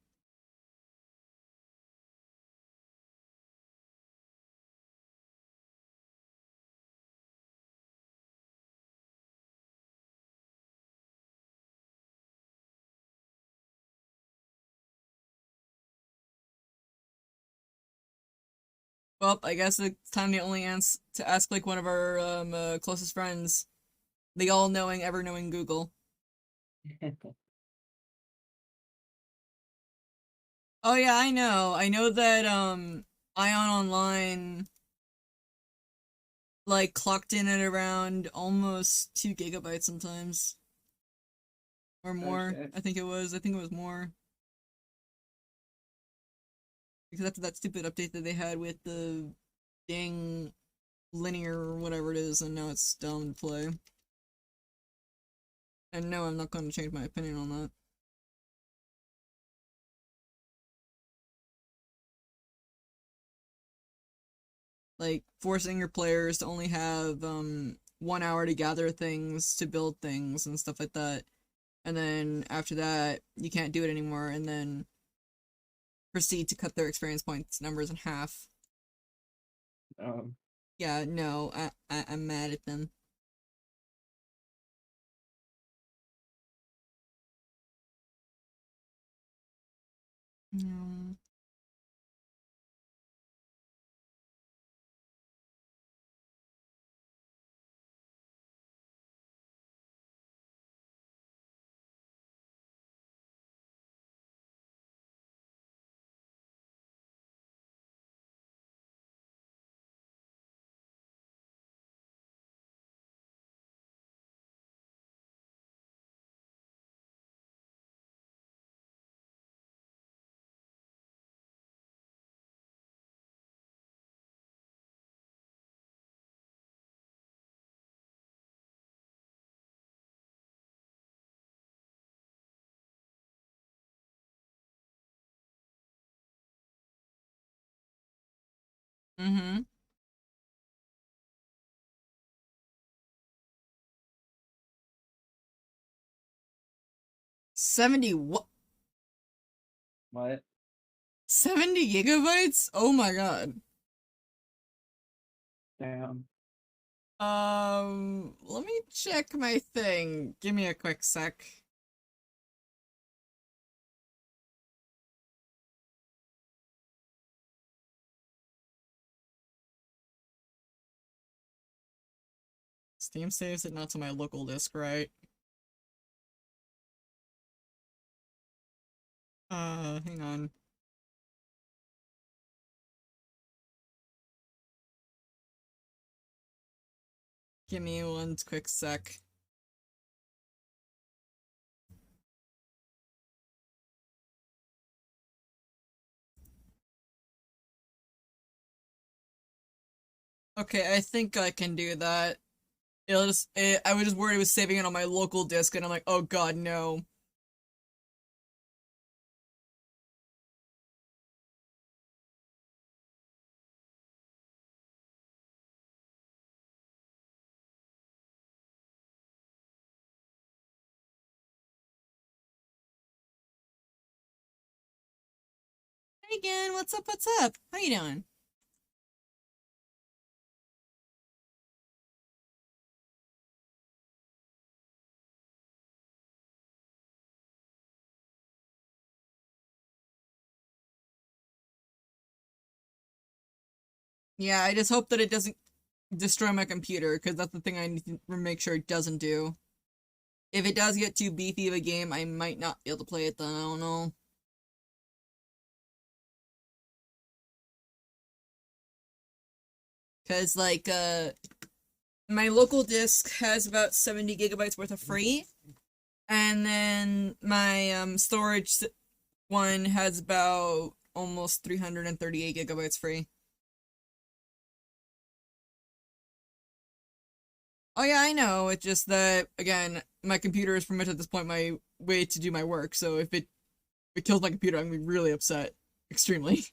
Well, I guess it's time to only to ask like one of our closest friends, the all-knowing, ever-knowing Google. Oh yeah, I know. I know that Ion Online like clocked in at around almost 2 GB sometimes. Or Oh more. shit. I think it was. I think it was more. Because after that stupid update that they had with the dang linear or whatever it is, and now it's down to play. And no, I'm not going to change my opinion on that. Like, forcing your players to only have 1 hour to gather things, to build things, and stuff like that. And then after that, you can't do it anymore, and then proceed to cut their experience points numbers in half. Um, Yeah, no, I'm mad at them. No. 70 what? what? 70 gigabytes? Oh my god. Damn. Let me check my thing. Give me a quick sec. Steam saves it not to my local disk, right? Hang on. Give me one quick sec. Okay, I think I can do that. I was just worried it was saving it on my local disk, and I'm like, oh god, no. Hey again, what's up, what's up? How you doing? Yeah, I just hope that it doesn't destroy my computer, because that's the thing I need to make sure it doesn't do. If it does get too beefy of a game, I might not be able to play it then, I don't know. Because, like, my local disk has about 70 gigabytes worth of free, and then my, storage one has about almost 338 gigabytes free. Oh yeah, I know. It's just that again, my computer is pretty much at this point my way to do my work. So if it kills my computer, I'm gonna be really upset, extremely.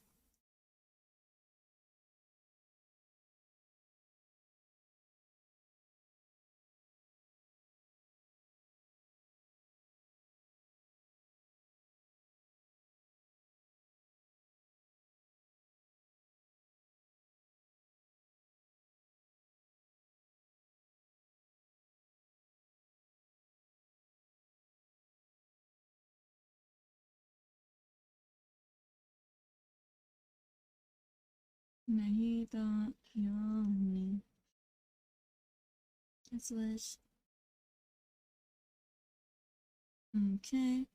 नहीं तो यानी slash okay.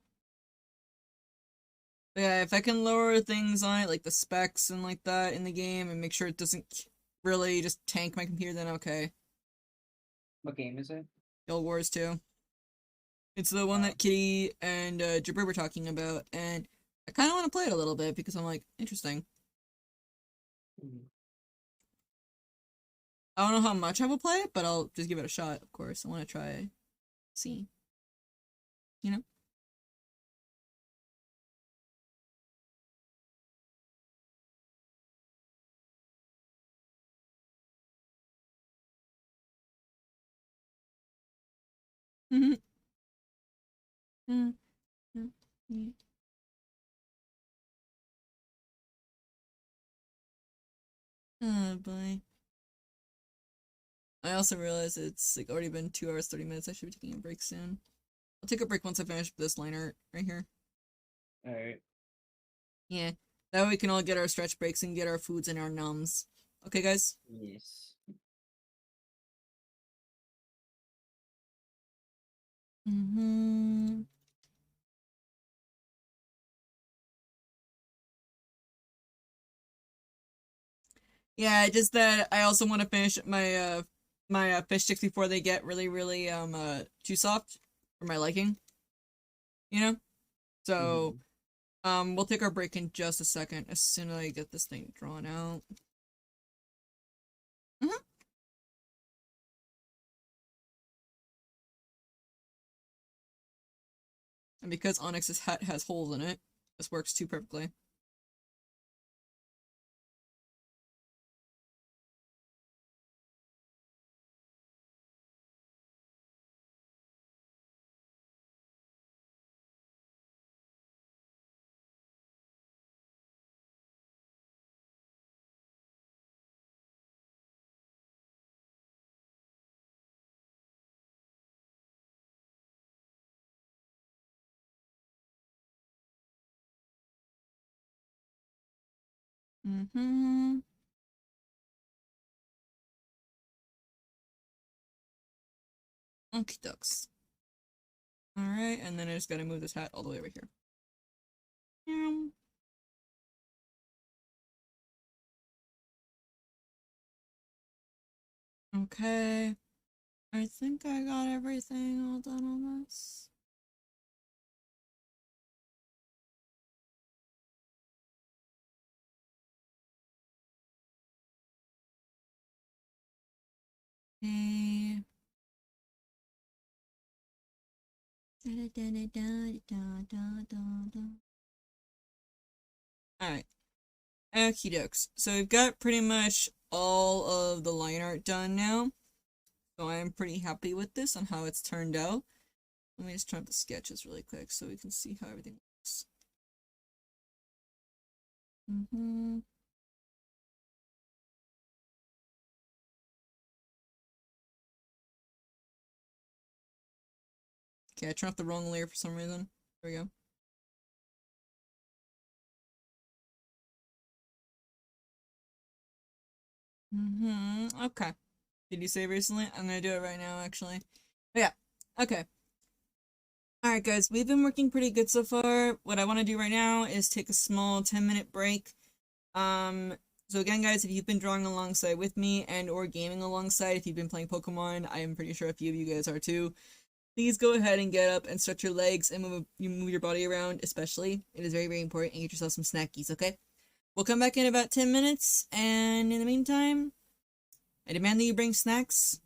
But yeah, if I can lower things on it, like the specs and like that in the game, and make sure it doesn't really just tank my computer, then okay. What game is it? Guild Wars 2. It's the one that Kitty and Jabber were talking about, and I kind of want to play it a little bit because I'm like, interesting. Mhm. I don't know how much I will play it, but I'll just give it a shot, of course. I want to try, see, you know? Oh boy. I also realized it's like already been 2 hours 30 minutes. I should be taking a break soon. I'll take a break once I finish this liner right here. Alright. Yeah. That way we can all get our stretch breaks and get our foods and our numbs. Okay, guys? Yes. Mm-hmm. Yeah, just that I also want to finish my fish sticks before they get really too soft for my liking. You know? So we'll take our break in just a second as soon as I get this thing drawn out. Mhm. And because Onyx's hat has holes in it, this works too perfectly. Mm-hmm. Okie ducks. Alright, and then I just gotta move this hat all the way over here. Um, Okay. I think I got everything all done on this. Okay. Alright. Okie dokes. So we've got pretty much all of the line art done now. So I'm pretty happy with this on how it's turned out. Let me just turn up the sketches really quick so we can see how everything looks. Okay, I turned off the wrong layer for some reason. There we go. Okay. Did you save recently? I'm gonna do it right now, actually. But yeah. Okay. Alright, guys, we've been working pretty good so far. What I want to do right now is take a small 10-minute break. So again, guys, if you've been drawing alongside with me and or gaming alongside, if you've been playing Pokemon, I am pretty sure a few of you guys are too. Please go ahead and get up and stretch your legs and move your body around, especially. It is very, very important. And get yourself some snackies, okay? We'll come back in about 10 minutes, and in the meantime, I demand that you bring snacks.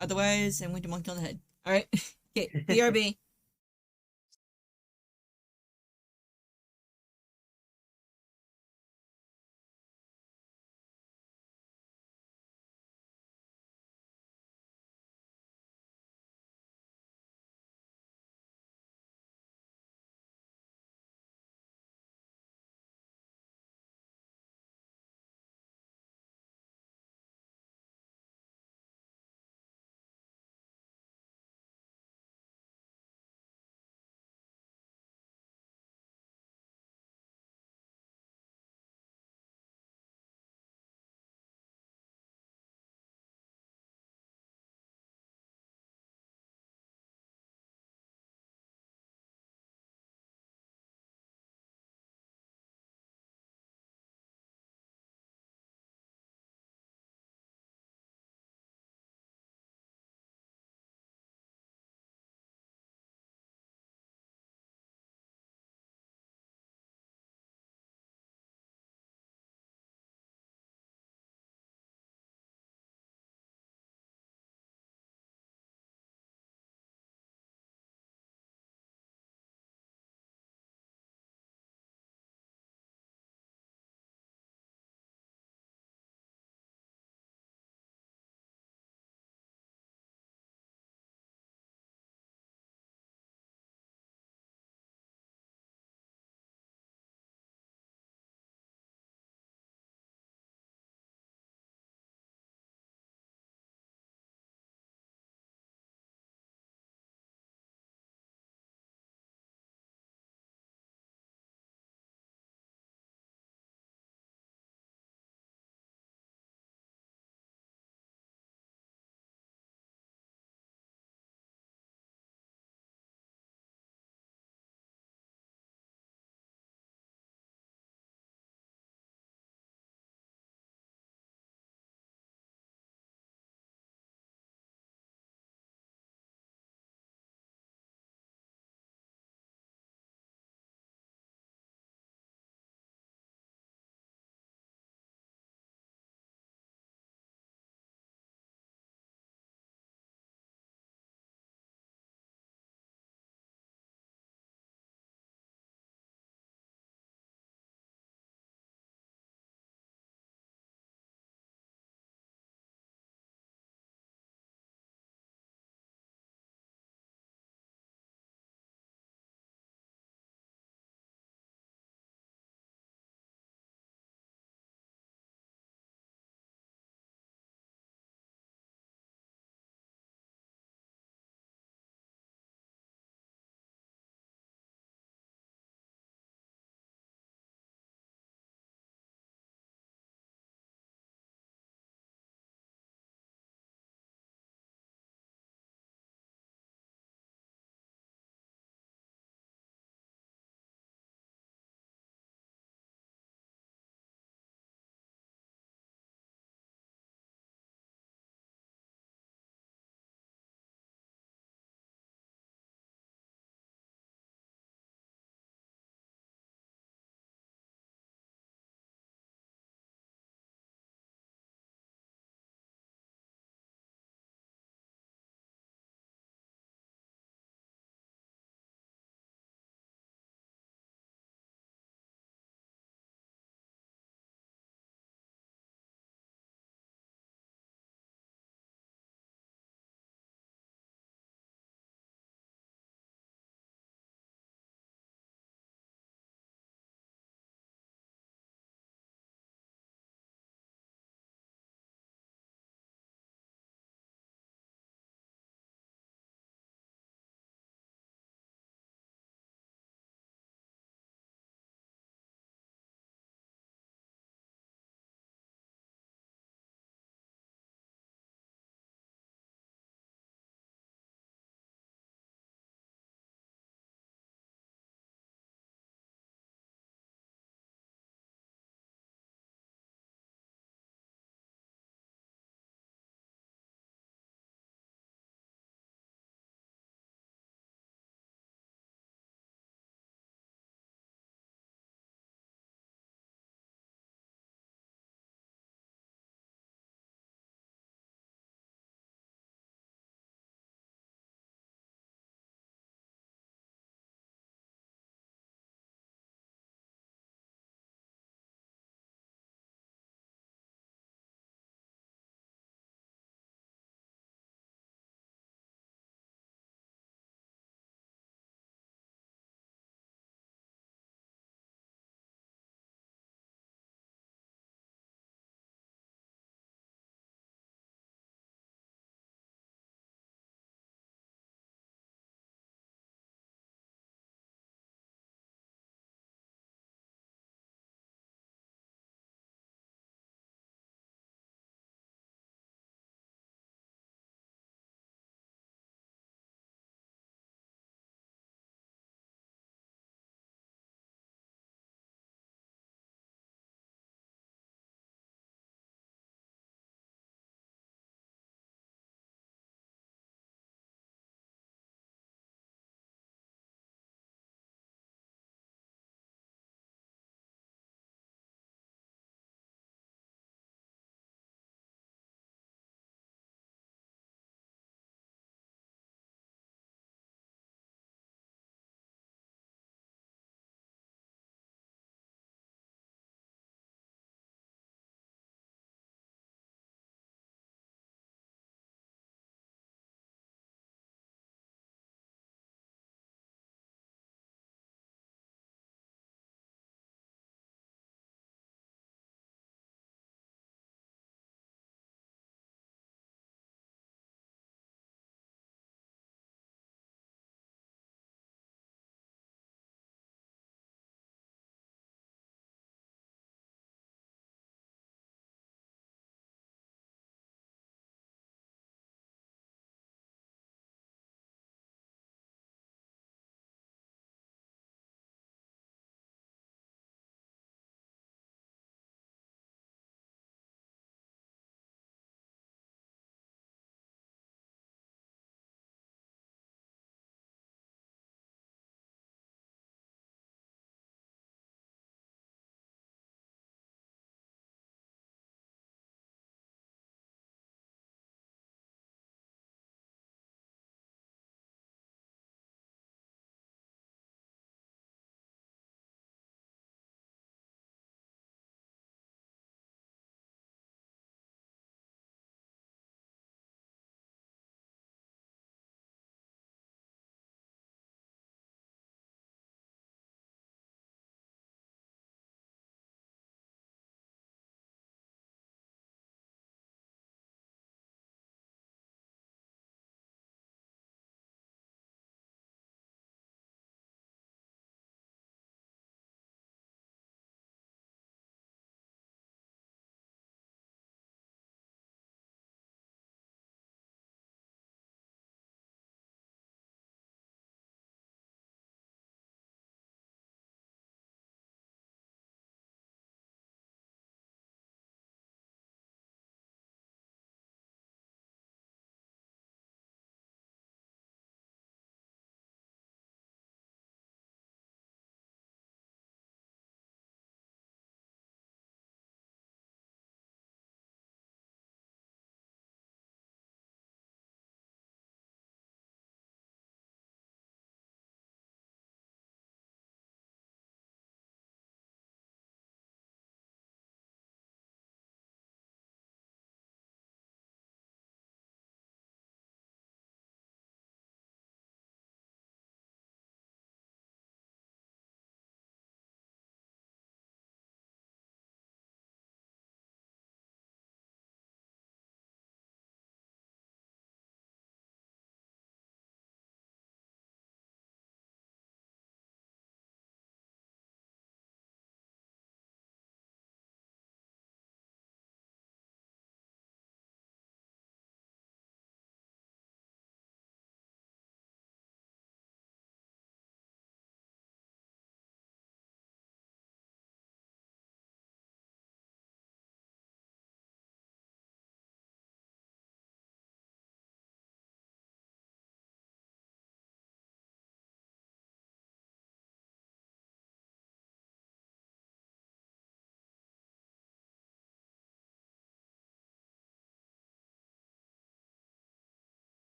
Otherwise, I'm going to bonk you on the head. Alright? Okay, BRB.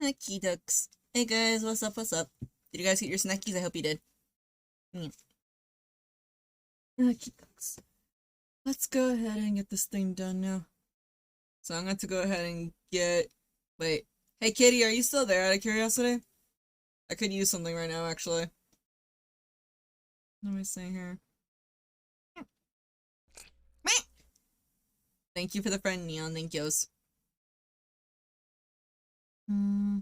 Snacky ducks. Hey guys, what's up? What's up? Did you guys get your snackies? I hope you did. Snacky ducks. Let's go ahead and get this thing done now. So I'm going to go ahead and get. Wait. Hey Kitty, are you still there out of curiosity? I could use something right now, actually. Let me see here. Thank you for the friend, Neon. Thank yous. I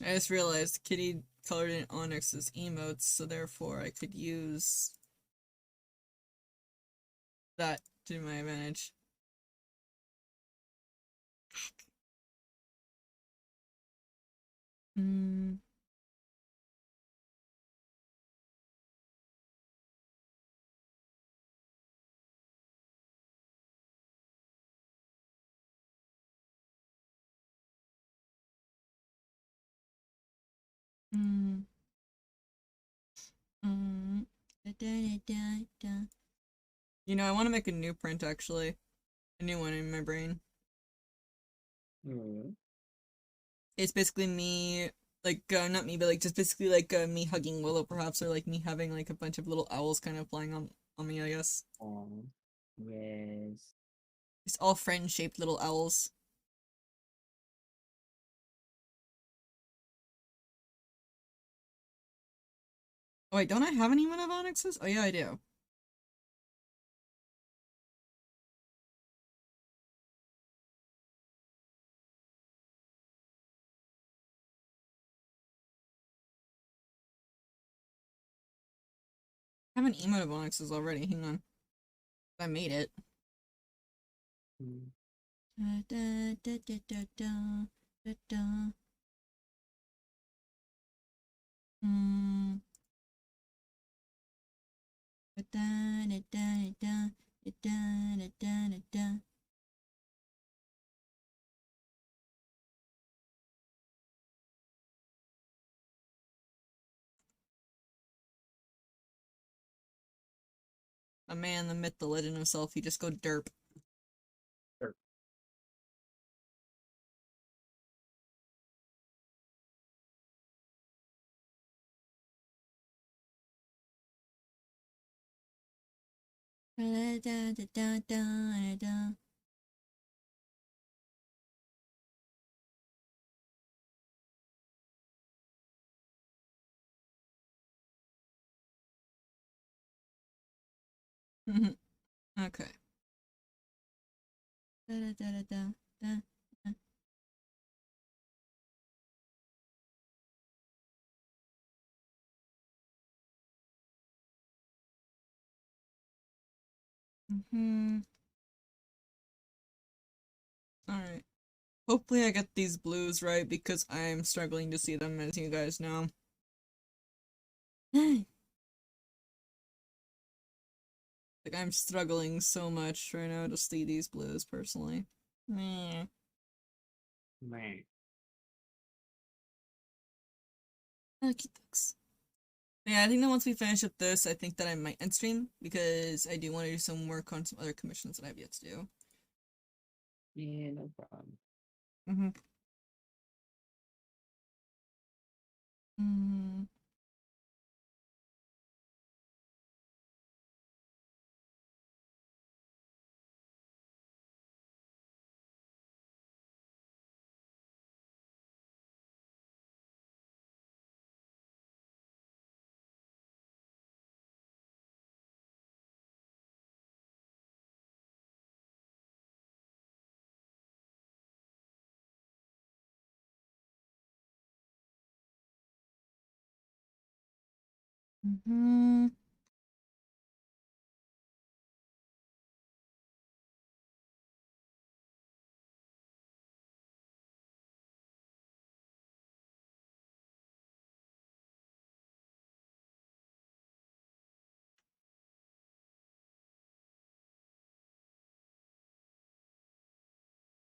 just realized Kitty colored in Onyx's emotes, so therefore I could use that to my advantage. You know, I want to make a new print actually. A new one in my brain. It's basically me, like, not me, but like just basically like me hugging Willow perhaps, or like me having like a bunch of little owls kind of flying on me, I guess. Oh, yes. It's all friend-shaped little owls. Oh wait, don't I have any one of Onyx's? Oh yeah, I do. I have an emote of Onyx's already, hang on. I made it. Da, da, da, da, da, da, da, da. Da, da, da, da, da, da, da, da, da, da. A man, the myth, the legend himself, he just go derp. Derp. Da, da, da, da, da, da. Okay. Da, da, da, da, da, da, da. Alright. Hopefully I get these blues right because I'm struggling to see them, as you guys know. Like, I'm struggling so much right now to see these blues, personally. Meh. Man. Okie dokes. Yeah, I think that once we finish up this, I think that I might end stream, because I do want to do some work on some other commissions that I have yet to do. Yeah, no problem.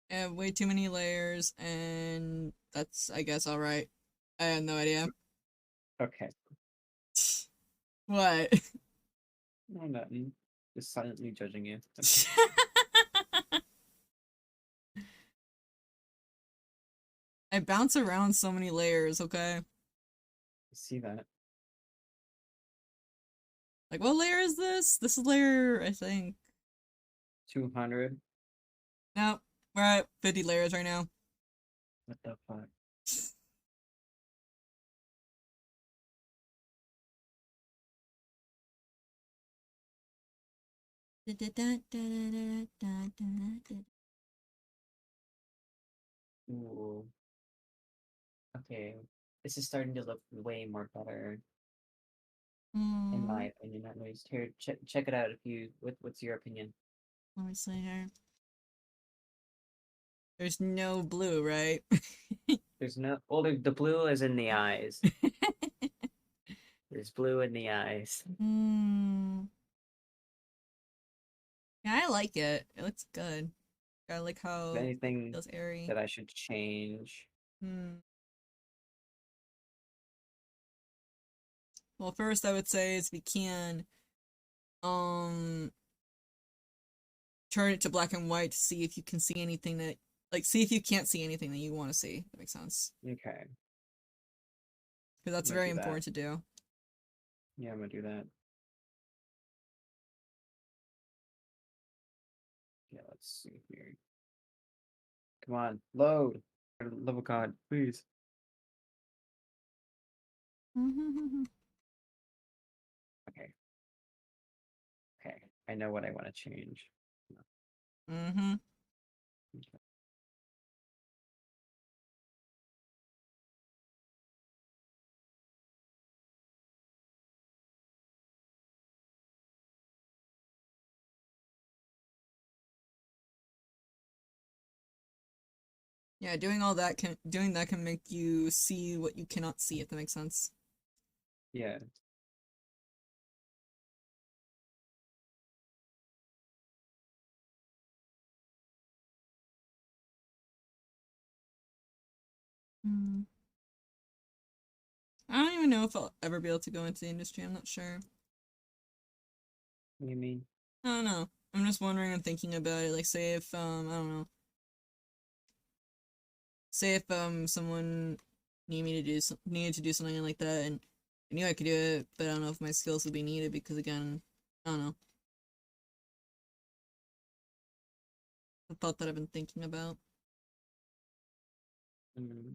I have way too many layers, and that's, I guess, alright. I have no idea. Okay. What? No, nothing. Just silently judging you. I bounce around so many layers, okay? See that? Like, what layer is this? This is layer, I think. 200. Nope. We're at 50 layers right now. What the fuck? Ooh. Okay. This is starting to look way more better, in my opinion, at least. Here, check it out if you what's your opinion? Let me see here. There's no blue, right? There's no the blue is in the eyes. There's blue in the eyes. Yeah, I like it. It looks good. I like how it Anything feels airy. that I should change? Well, first I would say is we can turn it to black and white to see if you can see anything that see if you can't see anything that you want to see. That makes sense. Okay. Because that's I'm gonna very do that. important to do. Yeah, I'm gonna do that. Yeah, let's see here. Come on, load. For the love of God, please. Okay. Okay. I know what I want to change. Mm-hmm. Okay. Yeah, doing that can make you see what you cannot see, if that makes sense. Yeah. I don't even know if I'll ever be able to go into the industry. I'm not sure. What do you mean? I don't know. I'm just wondering and thinking about it. Like, say if I don't know. Say if someone needed to do something like that, and I knew I could do it, but I don't know if my skills would be needed because again, I don't know. A thought that I've been thinking about. Mm.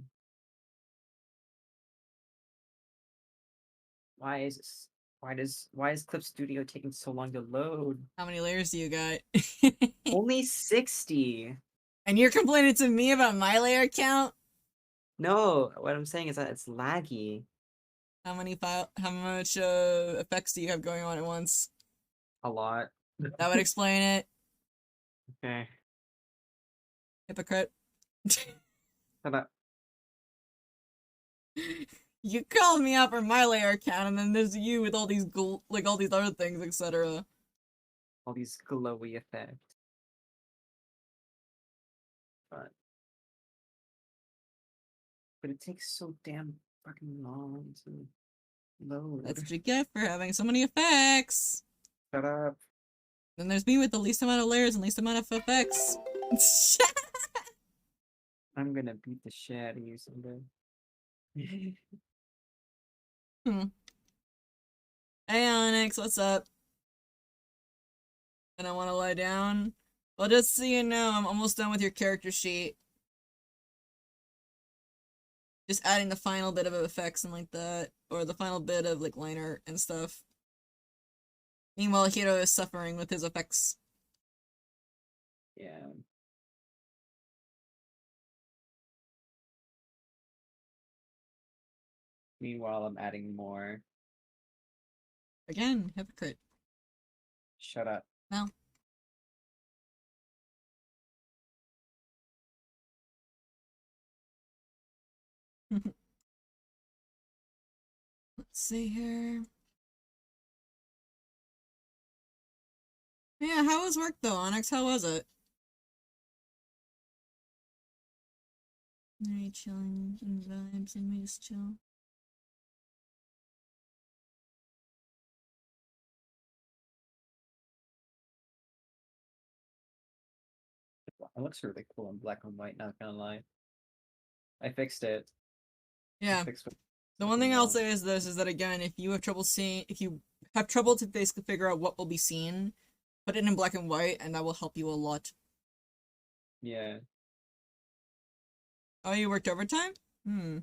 Why is this? Why is Clip Studio taking so long to load? How many layers do you got? Only 60. And you're complaining to me about my layer count? No, what I'm saying is that it's laggy. How much effects do you have going on at once? A lot. That would explain it. Okay. Hypocrite. Shut up. You called me out for my layer count, and then there's you with all these all these other things, etc. All these glowy effects. But it takes so damn fucking long to load. That's what you get for having so many effects. Shut up. Then there's me with the least amount of layers and least amount of effects. I'm gonna beat the shit out of you someday. Hey Onyx, what's up? And I want to lie down. Well, just so you know, I'm almost done with your character sheet. Just adding the final bit of effects and like that, or the final bit of like line art and stuff. Meanwhile, Hiro is suffering with his effects. Yeah. Meanwhile, I'm adding more. Again, hypocrite. Shut up. No. Let's see here. Yeah, how was work though, Onyx? How was it? Are you chilling in vibes and we just chill? It looks really cool in black and white, not gonna lie. I fixed it. I Yeah. fixed The one something thing I'll wrong. say is this: is that again, if you have trouble to basically figure out what will be seen, put it in black and white, and that will help you a lot. Yeah. Oh, you worked overtime? Hmm.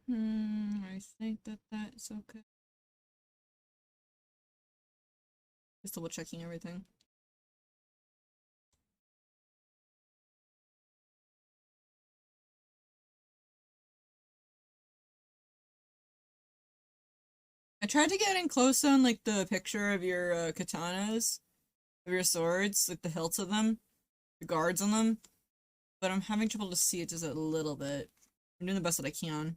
I think that that's okay. Just double checking everything. I tried to get in close on like the picture of your katanas, of your swords, like the hilts of them, the guards on them, but I'm having trouble to see it just a little bit. I'm doing the best that I can.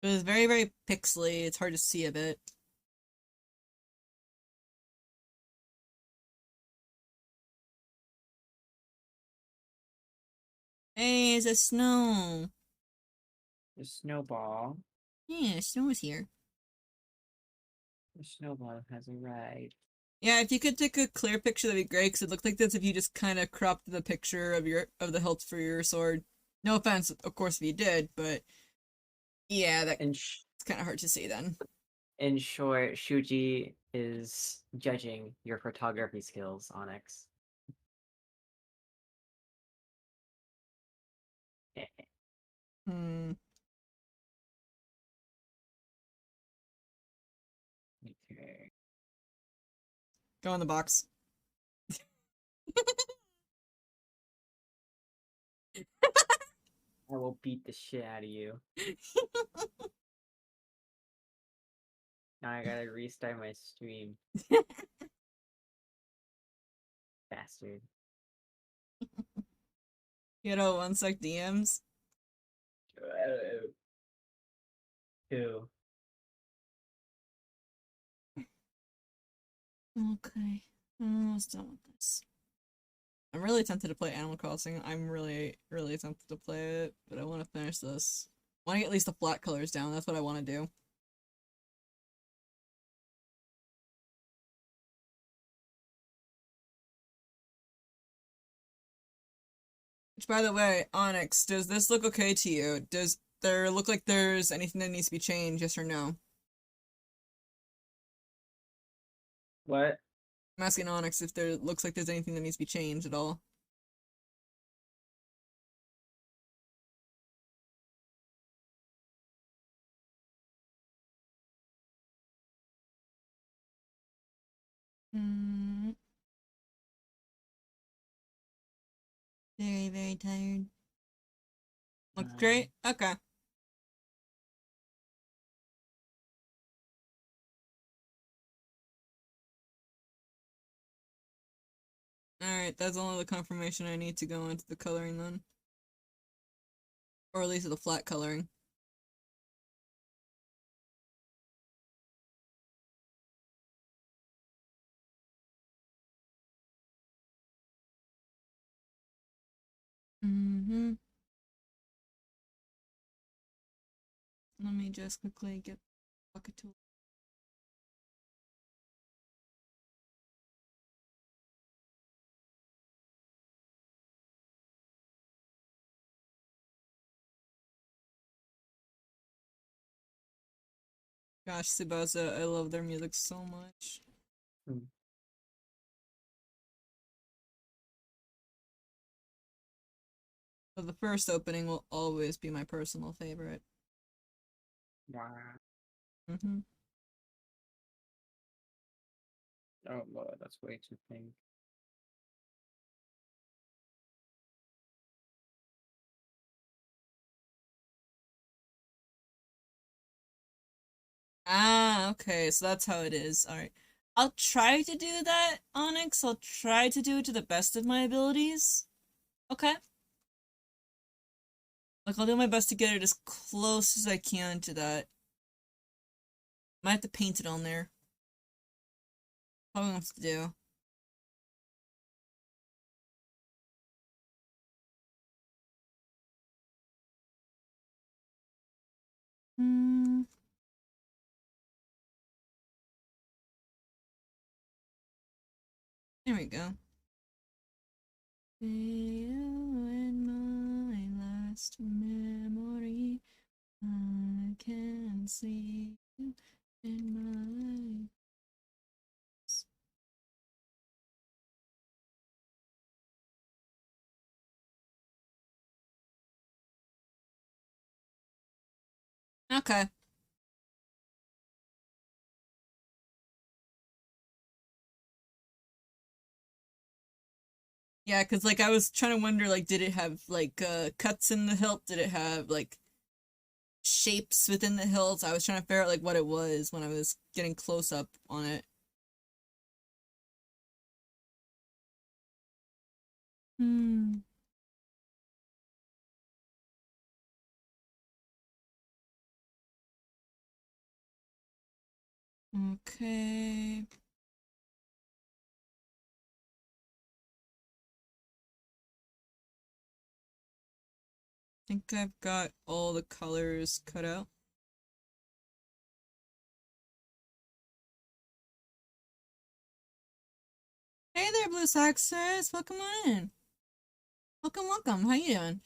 But it's very, very pixely. It's hard to see a bit. Hey, it's a snow. The snowball. Yeah, snow is here. The snowball has arrived. Yeah, if you could take a clear picture, that'd be great. Because it looked like this if you just kind of cropped the picture of the hilt for your sword. No offense, of course, if you did, but yeah, that's kind of hard to see then. In short, Shuji is judging your photography skills, Onyx. Hmm. Okay. Go in the box. I will beat the shit out of you. Now I gotta restart my stream. Bastard. You know, unsec DMs. Who? Okay. I'm almost done with this. I'm really tempted to play Animal Crossing. I'm really, really tempted to play it, but I want to finish this. I want to get at least the flat colors down. That's what I want to do. Which, by the way, Onyx, does this look okay to you? Does there look like there's anything that needs to be changed, yes or no? What? I'm asking Onyx if there looks like there's anything that needs to be changed at all. Hmm. Very, very tired. Looks great? Okay. Alright, that's all the confirmation I need to go into the coloring then. Or at least the flat coloring. Mm-hmm. Let me just quickly get bucket tool. Gosh, Tsubasa, I love their music so much. Hmm. But the first opening will always be my personal favorite. Wow. Mm-hmm. Oh Lord, that's way too pink. Ah, okay, so that's how it is. Alright. I'll try to do that, Onyx. I'll try to do it to the best of my abilities. Okay? Like, I'll do my best to get it as close as I can to that. Might have to paint it on there. Probably what I have to do. Hmm. There we go. You and my last memory, I can see you in my eyes. Okay. Yeah, because like I was trying to wonder, like, did it have like cuts in the hilt? Did it have like shapes within the hilt? I was trying to figure out like what it was when I was getting close up on it. Hmm. Okay. Think I've got all the colors cut out. Hey there, Blue Saxers! Welcome on in. Welcome, welcome. How you doing?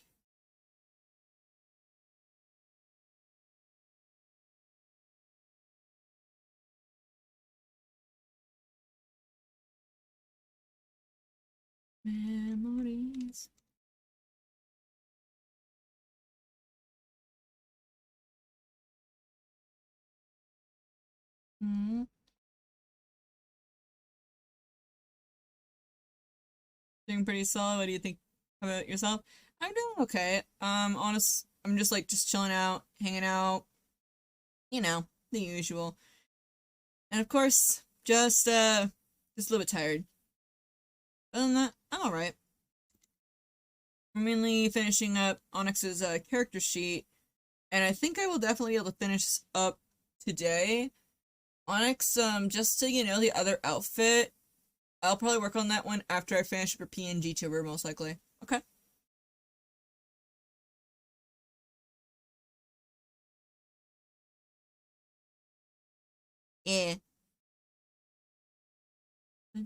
Memories. Hmm. Doing pretty solid. What do you think about yourself? I'm doing okay. I'm just like just chilling out, hanging out, the usual. And of course, just a little bit tired. Other than that, I'm alright. I'm mainly finishing up Onyx's character sheet, and I think I will definitely be able to finish up today. Onyx, just so you know, the other outfit, I'll probably work on that one after I finish up her PNG tuber, most likely. Okay. Yeah. You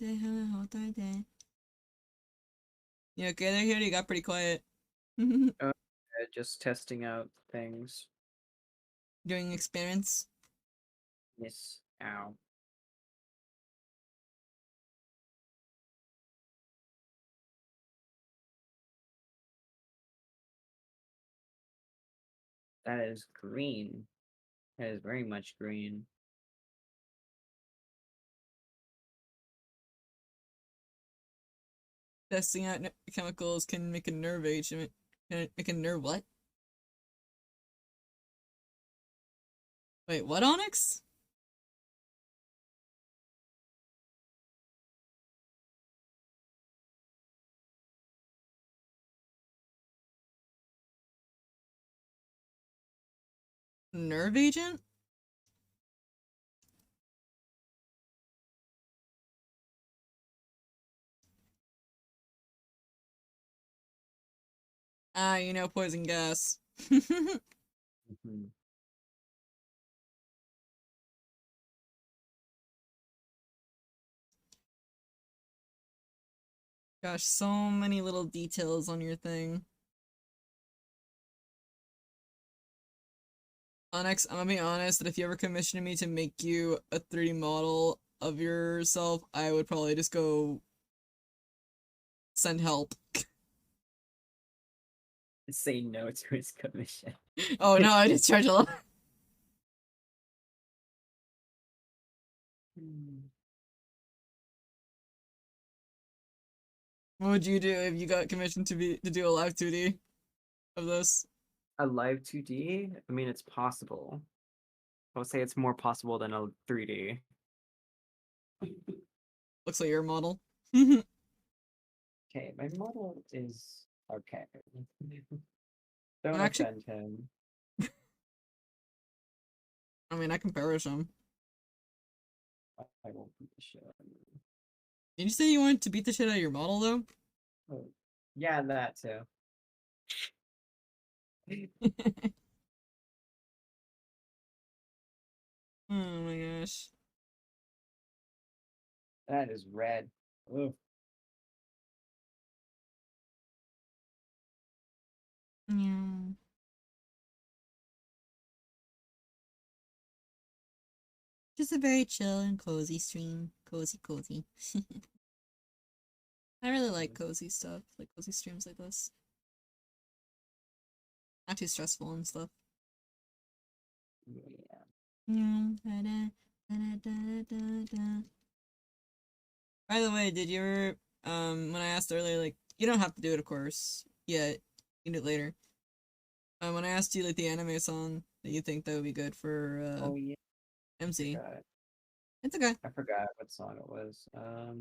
okay there, here? You got pretty quiet. Just testing out things. Doing experiments. Yes. Ow. That is green. That is very much green. Testing out chemicals can make a nerve agent. Can it make a nerve what? Wait, what, Onyx? Nerve agent? Ah, poison gas. Mhm. Gosh, so many little details on your thing. Onyx, I'm gonna be honest that if you ever commissioned me to make you a 3D model of yourself, I would probably just go send help. Say no to his commission. Oh no, I just charge a lot. What would you do if you got commissioned to do a live 2D of this? A live 2D? I mean, it's possible. I would say it's more possible than a 3D. Looks like your model. Okay, my model is okay. Don't Actually, offend him. I mean, I can perish him. I won't beat the shit out of you. Did you say you wanted to beat the shit out of your model though? Oh, yeah, that too. Oh my gosh. That is red. Ugh. Yeah. Just a very chill and cozy stream. Cozy, cozy. I really like cozy stuff, like cozy streams like this. Not too stressful and stuff. Yeah. By the way, did you ever, when I asked earlier, like, you don't have to do it, of course, yet. You can do it later. When I asked you, like, the anime song that you think that would be good for, Oh yeah. MC. Forgot. It's okay. I forgot what song it was. Let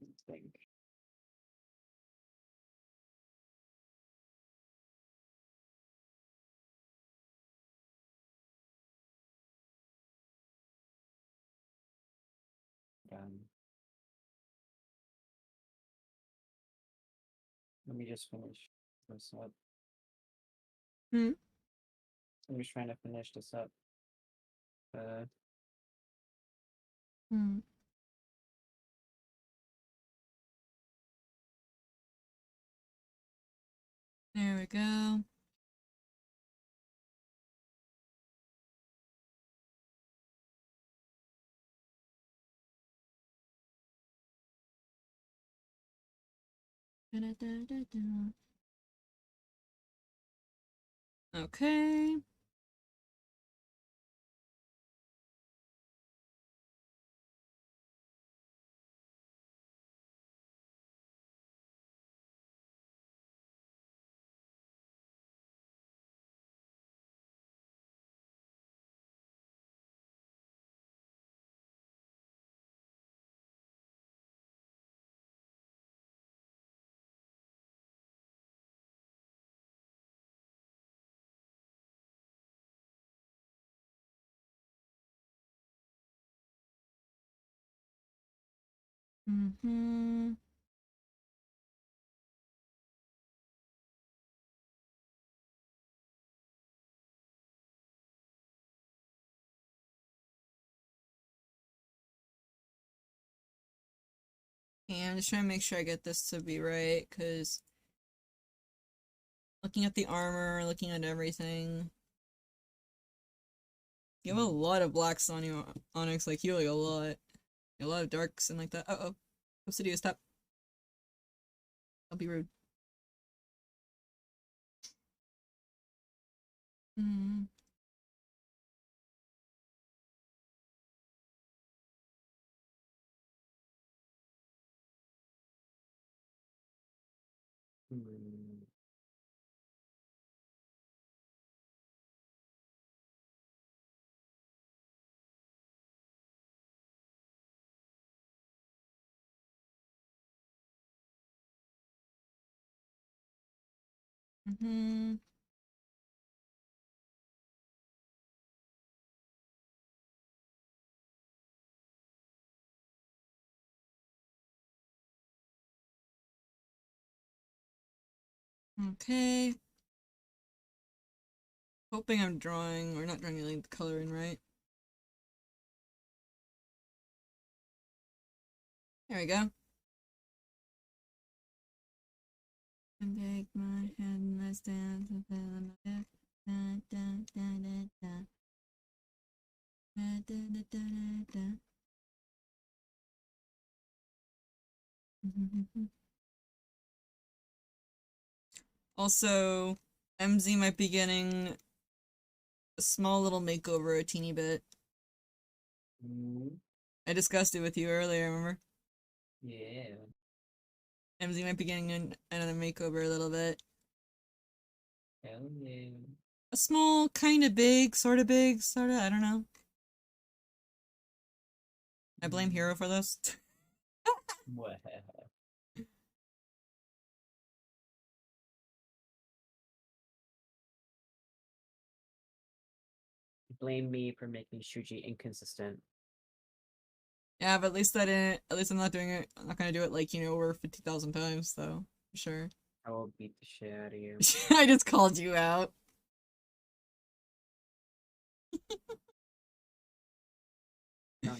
me think. Um, Let me just finish this up. Hmm. I'm just trying to finish this up. Hmm. There we go. Da-da-da-da-da. Okay. Mm-hmm. Yeah, I'm just trying to make sure I get this to be right, because looking at the armor, looking at everything, you have a lot of blacks on you, Onyx, like, you have, like, a lot of darks and like that. Uh-oh. Obsidian, stop. I'll be rude. Mm. Hmm. Mm-hmm. Okay. Hoping I'm drawing, or not drawing, like, the coloring right. There we go. And take my head and I stand to the back. Da, da, da, da, da. Da, da, da, da, da, da. Also, MZ might be getting a small little makeover a teeny bit. Hmm. I discussed it with you earlier, remember? Yeah. MZ might be getting another makeover a little bit. Hell yeah. A small, kind of big, sort of, I don't know. I blame Hero for this. What? blame me for making Shuji inconsistent. Yeah, but at least I didn't. At least I'm not doing it. I'm not gonna do it like over 50,000 times, though. For sure. I will beat the shit out of you. I just called you out. Don't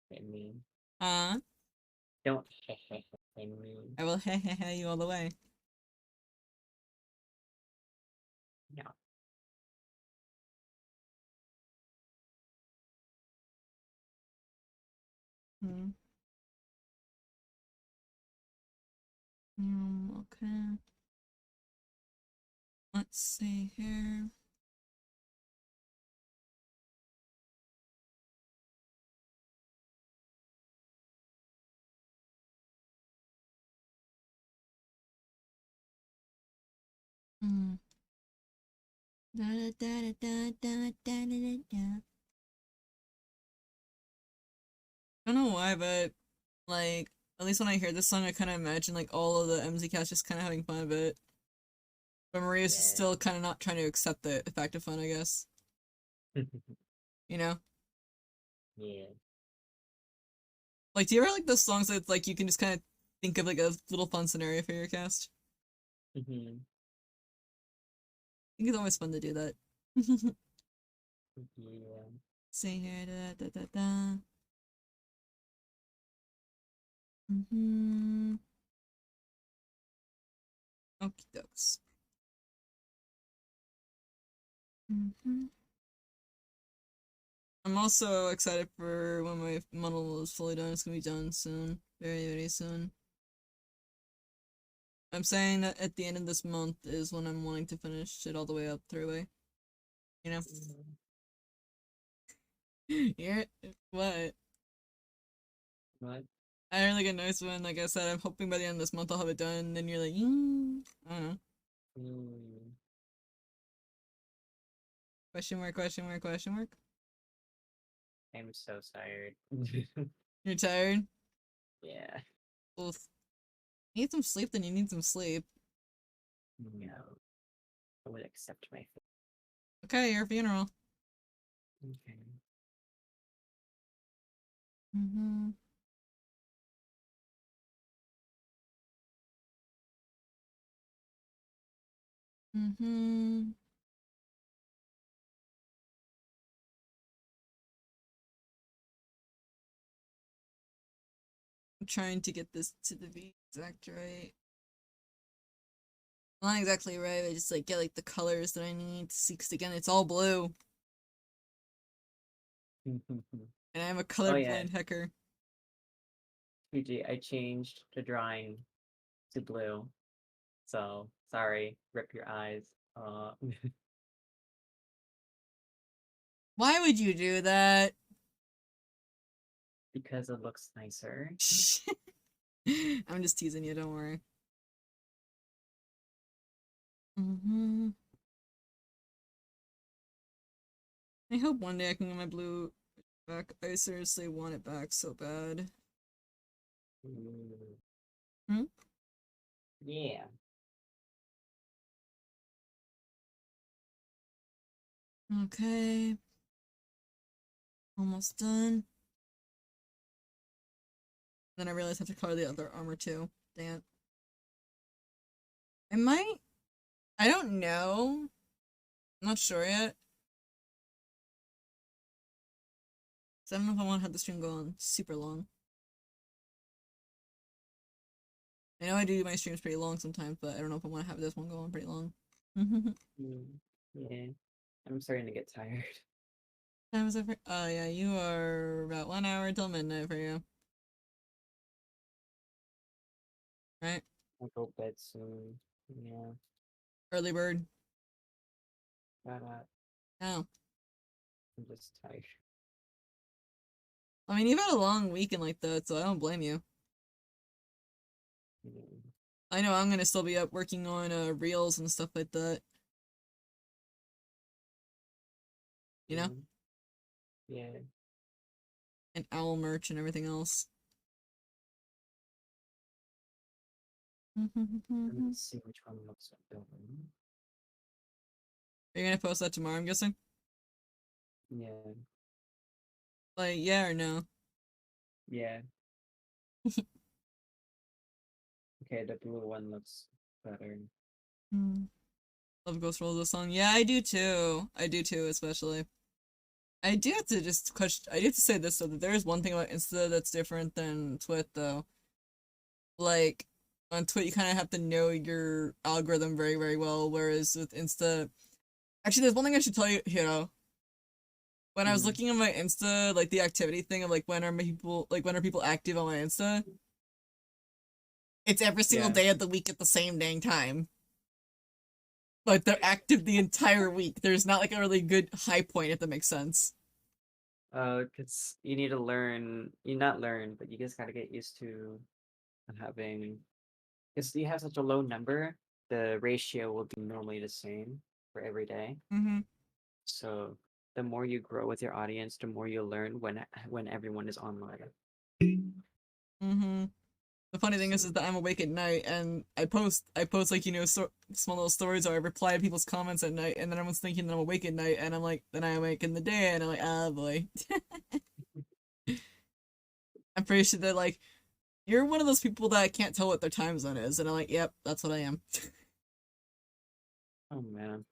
hit me. Uh, Don't hit me. I will hehehe you all the way. No. Hmm. Okay. Let's see here. Hmm. Da da da da da da da da da. I don't know why, but like at least when I hear this song, I kind of imagine like all of the MZ cast just kind of having fun of it. But Maria's Yeah. still kind of not trying to accept the fact of fun, I guess. You know, Yeah. like do you ever like those songs that like you can just kind of think of like a little fun scenario for your cast? Mm-hmm. I think it's always fun to do that. Yeah. See here, da da da da. Mm-hmm. Okie dokes. Mm-hmm. I'm also excited for when my model is fully done. It's gonna be done soon. Very, very soon. I'm saying that at the end of this month is when I'm wanting to finish it all the way up through way. You know? Yeah. What? What? I had like a nice one. Like I said, I'm hoping by the end of this month I'll have it done. And then you're like, I don't know. Mm. Question mark, question mark, question mark. I'm so tired. You're tired? Yeah. Well, you need some sleep, then you need some sleep. No. I would accept my fate. Okay, your funeral. Okay. Mm-hmm. Mm-hmm. I'm trying to get this to the exact right. Well, not exactly right, I just like get like the colors that I need to see, 'cause again, it's all blue. And I'm a Oh yeah, colorblind hacker. PG, I changed the drawing to blue. So sorry, rip your eyes. Why would you do that? Because it looks nicer. I'm just teasing you, don't worry. Mm-hmm. I hope one day I can get my blue back. I seriously want it back so bad. Mm. Hmm? Yeah. Okay. Almost done. Then I realized I have to color the other armor too. Dang it. I might. I don't know. I'm not sure yet. So I don't know if I want to have the stream go on super long. I know I do my streams pretty long sometimes, but I don't know if I want to have this one go on pretty long. Mm. Yeah. I'm starting to get tired. Time is over. Oh yeah, you are about 1 hour till midnight for you. Right? I'll go bed soon. Yeah. Early bird. But Oh. I'm just tired. I mean, you've had a long weekend like that, so I don't blame you. Mm. I know I'm gonna still be up working on reels and stuff like that. You know? Mm. Yeah. And owl merch and everything else. Are Let's see which one looks like that one. you gonna post that tomorrow, I'm guessing? Yeah. Like, yeah or no? Yeah. Okay, the blue one looks better. Hmm. Love Ghost Roll the song. Yeah, I do too. I do too, especially. I do have to just question. I do have to say this though, that there is one thing about Insta that's different than Twit though. Like on Twit, you kind of have to know your algorithm very, very well, whereas with Insta, actually, there's one thing I should tell you, Hiro. When I was Mm. looking at my Insta, like the activity thing of like when are people active on my Insta? It's every single Yeah. day of the week at the same dang time. Like they're active the entire week. There's not like a really good high point, if that makes sense. Cause you need to learn. You not learn, but you just gotta get used to having. Because you have such a low number, the ratio will be normally the same for every day. Mm-hmm. So the more you grow with your audience, the more you learn when everyone is online. Mm-hmm. The funny thing So is that I'm awake at night and I post like, small little stories or I reply to people's comments at night and then everyone's thinking that I'm awake at night and I'm like, then I'm awake in the day and I'm like, ah, boy. I'm pretty sure they're like, you're one of those people that can't tell what their time zone is. And I'm like, yep, that's what I am. oh man.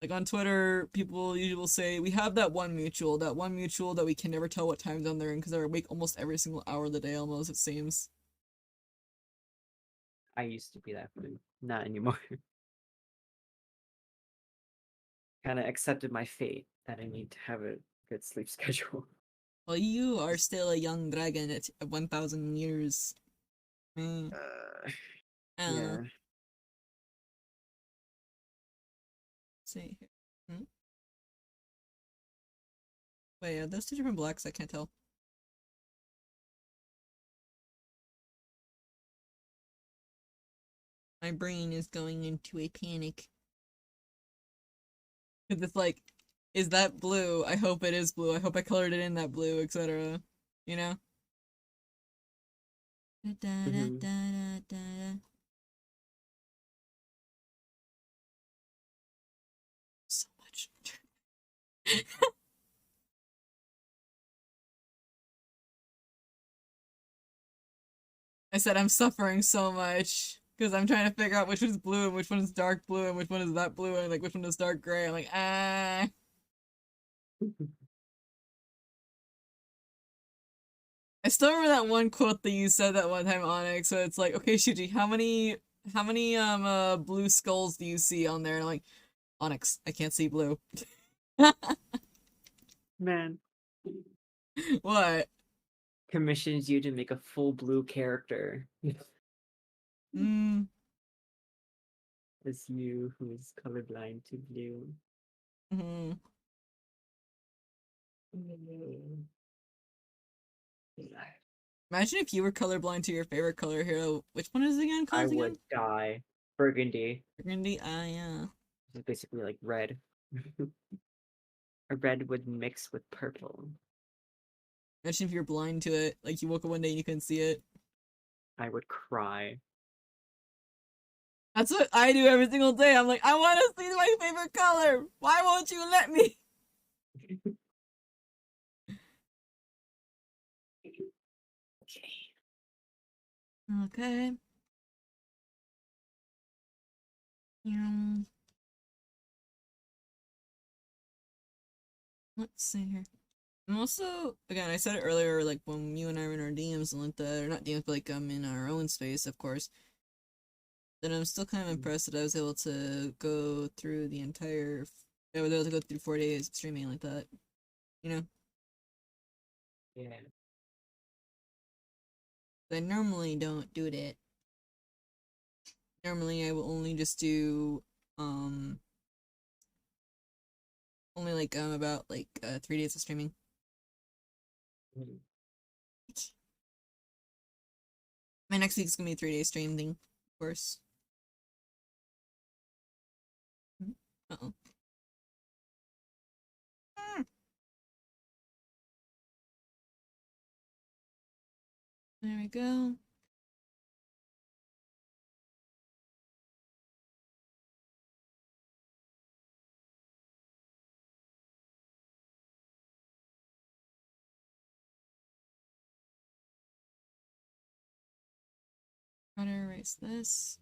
Like on Twitter, people usually will say, we have that one mutual that we can never tell what time zone they're in because they're awake almost every single hour of the day, almost, it seems. I used to be that way. Not anymore. Kinda accepted my fate that I need to have a good sleep schedule. Well, you are still a young dragon at 1,000 years. Mm. Yeah. Let's see here. Hmm? Wait, are those two different blacks? I can't tell. My brain is going into a panic. Because it's like, is that blue? I hope it is blue. I hope I colored it in that blue, etc. You know? Da, da, da, Hmm. da, da, da. So much. I said I'm suffering so much because I'm trying to figure out which one's blue and which one is dark blue and which one is that blue and like which one is dark gray. I'm like, ah. I still remember that one quote that you said that one time, Onyx. So it's like, okay, Shuji, how many blue skulls do you see on there? And I'm like, Onyx, I can't see blue. Man. What? Commissions you to make a full blue character. Mm, As you who is colorblind to blue. hmm. Imagine if you were colorblind to your favorite color hero. Which one is it again? I Called would again? die. Burgundy. Burgundy. Ah, yeah. It's basically like red. A red would mix with purple. Imagine if you're blind to it. Like you woke up one day and you couldn't see it. I would cry. That's what I do every single day. I'm like, I want to see my favorite color. Why won't you let me? Okay. Um, let's see here. I'm also, again, I said it earlier, like when you and I were in our DMs and like that, or not DMs, but like in our own space, of course. Then I'm still kind of impressed that I was able to go through the entire. I was able to go through 4 days of streaming like that. You know, Yeah. I normally don't do that. Normally, I will only just do um only like about like 3 days of streaming. Mhm. My next week's gonna be a 3 day stream thing, of course. Uh-oh. Ah, there we go. Try to erase this.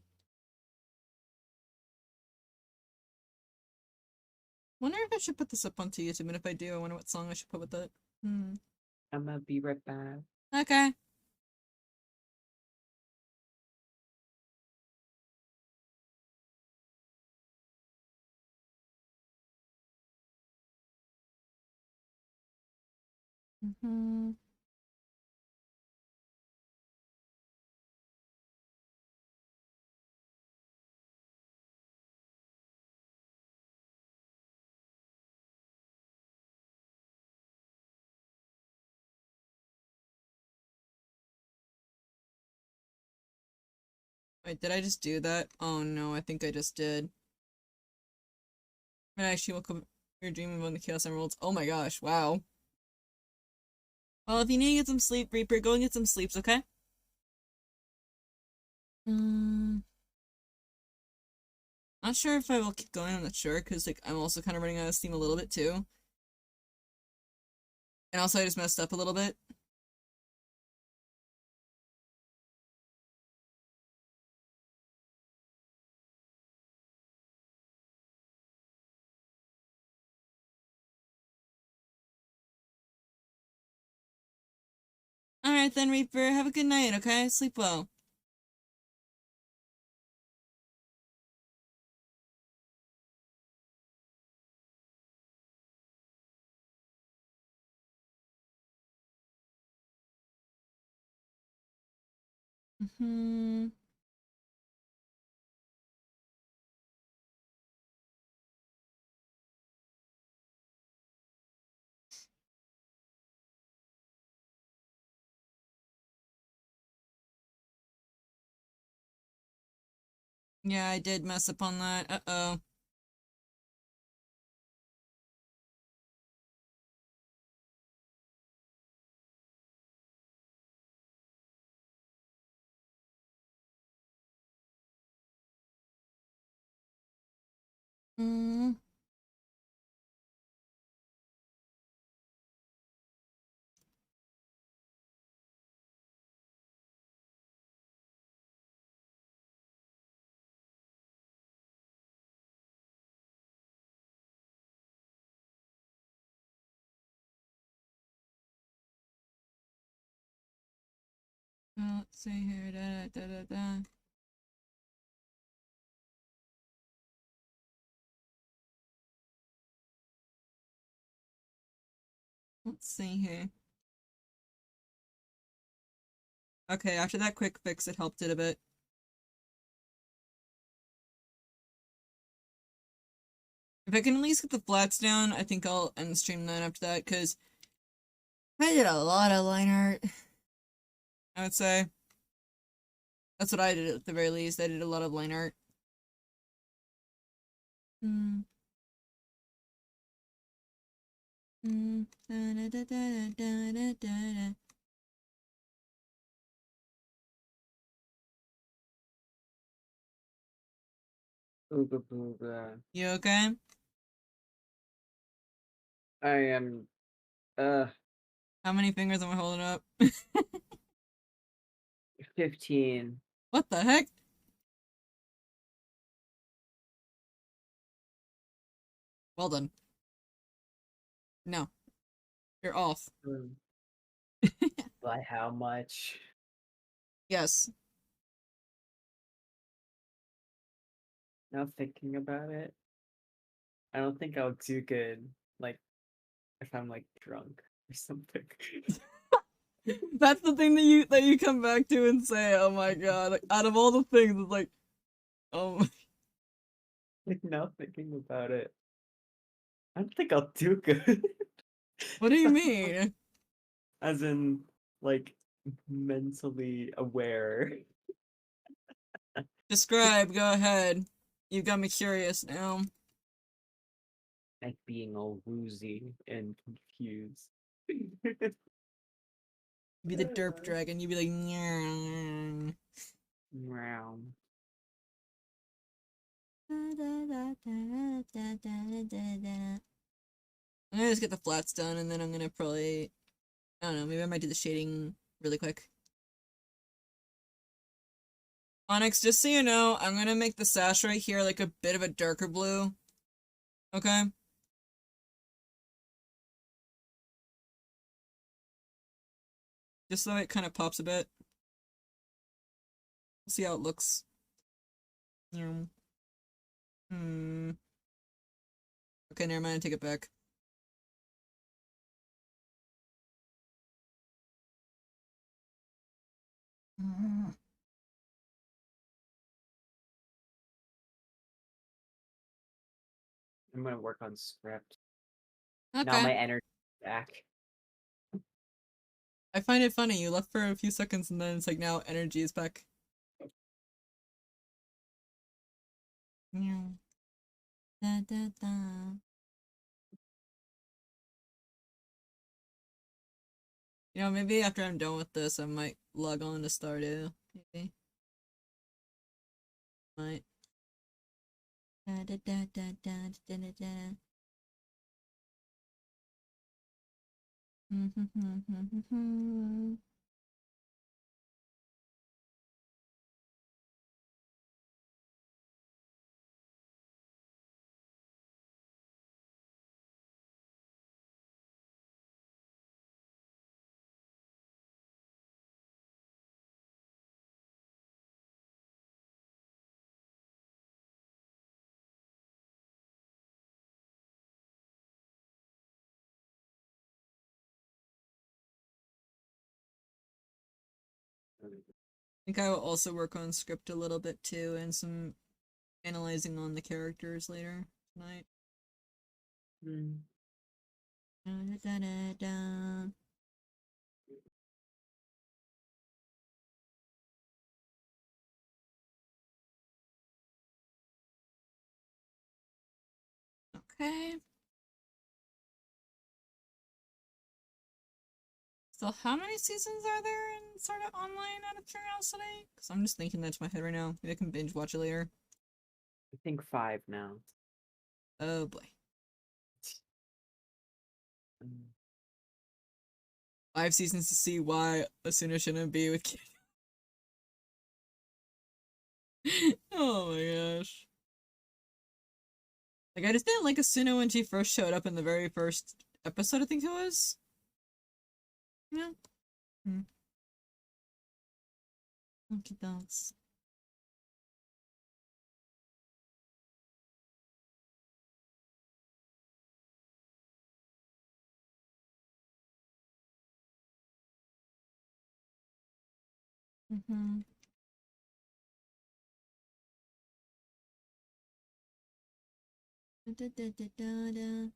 Wonder if I should put this up onto YouTube, and if I do, I wonder what song I should put with it. I'm gonna be right back. Okay. Mm-hmm. Wait, did I just do that? Oh no, I think I just did. I actually woke up, you're dreaming about the Chaos Emeralds. Oh my gosh, wow. Well, if you need to get some sleep, Reaper, go and get some sleeps, okay? Not sure if I will keep going, I'm not sure, because like I'm also kind of running out of steam a little bit too. And also I just messed up a little bit. Alright then, Reaper, have a good night, okay? Sleep well. Mm-hmm. Yeah, I did mess up on that. Uh-oh. Mm. Let's see here. Da, da, da, da, da. Let's see here. Okay, after that quick fix, it helped it a bit. If I can at least get the flats down, I think I'll end the stream then after that, because I did a lot of line art, I would say. That's what I did at the very least. I did a lot of line art. Mm. Mm. Da, da, da, da, da, da, da, da. Ooga booga. You okay? I am. Uh, How many fingers am I holding up? 15. What the heck? Well done. No, you're off. By how much? Yes. Now thinking about it, I don't think I'll do good. Like, if I'm like drunk or something. That's the thing that you come back to and say, oh my god, like out of all the things, it's like, oh. Like now thinking about it, I don't think I'll do good. What do you mean? As in, like, mentally aware. Describe, go ahead. You've got me curious now. Like being all woozy and confused. Be the derp dragon, you'd be like, nyah. Meow. I'm gonna just get the flats done and then I'm gonna probably, I don't know, maybe I might do the shading really quick. Onyx, just so you know, I'm gonna make the sash right here like a bit of a darker blue. Okay? Just so it kind of pops a bit. We'll see how it looks. Yeah. Okay, never mind, I take it back. I'm gonna work on script. Now my Okay. energy back. I find it funny, you left for a few seconds and then it's like now energy is back. Yeah. Da, da, da. You know, maybe after I'm done with this, I might log on to Stardew. Maybe. Might. Da, da, da, da, da, da, da, da. I think I will also work on script a little bit too, and some analyzing on the characters later tonight. Mm. Da, da, da, da. Okay. So how many seasons are there in Sword Art Online out of curiosity? Because I'm just thinking that to my head right now. Maybe I can binge watch it later. I think 5 now. Oh boy. Mm. 5 seasons to see why Asuna shouldn't be with Kid. Oh my gosh. Like, I just didn't like Asuna when she first showed up in the very first episode, I think it was. Yeah. Okay, thanks. Da, da, da, da, da.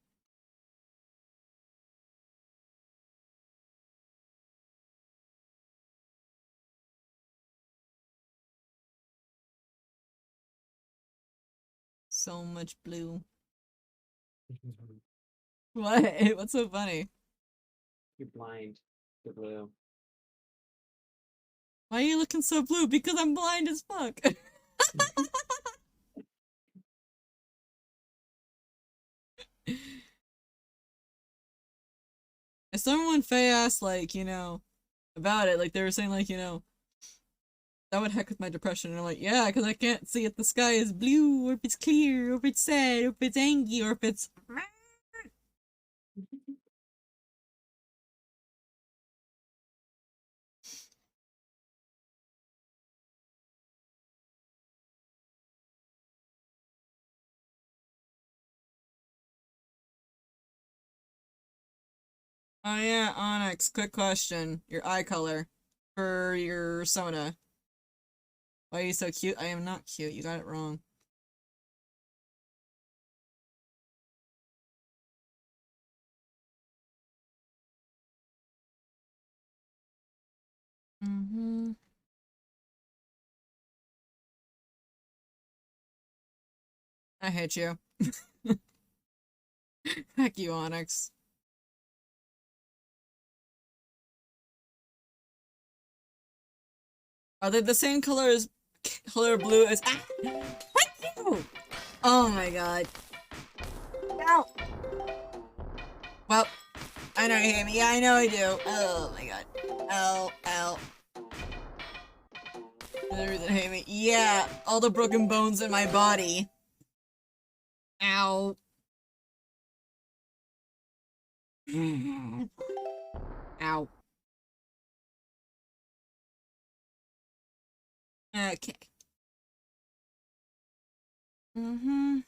So much blue. What? What's so funny? You're blind to blue. Why are you looking so blue? Because I'm blind as fuck. If someone Faye asked, like, you know, about it, like, they were saying, like, you know, that would heck with my depression. And I'm like, yeah, because I can't see if the sky is blue, or if it's clear, or if it's sad, or if it's angry, or if it's... Oh yeah, Onyx, quick question. Your eye color for your Sona. Why are you so cute? I am not cute, you got it wrong. I hate you. Heck you, Onyx. Are they the same color blue as- Ah! What you? Oh my god. No! Well, I know you hate me. Yeah, I know I do. Oh my god. Ow, ow. The reason hate me. Yeah, all the broken bones in my body. Ow. Ow. Okay. Mm-hmm.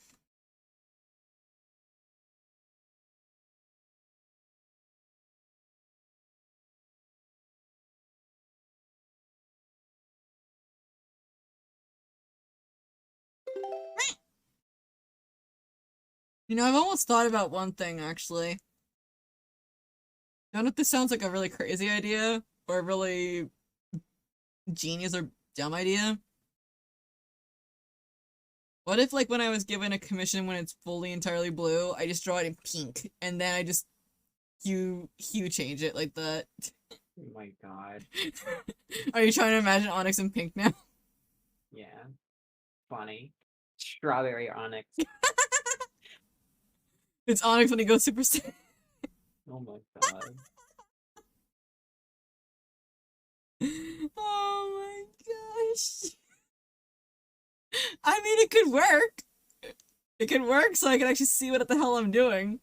You know, I've almost thought about one thing, actually. I don't know if this sounds like a really crazy idea, or a really genius or dumb idea. What if, like, when I was given a commission when it's fully entirely blue, I just draw it in pink, and then I just hue change it like that? Oh my god. Are you trying to imagine Onyx in pink now? Yeah. Funny. Strawberry Onyx. It's Onyx when he goes Super Saiyan. Oh my god. Oh my gosh. I mean, it could work. It could work so I can actually see what the hell I'm doing.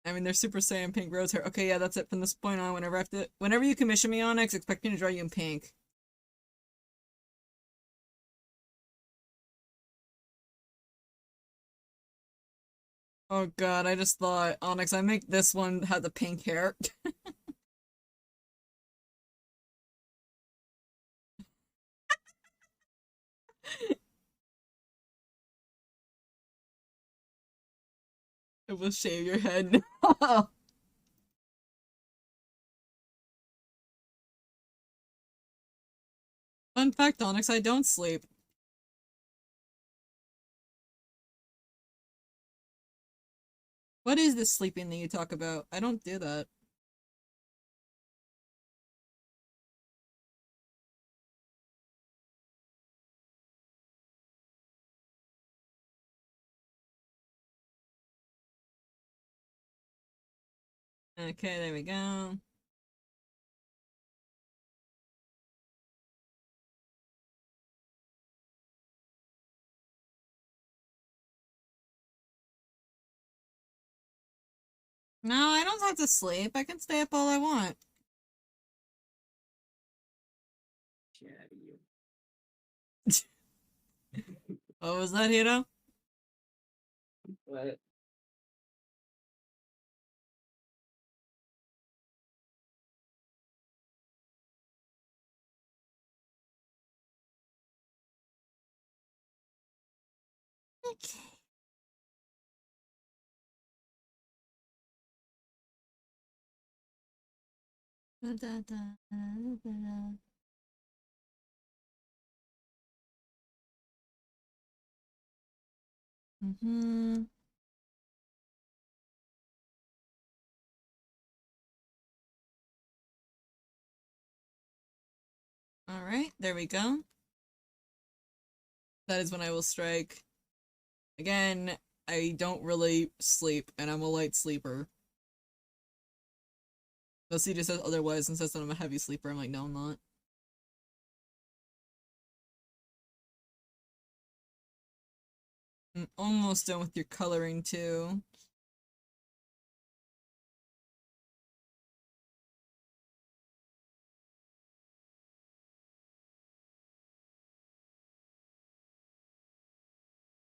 I mean, there's Super Saiyan pink rose hair. Okay, yeah, that's it. From this point on, whenever you commission me, Onyx, expect me to draw you in pink. Oh god, I just thought, Onyx, I make this one have the pink hair. It will shave your head. Fun fact, Onyx, I don't sleep. What is this sleeping that you talk about? I don't do that. Okay, there we go. No, I don't have to sleep. I can stay up all I want. Get out of you. What was that, Hiro? What? Okay. Da, da, da, da, da. Mm-hmm. Alright, there we go. That is when I will strike. Again, I don't really sleep, and I'm a light sleeper. Lucy just says otherwise and says that I'm a heavy sleeper. I'm like, no, I'm not. I'm almost done with your coloring, too.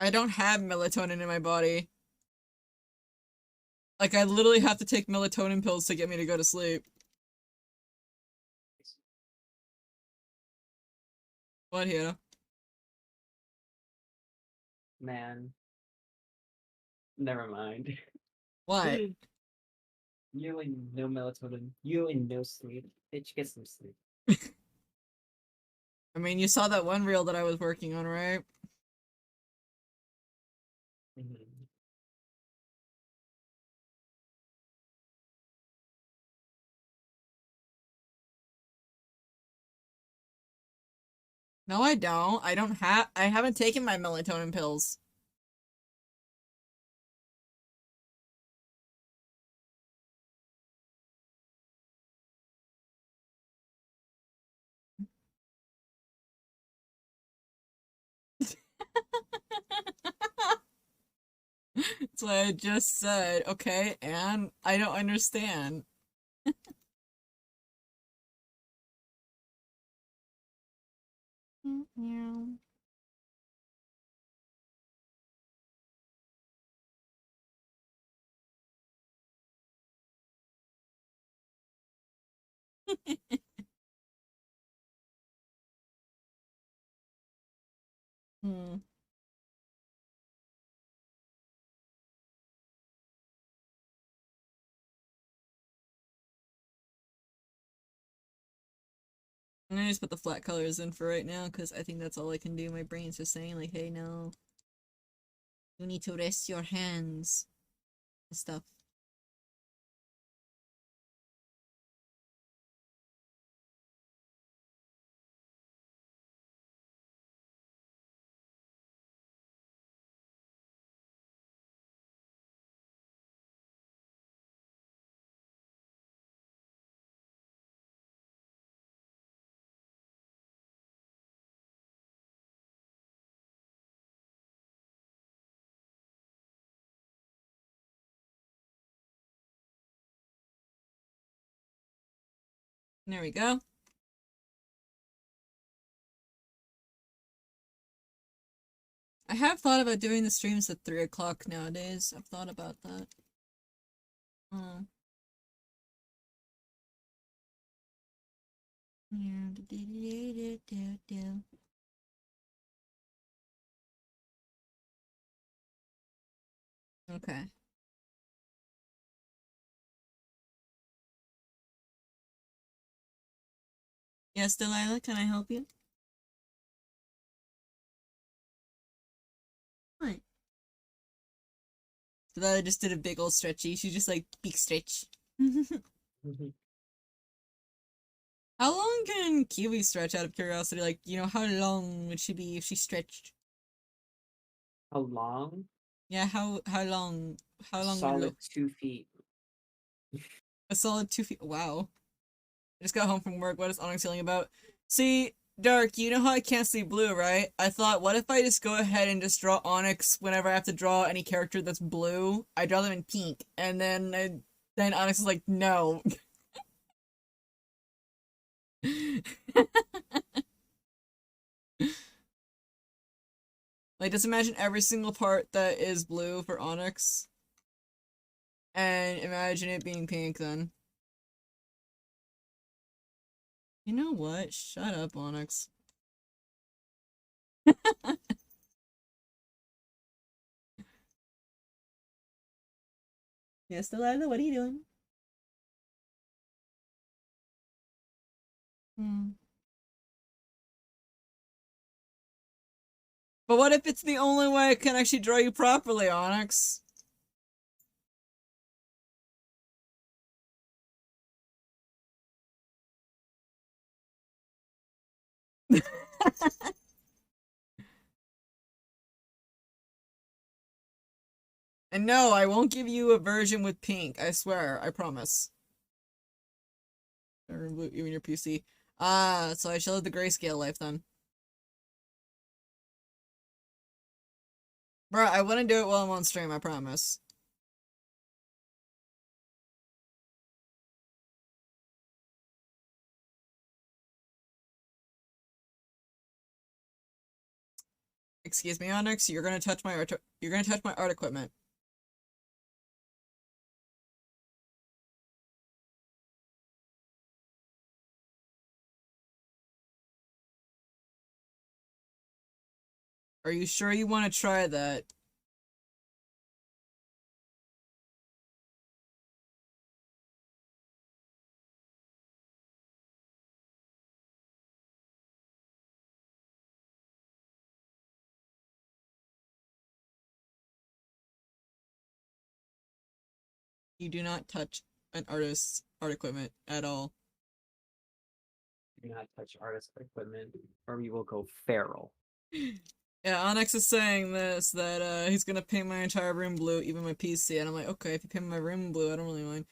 I don't have melatonin in my body. Like, I literally have to take melatonin pills to get me to go to sleep. What, Hiro? Man. Never mind. What? You and no melatonin. You and no sleep. Bitch, get some sleep. I mean, you saw that one reel that I was working on, right? Mhm. No, I don't. I haven't taken my melatonin pills. That's what I just said. Okay, and I don't understand. Hmm. I'm gonna just put the flat colors in for right now because I think that's all I can do. My brain's just saying like, hey, no, you need to rest your hands and stuff. There we go. I have thought about doing the streams at 3 o'clock nowadays. I've thought about that. Oh. Okay. Yes, Delilah, can I help you? What? Delilah just did a big old stretchy. She's just like, big stretch. How long can Kiwi stretch out of curiosity? Like, how long would she be if she stretched? How long? Yeah, how long? How long would it Solid look? 2 feet. A solid 2 feet. Wow. I just got home from work. What is Onyx yelling about? See, Dark, you know how I can't see blue, right? I thought, what if I just go ahead and just draw Onyx whenever I have to draw any character that's blue? I draw them in pink, and then Onyx is like, no. Like, just imagine every single part that is blue for Onyx, and imagine it being pink then. You know what? Shut up, Onyx. Yes, Delilah, what are you doing? Hmm. But what if it's the only way I can actually draw you properly, Onyx? And no, I won't give you a version with pink. I swear. I promise. I remove you in your PC. Ah, so I shall live the grayscale life then. Bruh, I wouldn't do it while I'm on stream, I promise. Excuse me, Onyx, you're gonna touch my art equipment. Are you sure you want to try that? You do not touch an artist's art equipment at all. Do not touch artist equipment, or you will go feral. Yeah, Onyx is saying this, that he's gonna paint my entire room blue, even my PC, and I'm like, okay, if you paint my room blue, I don't really mind.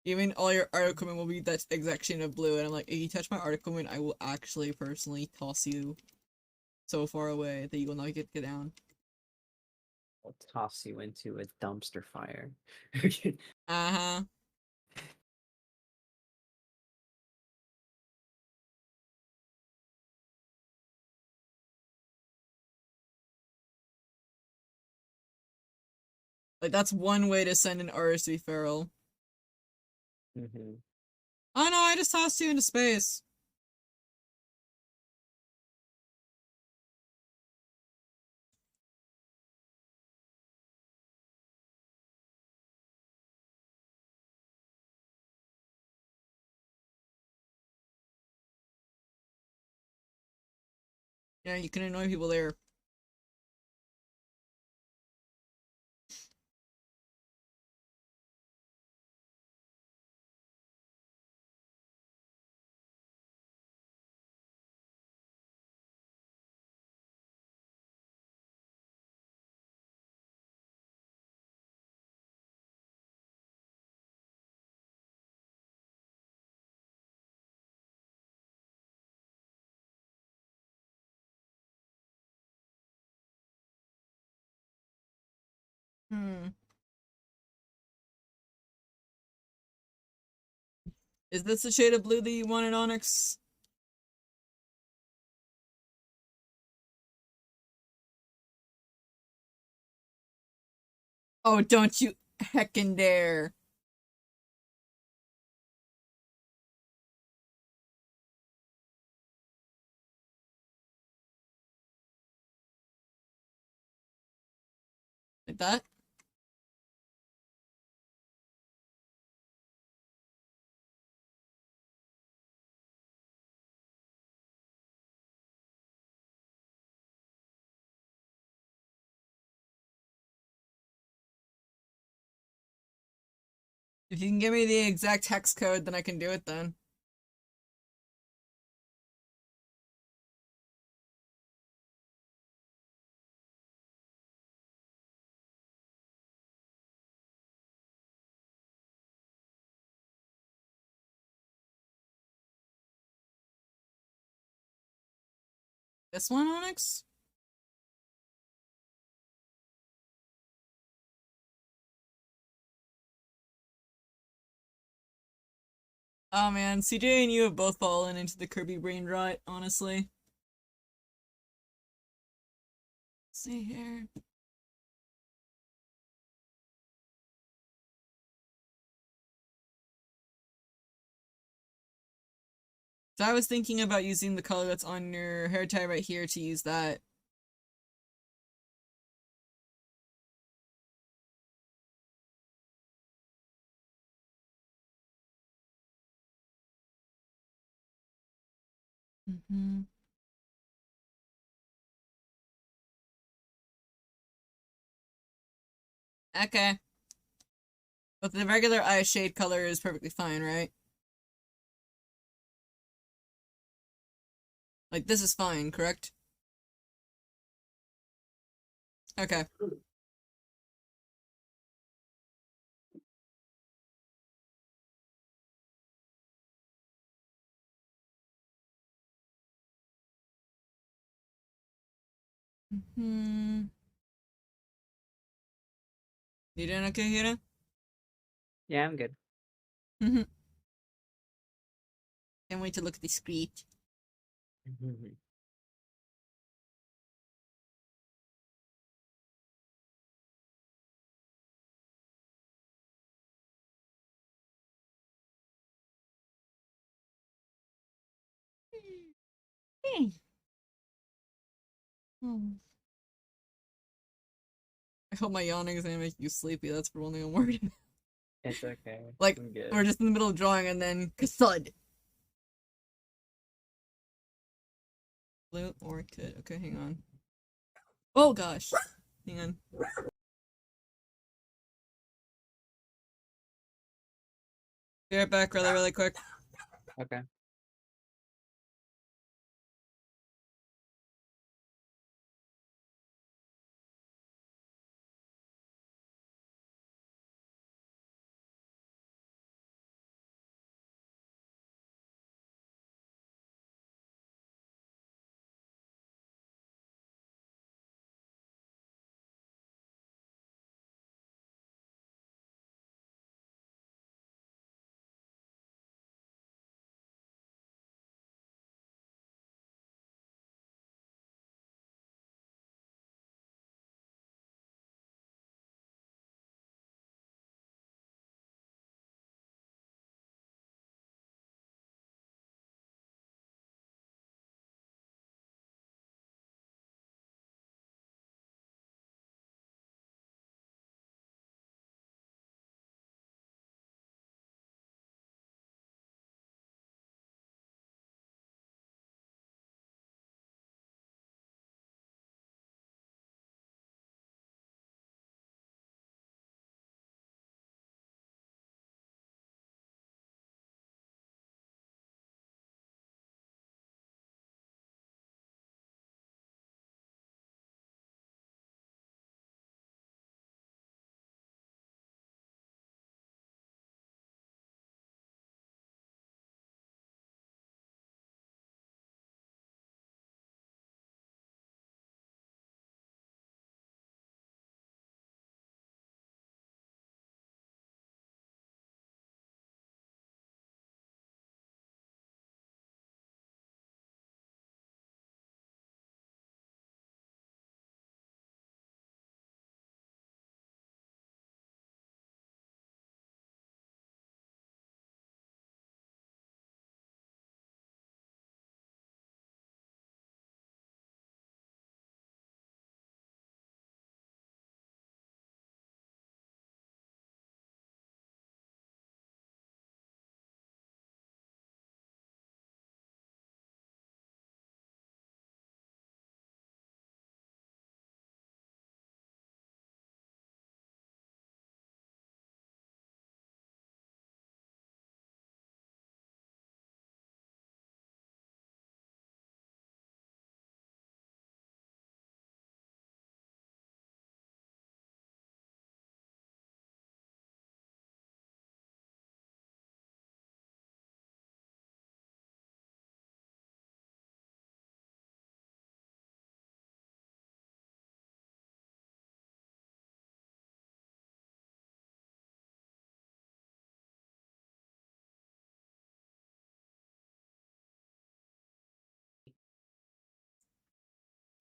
Even all your art equipment will be that exact shade of blue, and I'm like, if you touch my art equipment, I will actually personally toss you so far away that you will not get down. I'll toss you into a dumpster fire. Uh-huh. Like, that's one way to send an artist to be feral. Mm-hmm. Oh no, I just tossed you into space. Yeah, you can annoy people there. Hmm. Is this the shade of blue that you wanted, Onyx? Oh, don't you heckin' dare. Like that? If you can give me the exact hex code, then I can do it then. This one, Onyx? Oh man, CJ and you have both fallen into the Kirby brain rot, honestly. Let's see here. So I was thinking about using the color that's on your hair tie right here to use that. Mm-hmm. Okay. But the regular eye shade color is perfectly fine, right? Like, this is fine, correct? Okay. Hmm. You doing okay, Hira? Yeah, I'm good. Mm-hmm. Can't wait to look at the script. Mhm. Hmm. Hmm. I hope my yawning is gonna make you sleepy. That's for only I'm worried about. It's okay. Like, I'm good. we're just in the middle of drawing and then thud. Blue orchid. Okay, hang on. Oh gosh. Hang on. Be right back really, really quick. Okay.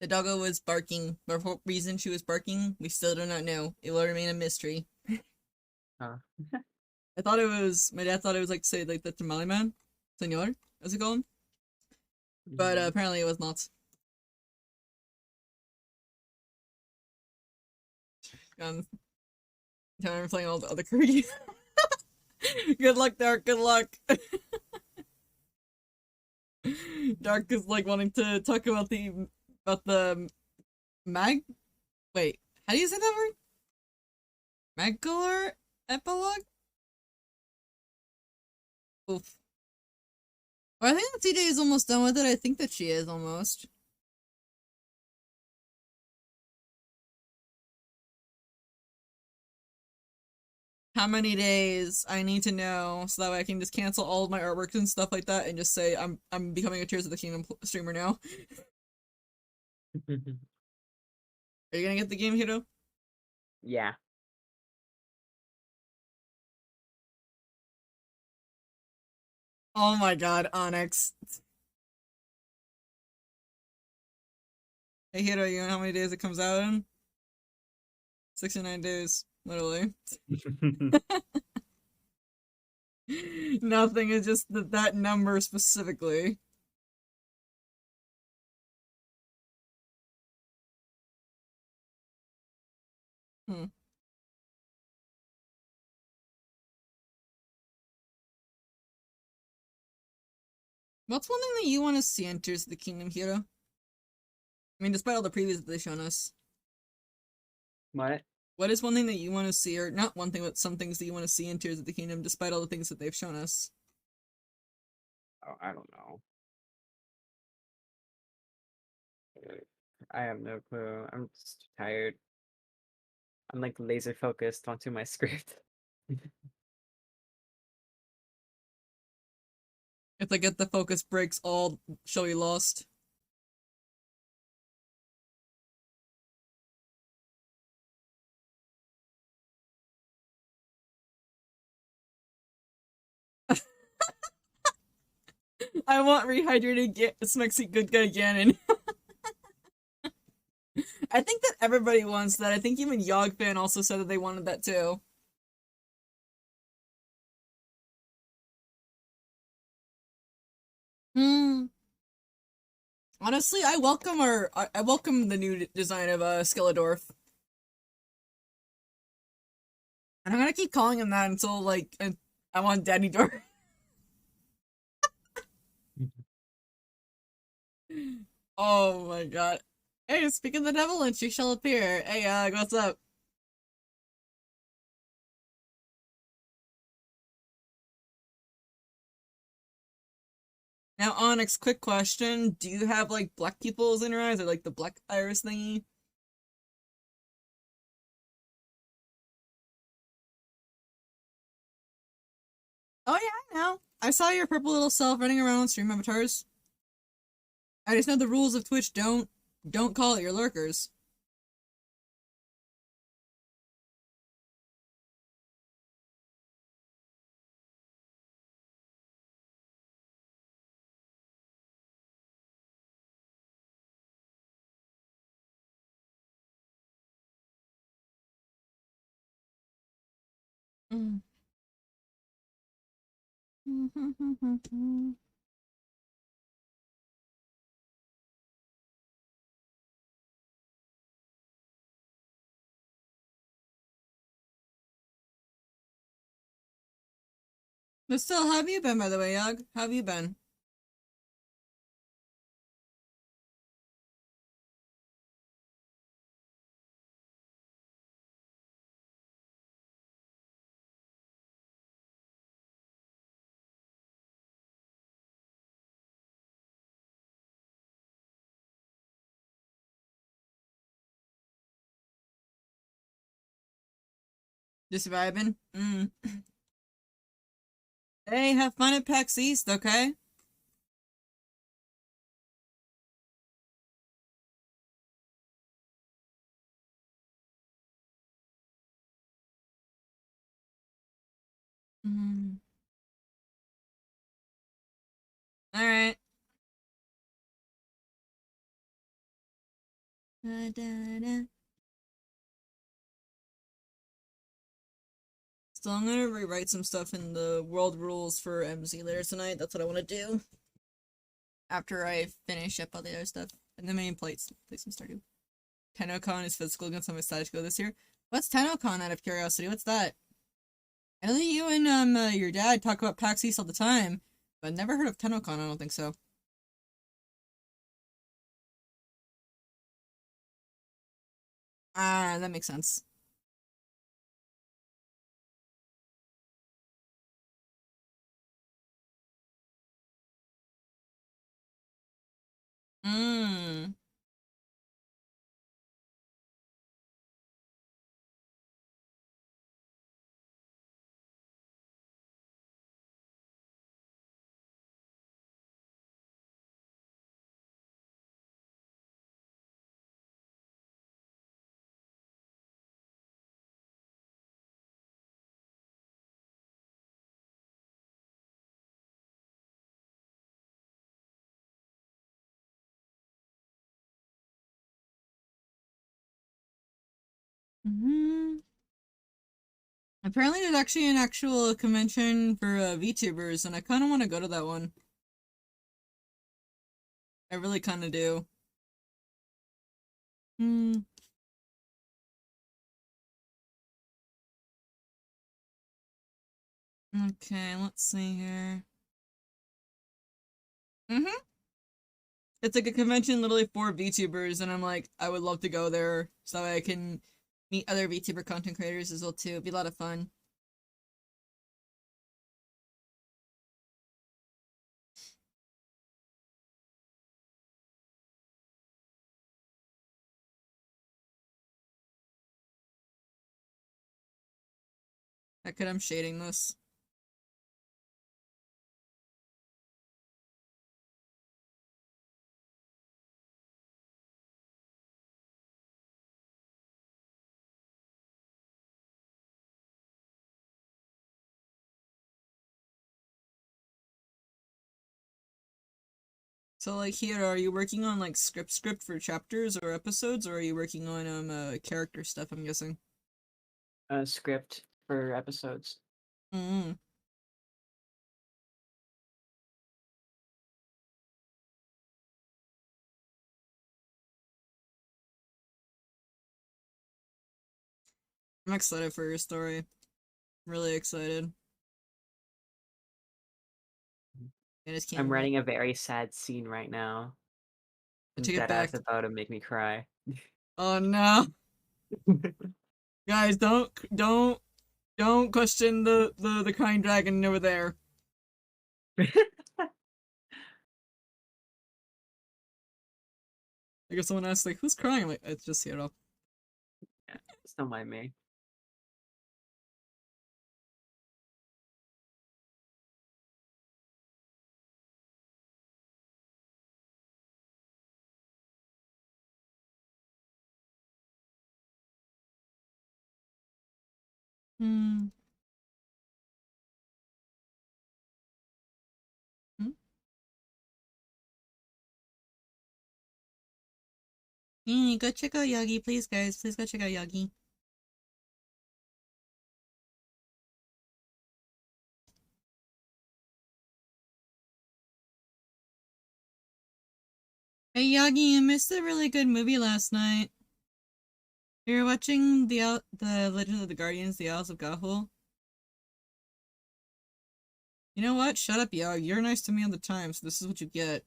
The doggo was barking, but for what reason she was barking, we still do not know. It will remain a mystery. Huh. I thought it was, my dad thought it was like, say, like the tamale man, senor, as it called, but Mhm. apparently it was not. Um, I'm playing all the other card. Good luck, Dark. Good luck. Dark is like wanting to talk about the mag. Wait, how do you say that word? Magular epilogue. Oof. Well, I think that TJ is almost done with it. I think that she is almost. How many days I need to know so that way I can just cancel all of my artworks and stuff like that and just say I'm becoming a Tears of the Kingdom streamer now. Are you gonna get the game, Hiro? Yeah. Oh my god, Onyx. Hey Hiro, you know how many days it comes out in? 69 days, literally. Nothing, is just that number specifically. Hmm. What's one thing that you want to see in Tears of the Kingdom, Hiro? I mean, despite all the previews that they've shown us. What? What is one thing that you want to see, or not one thing, but some things that you want to see in Tears of the Kingdom, despite all the things that they've shown us? Oh, I don't know. I have no clue. I'm just tired. I'm like laser focused onto my script. If I get the focus breaks, all shall be lost. I want rehydrated Smexy Good Guy Ganon. I think that everybody wants that. I think even Yogg fan also said that they wanted that too. Hmm. Honestly, I welcome the new design of Skilladorf. And I'm gonna keep calling him that until like I want Daddy Dorf. Oh my god. Hey, speak of the devil and she shall appear. Hey, what's up? Now, Onyx, quick question. Do you have like black pupils in your eyes or like the black iris thingy? Oh yeah, I know. I saw your purple little self running around on stream avatars. I just know the rules of Twitch don't call it your lurkers. Mm. But still, how have you been, by the way, Yog? How have you been? Just vibing? Mm. Hey, have fun at PAX East, okay? Mm. Alright. Da, da, da. So I'm gonna rewrite some stuff in the world rules for MZ later tonight. That's what I want to do after I finish up all the other stuff. And then maybe play some Stardew. TennoCon is physical against my side to go this year. What's TennoCon out of curiosity? What's that? I know that you and your dad talk about PAX East all the time, but I've never heard of TennoCon. I don't think so. Ah, that makes sense. Mmm. Mm-hmm. Apparently, there's actually an actual convention for VTubers, and I kind of want to go to that one. I really kind of do. Hmm. Okay, let's see here. Mm-hmm. It's like a convention literally for VTubers, and I'm like, I would love to go there so I can meet other VTuber content creators as well too. It'd be a lot of fun. Heck, I'm shading this. So like here, are you working on like script for chapters or episodes, or are you working on character stuff, I'm guessing? Script for episodes. Mm. I'm excited for your story. Really excited. I just can't I'm wait. writing a very sad scene right now. I And take it Deadass back. about to make me cry. Oh no. Guys, don't question the crying dragon over there. I guess someone asked like who's crying? I'm like, it's just Hiro. Yeah, just don't mind me. Hmm. Hmm? Go check out Yagi, please guys. Please go check out Yagi. Hey Yagi, you missed a really good movie last night. You were watching the Legend of the Guardians, the Isles of Gahul. You know what? Shut up, Yagi. You're nice to me all the time, so this is what you get.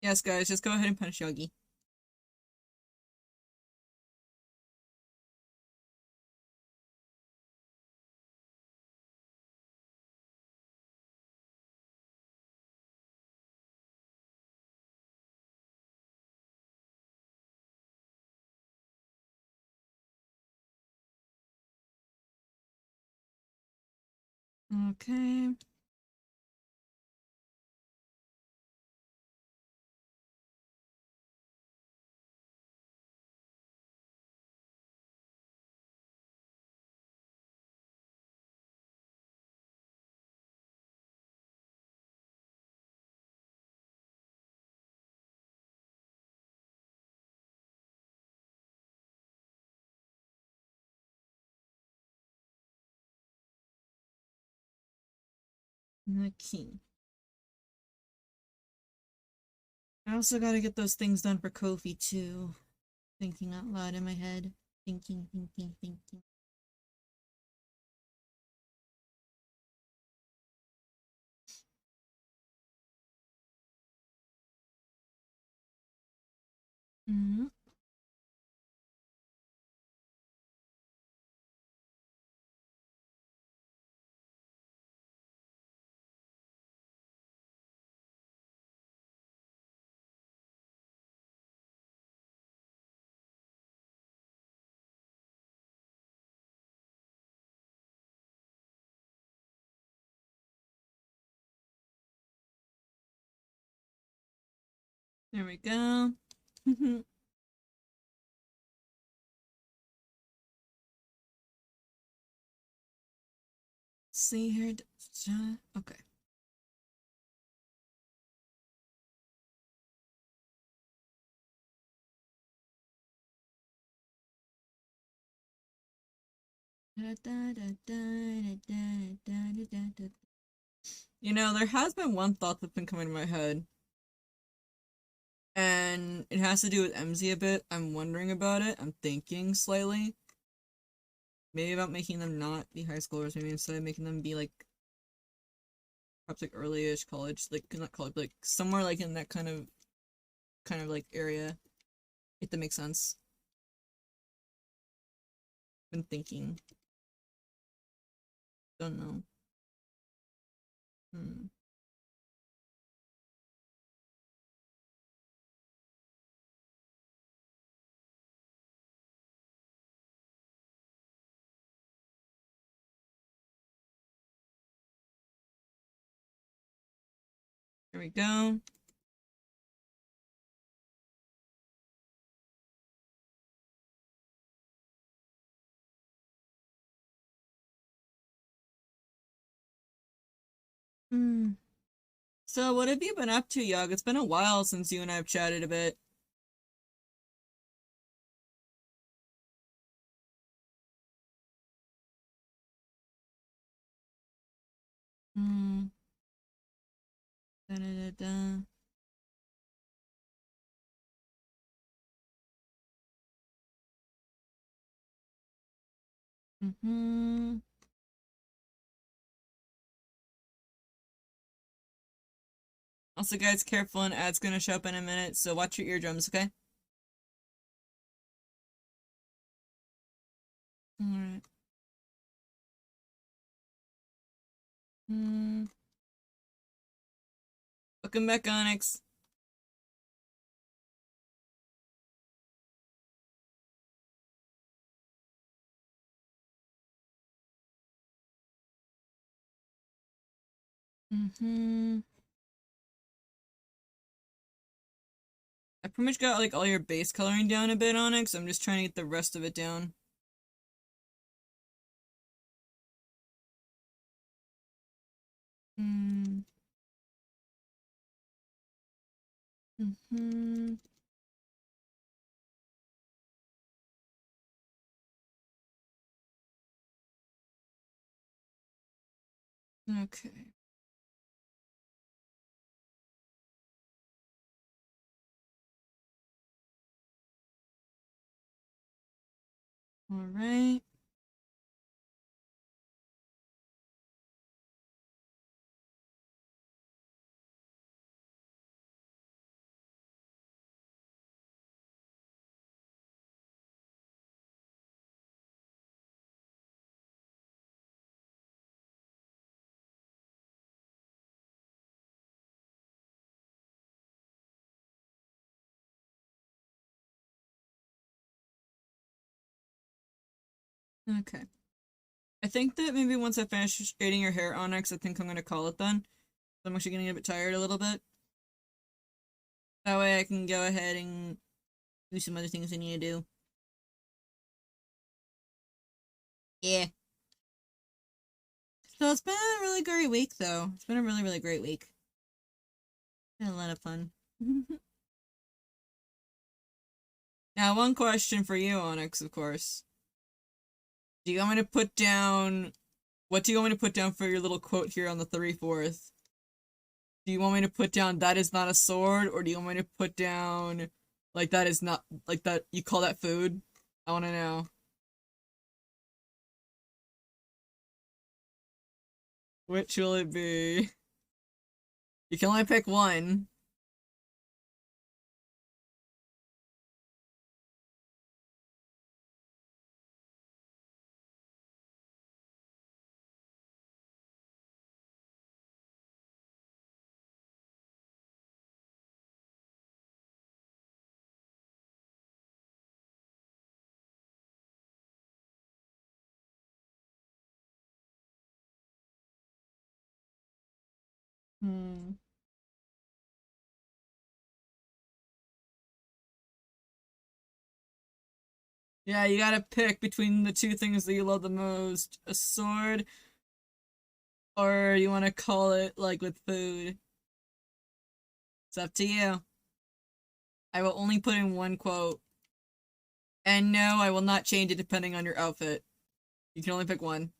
Yes, guys, just go ahead and punish Yagi. Okay. Okay. I also gotta get those things done for Kofi too. Thinking out loud in my head. Thinking. Mm-hmm. There we go. See here. Okay. You know, there has been one thought that's been coming to my head, and it has to do with MZ a bit. I'm wondering about it. I'm thinking slightly. Maybe about making them not be high schoolers, maybe instead of making them be like perhaps like early-ish college, like not college, but like somewhere like in that kind of like area. If that makes sense. Been thinking. Don't know. Here we go. So what have you been up to, Yug? It's been a while since you and I have chatted a bit. Hmm. Da da da da. Mm-hmm. Also, guys, careful, an ad's gonna show up in a minute, so watch your eardrums, okay? Alright. Hmm. Welcome back, Onyx. Mm-hmm. I pretty much got like all your base coloring down a bit, Onyx. I'm just trying to get the rest of it down. Hmm. Mm-hmm. Okay. Alright. Okay. I think that maybe once I finish shading your hair, Onyx, I think I'm gonna call it then. I'm actually getting a bit tired a little bit. That way I can go ahead and do some other things I need to do. Yeah. So it's been a really great week, though. It's been a really, really great week. Been a lot of fun. Now, one question for you, Onyx, of course. Do you want me to put down What do you want me to put down for your little quote here on the 3/4? Do you want me to put down that is not a sword, or do you want me to put down like that is not like that you call that food? I want to know. Which will it be? You can only pick one. Hmm. Yeah, you gotta pick between the two things that you love the most. A sword, or you want to call it like with food. It's up to you. I will only put in one quote. And no, I will not change it depending on your outfit. You can only pick one.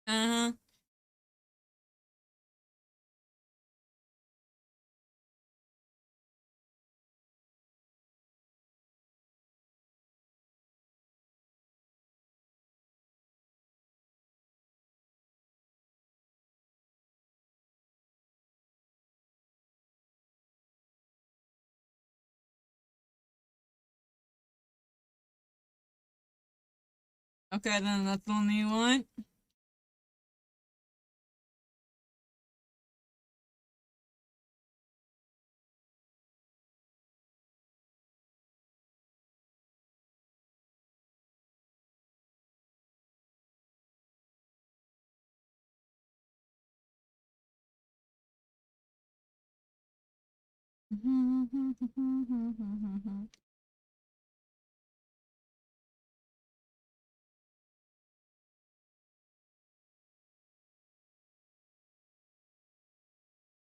Uh-huh. Okay, then that's the one you want.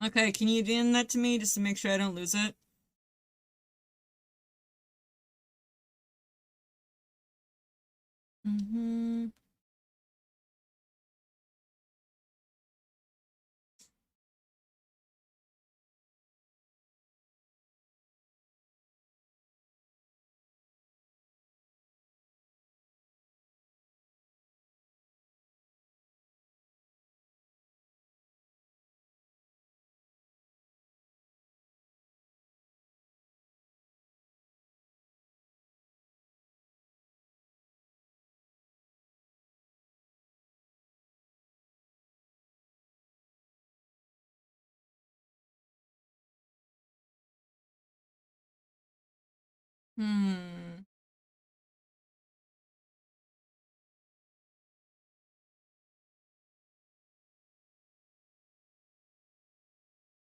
Okay, can you DM that to me just to make sure I don't lose it? Mm-hmm. Hmm.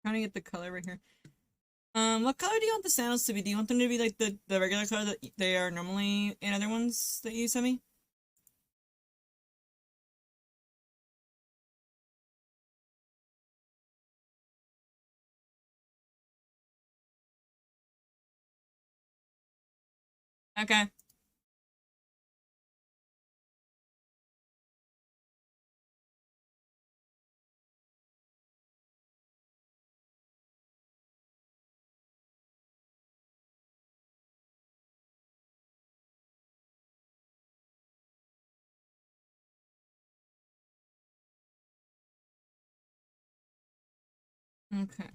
Trying to get the color right here. What color do you want the sandals to be? Do you want them to be like the regular color that they are normally in other ones that you sent me? Okay. Okay.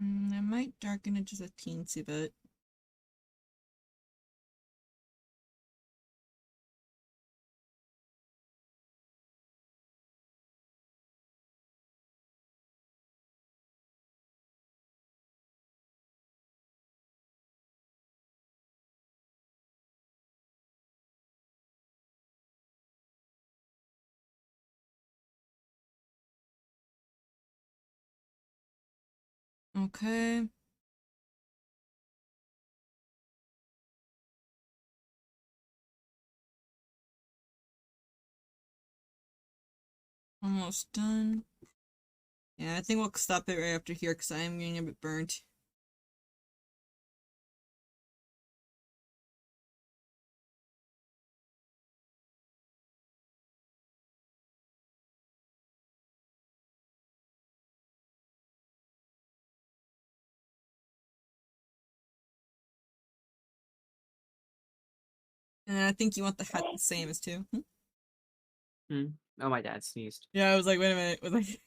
I might darken it just a teensy bit. Okay. Almost done. Yeah, I think we'll stop it right after here because I am getting a bit burnt. And I think you want the hat the same as too. Oh, my dad sneezed. Yeah, I was like, wait a minute. Was like,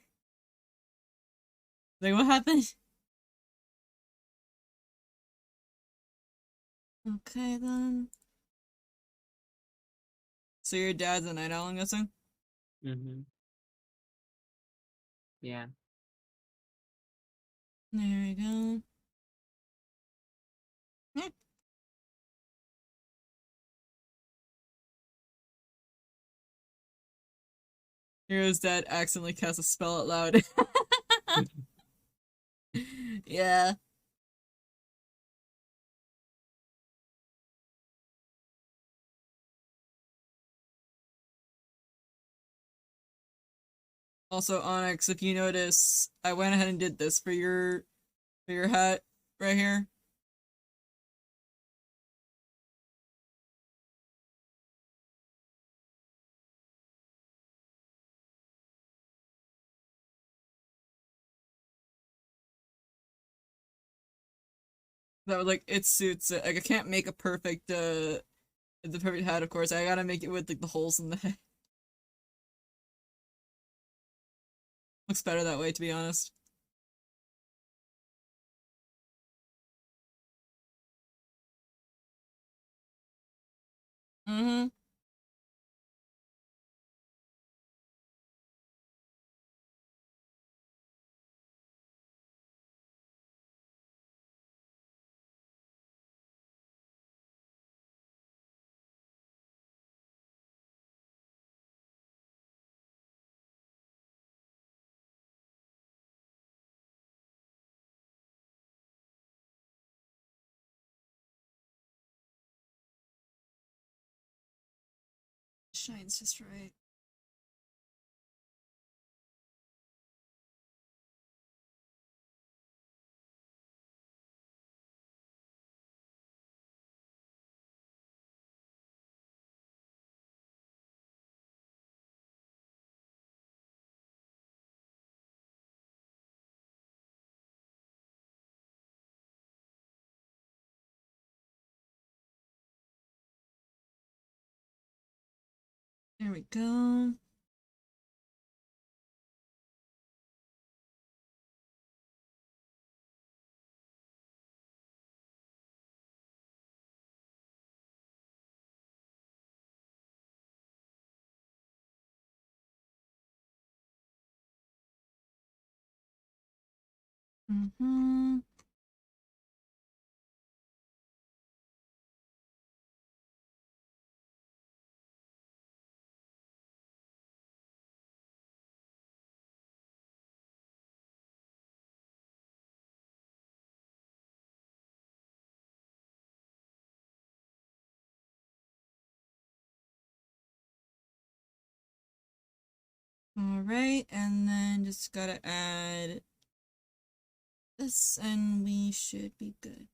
what happened? Okay then. So your dad's a night owl, I'm guessing? Mm-hmm. Yeah. There we go. Yeah. Hero's dad accidentally cast a spell out loud. Yeah. Also, Onyx, if you notice, I went ahead and did this for your hat right here. That was like it suits it. Like I can't make a perfect the perfect hat, of course. I gotta make it with like the holes in the head. Looks better that way, to be honest. Mm-hmm. Shines just right. There we go. Mm-hmm. Alright, and then just gotta add this and we should be good.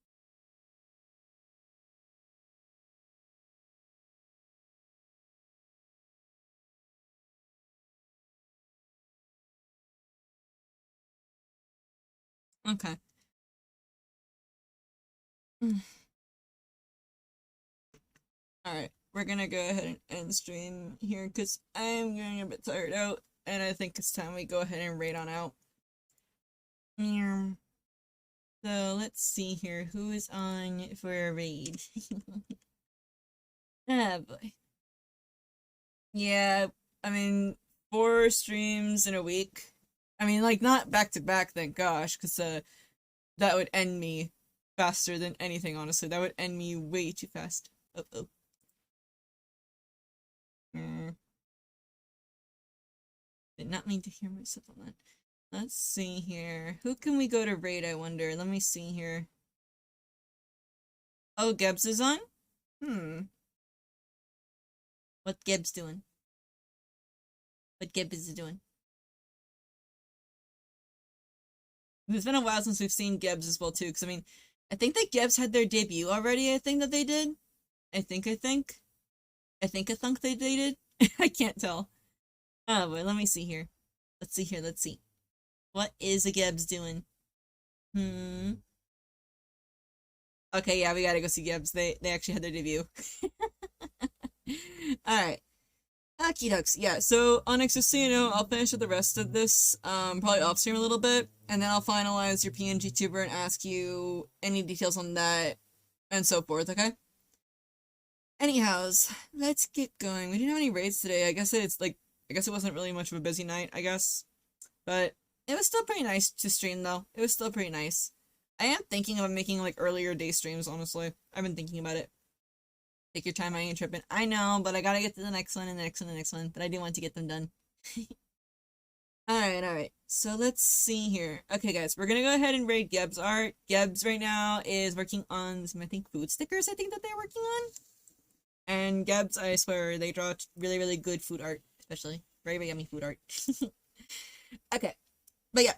Okay. Alright, we're gonna go ahead and end stream here because I am getting a bit tired out, and I think it's time we go ahead and raid on out. Yeah. So let's see here. Who is on for a raid? Ah, boy. Yeah, I mean, 4 streams in a week. I mean, like, not back to back, thank gosh, because that would end me faster than anything, honestly. That would end me way too fast. Oh, oh. Did not mean to hear myself on that. Let's see here. Who can we go to raid, I wonder? Let me see here. Oh, Gebs is on? What Gebs doing? What Gebs is doing? It's been a while since we've seen Gebs as well, too, because, I mean, I think that Gebs had their debut already, I think that they did. I think they did. I can't tell. Oh, but let me see here. Let's see. What is a Gebs doing? Okay, yeah, we gotta go see Gebs. They actually had their debut. Alright. Okie dokes. Yeah, so Onyx, just so you know, I'll finish with the rest of this, probably off stream a little bit, and then I'll finalize your PNG tuber and ask you any details on that, and so forth, okay? Anyhows, let's get going. We didn't have any raids today. I guess it wasn't really much of a busy night, I guess. But it was still pretty nice to stream, though. It was still pretty nice. I am thinking of making, like, earlier day streams, honestly. I've been thinking about it. Take your time, I ain't tripping. I know, but I gotta get to the next one, and the next one, and the next one. But I do want to get them done. Alright. So let's see here. Okay, guys, we're gonna go ahead and raid Gebs art. Gebs right now is working on some, I think, food stickers, that they're working on. And Gebs, I swear, they draw really, really good food art, especially. Very, very yummy food art. Okay. But yeah.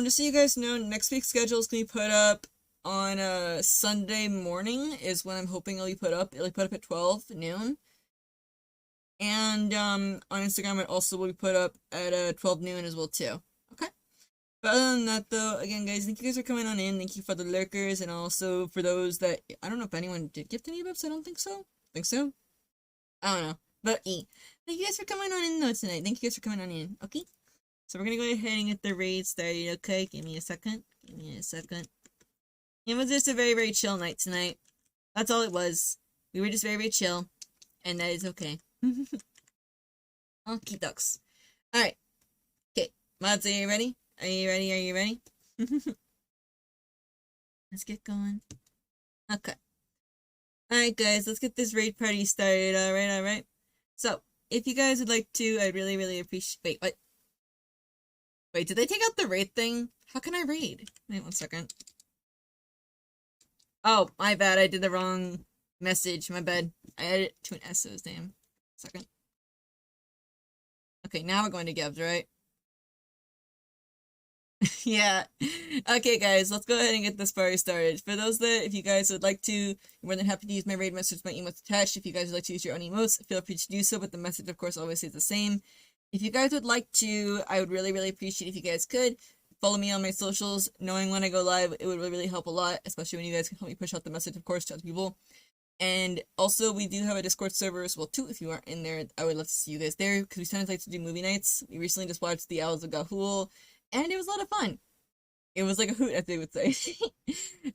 Just so you guys know, next week's schedule is gonna be put up on a Sunday morning is when I'm hoping it'll be put up. It'll be put up at 12 noon. And on Instagram it also will be put up at 12 noon as well too. Okay? But other than that though, again guys, thank you guys for coming on in. Thank you for the lurkers, and also for those that, I don't know if anyone did gift any bibs, I don't think so. Think so? I don't know. But thank you guys for coming on in though tonight. Thank you guys for coming on in. Okay? So we're gonna go ahead and get the raid started, okay? Give me a second. It was just a very, very chill night tonight. That's all it was. We were just very, very chill. And that is okay. Okie dokes. Alright. Okay. Mods, are you ready? Are you ready? Let's get going. Okay. Alright, guys. Let's get this raid party started. Alright. So, if you guys would like to, I'd really, really appreciate... Wait, what? Wait, did they take out the raid thing? How can I raid? Wait 1 second. Oh, my bad. I did the wrong message. My bad. I added it to an S, so damn. Second. Okay, now we're going to Gebs, right? Yeah. Okay, guys, let's go ahead and get this party started. For those that, if you guys would like to, you're more than happy to use my raid message, my emotes attached. If you guys would like to use your own emotes, feel free to do so, but the message, of course, always stays the same. If you guys would like to, I would really, really appreciate if you guys could follow me on my socials. Knowing when I go live, it would really, really help a lot, especially when you guys can help me push out the message, of course, to other people. And also, we do have a Discord server as well, too. If you aren't in there, I would love to see you guys there, because we sometimes like to do movie nights. We recently just watched The Owls of Ga'Hoole, and it was a lot of fun. It was like a hoot, as they would say.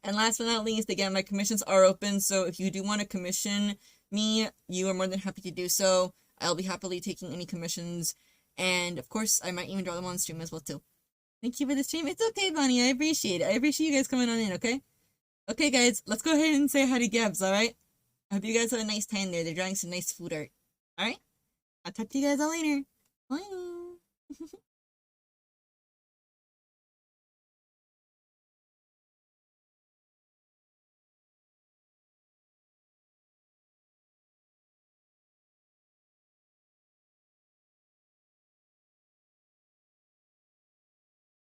And last but not least, again, my commissions are open, so if you do want to commission me, you are more than happy to do so. I'll be happily taking any commissions, and of course, I might even draw them on stream as well, too. Thank you for the stream. It's okay, Bonnie. I appreciate it. I appreciate you guys coming on in, okay? Okay, guys, let's go ahead and say hi to Gebs, alright? I hope you guys have a nice time there. They're drawing some nice food art. Alright? I'll talk to you guys all later. Bye!